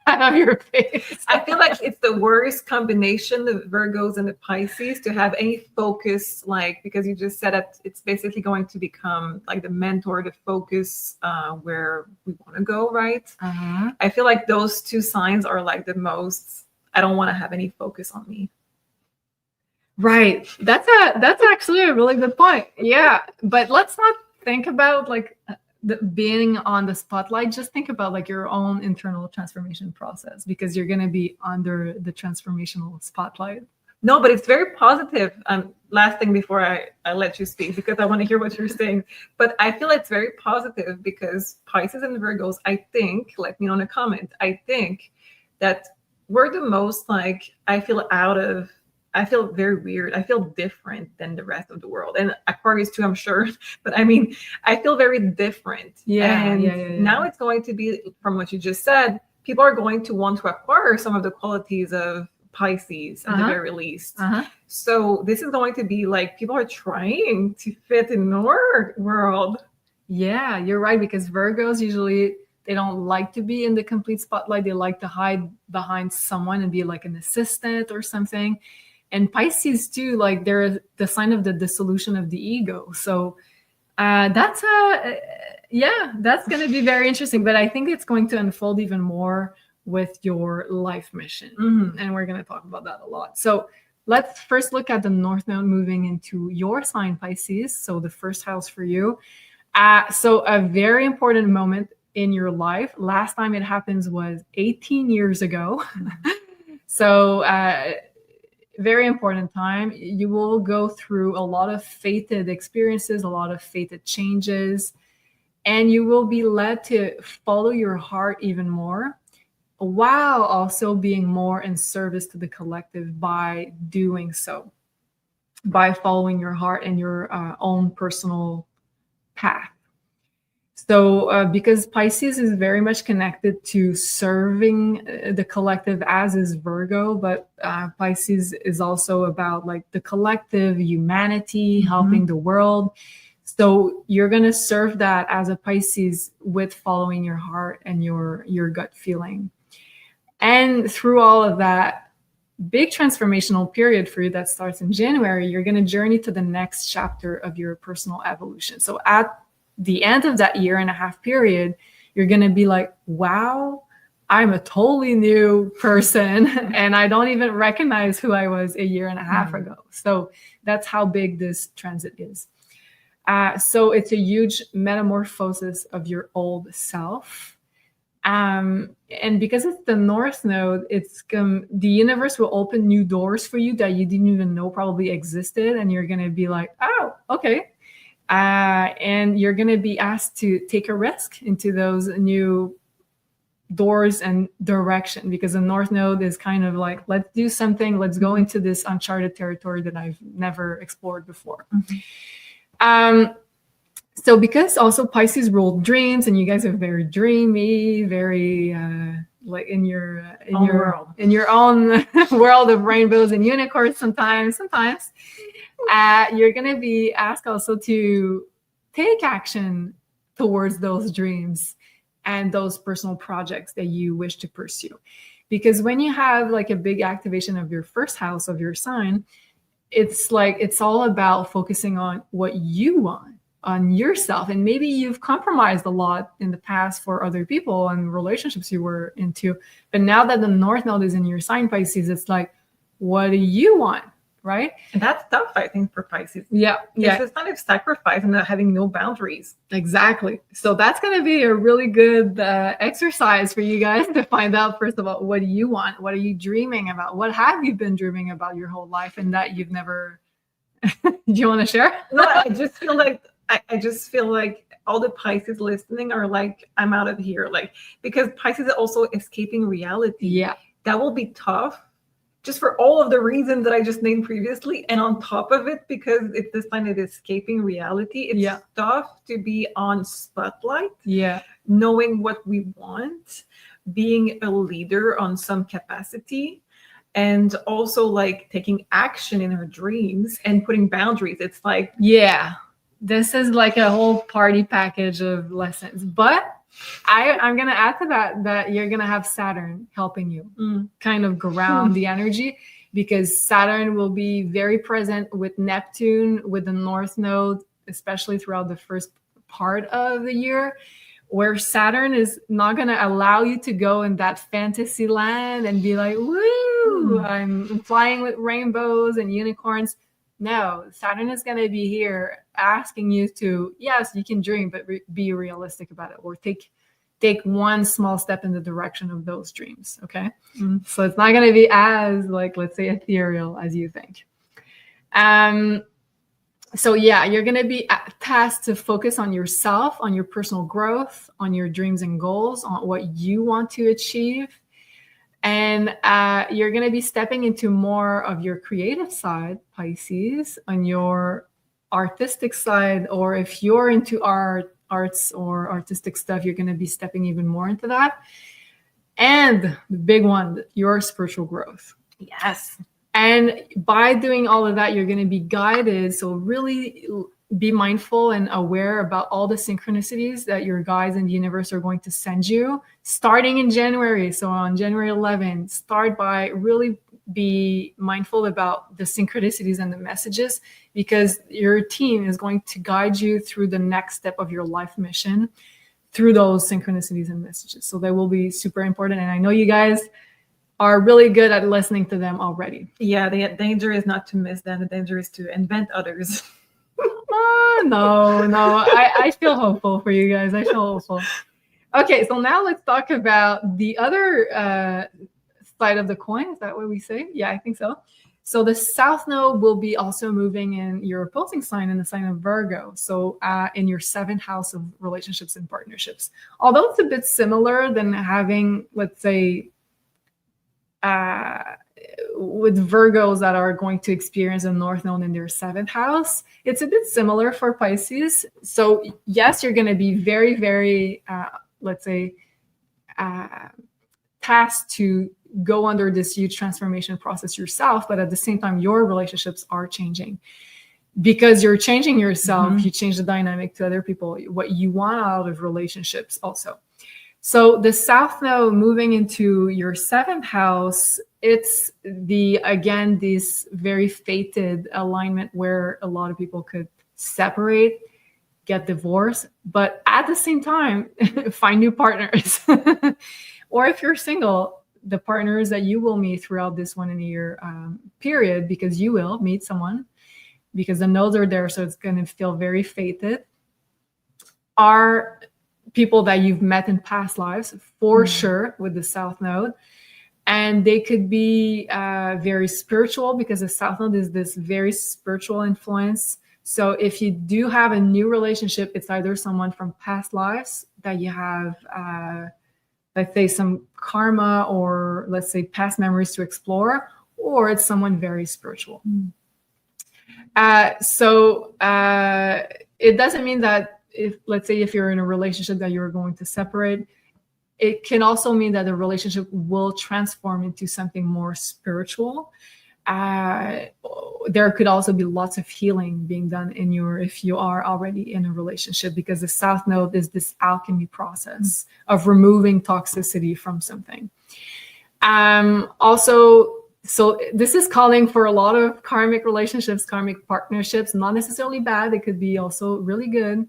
out of your face. I feel like it's the worst combination, the Virgos and the Pisces, to have any focus, like, because you just said that it's basically going to become like the mentor, the focus where we want to go, right? I feel like those two signs are like the most, I don't want to have any focus on me. Right. That's actually a really good point. Yeah. But let's not think about like being on the spotlight. Just think about like your own internal transformation process, because you're going to be under the transformational spotlight. No, but it's very positive. Last thing before I let you speak, because I want to hear what you're saying. But I feel it's very positive because Pisces and Virgos, I think, let me know in a comment, I think that we're the most like, I feel very weird. I feel different than the rest of the world. And Aquarius too, I'm sure. But I mean, I feel very different. And now it's going to be, from what you just said, people are going to want to acquire some of the qualities of Pisces at the very least. So this is going to be like, people are trying to fit in our world. Yeah, you're right. Because Virgos usually, they don't like to be in the complete spotlight. They like to hide behind someone and be like an assistant or something. And Pisces too, like they're the sign of the dissolution of the ego. So that's going to be very interesting. But I think it's going to unfold even more with your life mission. And we're going to talk about that a lot. So let's first look at the North Node moving into your sign, Pisces. So the first house for you. So a very important moment in your life. Last time it happens was 18 years ago. So very important time. You will go through a lot of fated experiences, a lot of fated changes, and you will be led to follow your heart even more, while also being more in service to the collective by doing so, by following your heart and your own personal path. So because Pisces is very much connected to serving the collective, as is Virgo, but Pisces is also about like the collective, humanity, helping the world. So you're going to serve that as a Pisces with following your heart and your gut feeling. And through all of that big transformational period for you that starts in January, you're going to journey to the next chapter of your personal evolution. So at the end of that 1.5 year period, you're going to be like, wow, I'm a totally new person and I don't even recognize who I was 1.5 years ago. So that's how big this transit is. So it's a huge metamorphosis of your old self. And because it's the North Node, the universe will open new doors for you that you didn't even know probably existed. And you're going to be like, oh, okay. And you're going to be asked to take a risk into those new doors and direction, because the North Node is kind of like, let's do something. Let's go into this uncharted territory that I've never explored before. So because also Pisces ruled dreams, and you guys are very dreamy, very like in your own world of rainbows and unicorns. Sometimes you're going to be asked also to take action towards those dreams and those personal projects that you wish to pursue. Because when you have like a big activation of your first house of your sign, it's like, it's all about focusing on what you want, on yourself. And maybe you've compromised a lot in the past for other people and relationships you were into. But now that the North Node is in your sign, Pisces, it's like, what do you want? Right? And that's tough, I think, for Pisces. Yeah. It's this kind of sacrifice and having no boundaries. Exactly. So that's going to be a really good exercise for you guys to find out, first of all, what do you want? What are you dreaming about? What have you been dreaming about your whole life and that you've never... Do you want to share? No, I just feel like all the Pisces listening are like, I'm out of here. Like, because Pisces is also escaping reality. Yeah. That will be tough. Just for all of the reasons that I just named previously. And on top of it, because it's this kind of escaping reality, it's tough to be on spotlight. Yeah. Knowing what we want, being a leader on some capacity, and also like taking action in our dreams and putting boundaries. It's like, yeah, this is like a whole party package of lessons. But I'm going to add to that you're going to have Saturn helping you kind of ground the energy, because Saturn will be very present with Neptune, with the North Node, especially throughout the first part of the year, where Saturn is not going to allow you to go in that fantasy land and be like, woo, I'm flying with rainbows and unicorns. No, Saturn is going to be here asking you to, yes, you can dream, but be realistic about it, or take one small step in the direction of those dreams. Okay. So it's not going to be as, like, let's say, ethereal as you think. So yeah, you're going to be tasked to focus on yourself, on your personal growth, on your dreams and goals, on what you want to achieve. And you're going to be stepping into more of your creative side, Pisces, on your artistic side, or if you're into arts or artistic stuff, you're going to be stepping even more into that. And the big one, your spiritual growth. Yes. And by doing all of that, you're going to be guided. So really be mindful and aware about all the synchronicities that your guides in the universe are going to send you starting in January. So on January 11th, start by really be mindful about the synchronicities and the messages, because your team is going to guide you through the next step of your life mission through those synchronicities and messages. So they will be super important. And I know you guys are really good at listening to them already. Yeah, the danger is not to miss them. The danger is to invent others. No, I feel hopeful for you guys. I feel hopeful. Okay, so now let's talk about the other side of the coin. Is that what we say? Yeah, I think so. So the South Node will be also moving in your opposing sign, in the sign of Virgo. So in your 7th house of relationships and partnerships. Although it's a bit similar than having, let's say, with Virgos that are going to experience a North Node in their 7th house, it's a bit similar for Pisces. So yes, you're going to be very, very, let's say, tasked to go under this huge transformation process yourself, but at the same time, your relationships are changing. Because you're changing yourself, you change the dynamic to other people, what you want out of relationships also. So the South Node moving into your 7th house, it's again, this very fated alignment where a lot of people could separate, get divorced, but at the same time, find new partners. Or if you're single, the partners that you will meet throughout this 1 year period, because you will meet someone, because the nodes are there, so it's going to feel very fated, are people that you've met in past lives, for sure, with the South Node. And they could be very spiritual, because the South Node is this very spiritual influence. So if you do have a new relationship, it's either someone from past lives that you have, let's say, some karma, or let's say past memories to explore, or it's someone very spiritual. So it doesn't mean that, let's say, if you're in a relationship that you're going to separate, it can also mean that the relationship will transform into something more spiritual. There could also be lots of healing being done if you are already in a relationship, because the South Node is this alchemy process of removing toxicity from something. Also, so this is calling for a lot of karmic relationships, karmic partnerships, not necessarily bad. It could be also really good,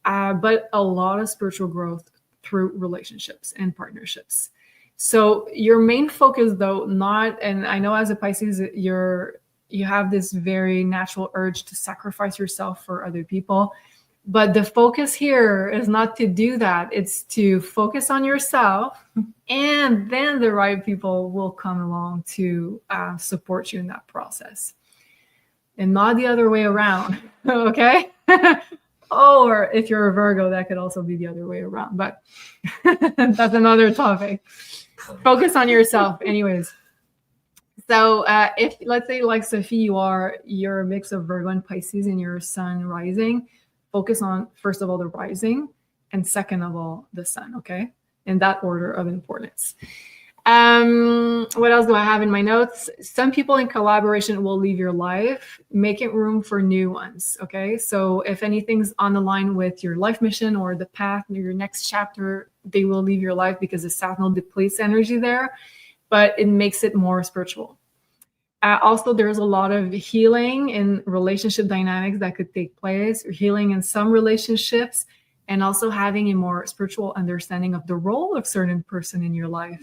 but a lot of spiritual growth through relationships and partnerships. So your main focus, though, and I know as a Pisces, you have this very natural urge to sacrifice yourself for other people, but the focus here is not to do that. It's to focus on yourself, and then the right people will come along to support you in that process, and not the other way around. Okay. Or if you're a Virgo, that could also be the other way around, but that's another topic. Focus on yourself anyways. So if, let's say, like Sophie, you're a mix of Virgo and Pisces in your sun rising, focus on, first of all, the rising, and second of all, the sun, okay? In that order of importance. What else do I have in my notes? Some people in collaboration will leave your life, making room for new ones. Okay. So if anything's on the line with your life mission or the path or your next chapter, they will leave your life because the South Node depletes energy there, but it makes it more spiritual. Also, there's a lot of healing in relationship dynamics that could take place, or healing in some relationships, and also having a more spiritual understanding of the role of certain person in your life.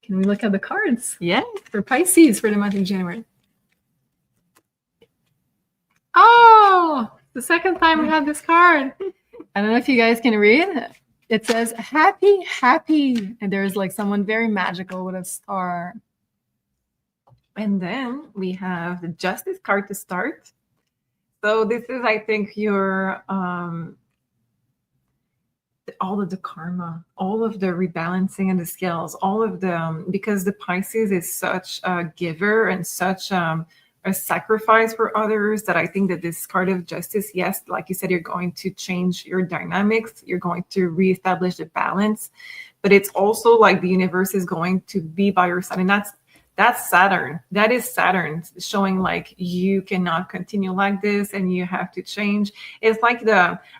Can we look at the cards? Yeah. For Pisces for the month of January. Oh, the second time we have this card. I don't know if you guys can read. It says happy, happy. And there's like someone very magical with a star. And then we have the Justice card to start. So this is, I think, your all of the karma, all of the rebalancing and the scales, all of the because the Pisces is such a giver and such a sacrifice for others, that I think that this card of Justice, yes, like you said, you're going to change your dynamics, you're going to reestablish the balance, but it's also like the universe is going to be by your side, and that's Saturn. That is Saturn showing like you cannot continue like this and you have to change. It's like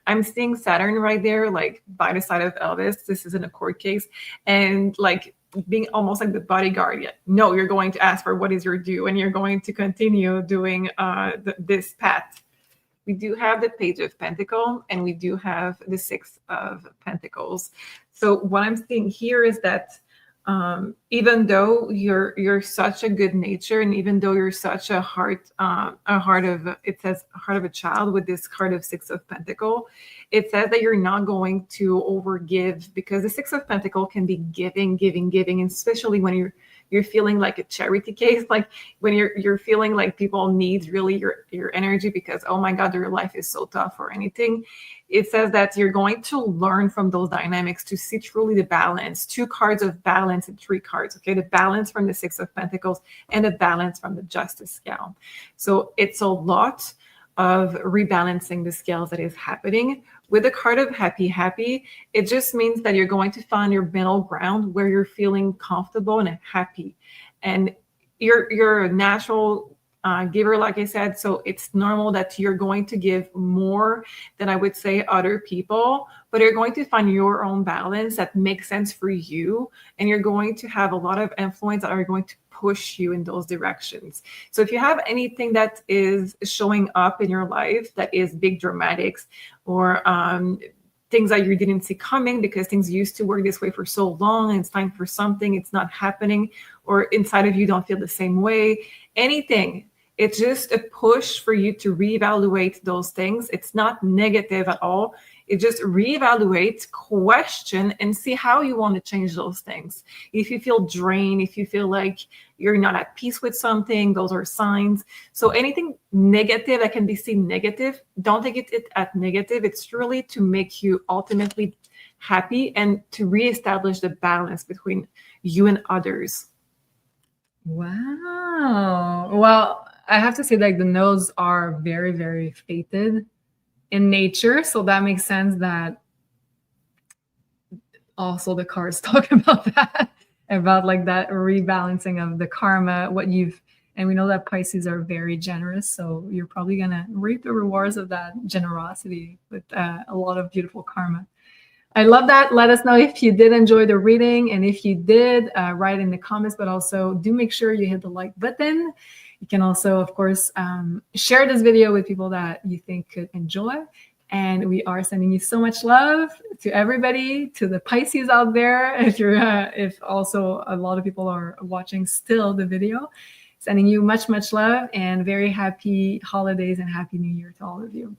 I'm seeing Saturn right there, like by the side of Elvis. This is in a court case, and like being almost like the bodyguard. Yet, no, you're going to ask for what is your due, and you're going to continue doing this path. We do have the Page of Pentacles, and we do have the Six of Pentacles. So what I'm seeing here is that even though you're such a good nature, and even though you're such a heart of, it says heart of a child with this card of Six of Pentacles, it says that you're not going to overgive, because the Six of Pentacles can be giving, and especially when you're feeling like a charity case, like when you're feeling like people need really your energy because, oh my God, their life is so tough or anything. It says that you're going to learn from those dynamics to see truly the balance. 2 cards of balance and 3 cards. Okay, the balance from the Six of Pentacles and the balance from the Justice scale. So it's a lot of rebalancing the scales that is happening. With the card of happy, happy, it just means that you're going to find your middle ground where you're feeling comfortable and happy. And you're a natural giver, like I said, so it's normal that you're going to give more than I would say other people, but you're going to find your own balance that makes sense for you, and you're going to have a lot of influence that are going to push you in those directions. So if you have anything that is showing up in your life that is big dramatics, or things that you didn't see coming because things used to work this way for so long, and it's time for something, it's not happening, or inside of you don't feel the same way, anything, it's just a push for you to reevaluate those things. It's not negative at all. It just reevaluate, question, and see how you want to change those things. If you feel drained, if you feel like you're not at peace with something, those are signs. So anything negative that can be seen negative, don't take it at negative. It's really to make you ultimately happy and to reestablish the balance between you and others. Wow. Well, I have to say, like, the nodes are very, very fated in nature. So that makes sense that also the cards talk about that, about like that rebalancing of the karma, and we know that Pisces are very generous. So you're probably going to reap the rewards of that generosity with a lot of beautiful karma. I love that. Let us know if you did enjoy the reading, and if you did, write in the comments, but also do make sure you hit the like button. You can also, of course, share this video with people that you think could enjoy. And we are sending you so much love to everybody, to the Pisces out there. If also a lot of people are watching still the video, sending you much, much love, and very happy holidays and happy New Year to all of you.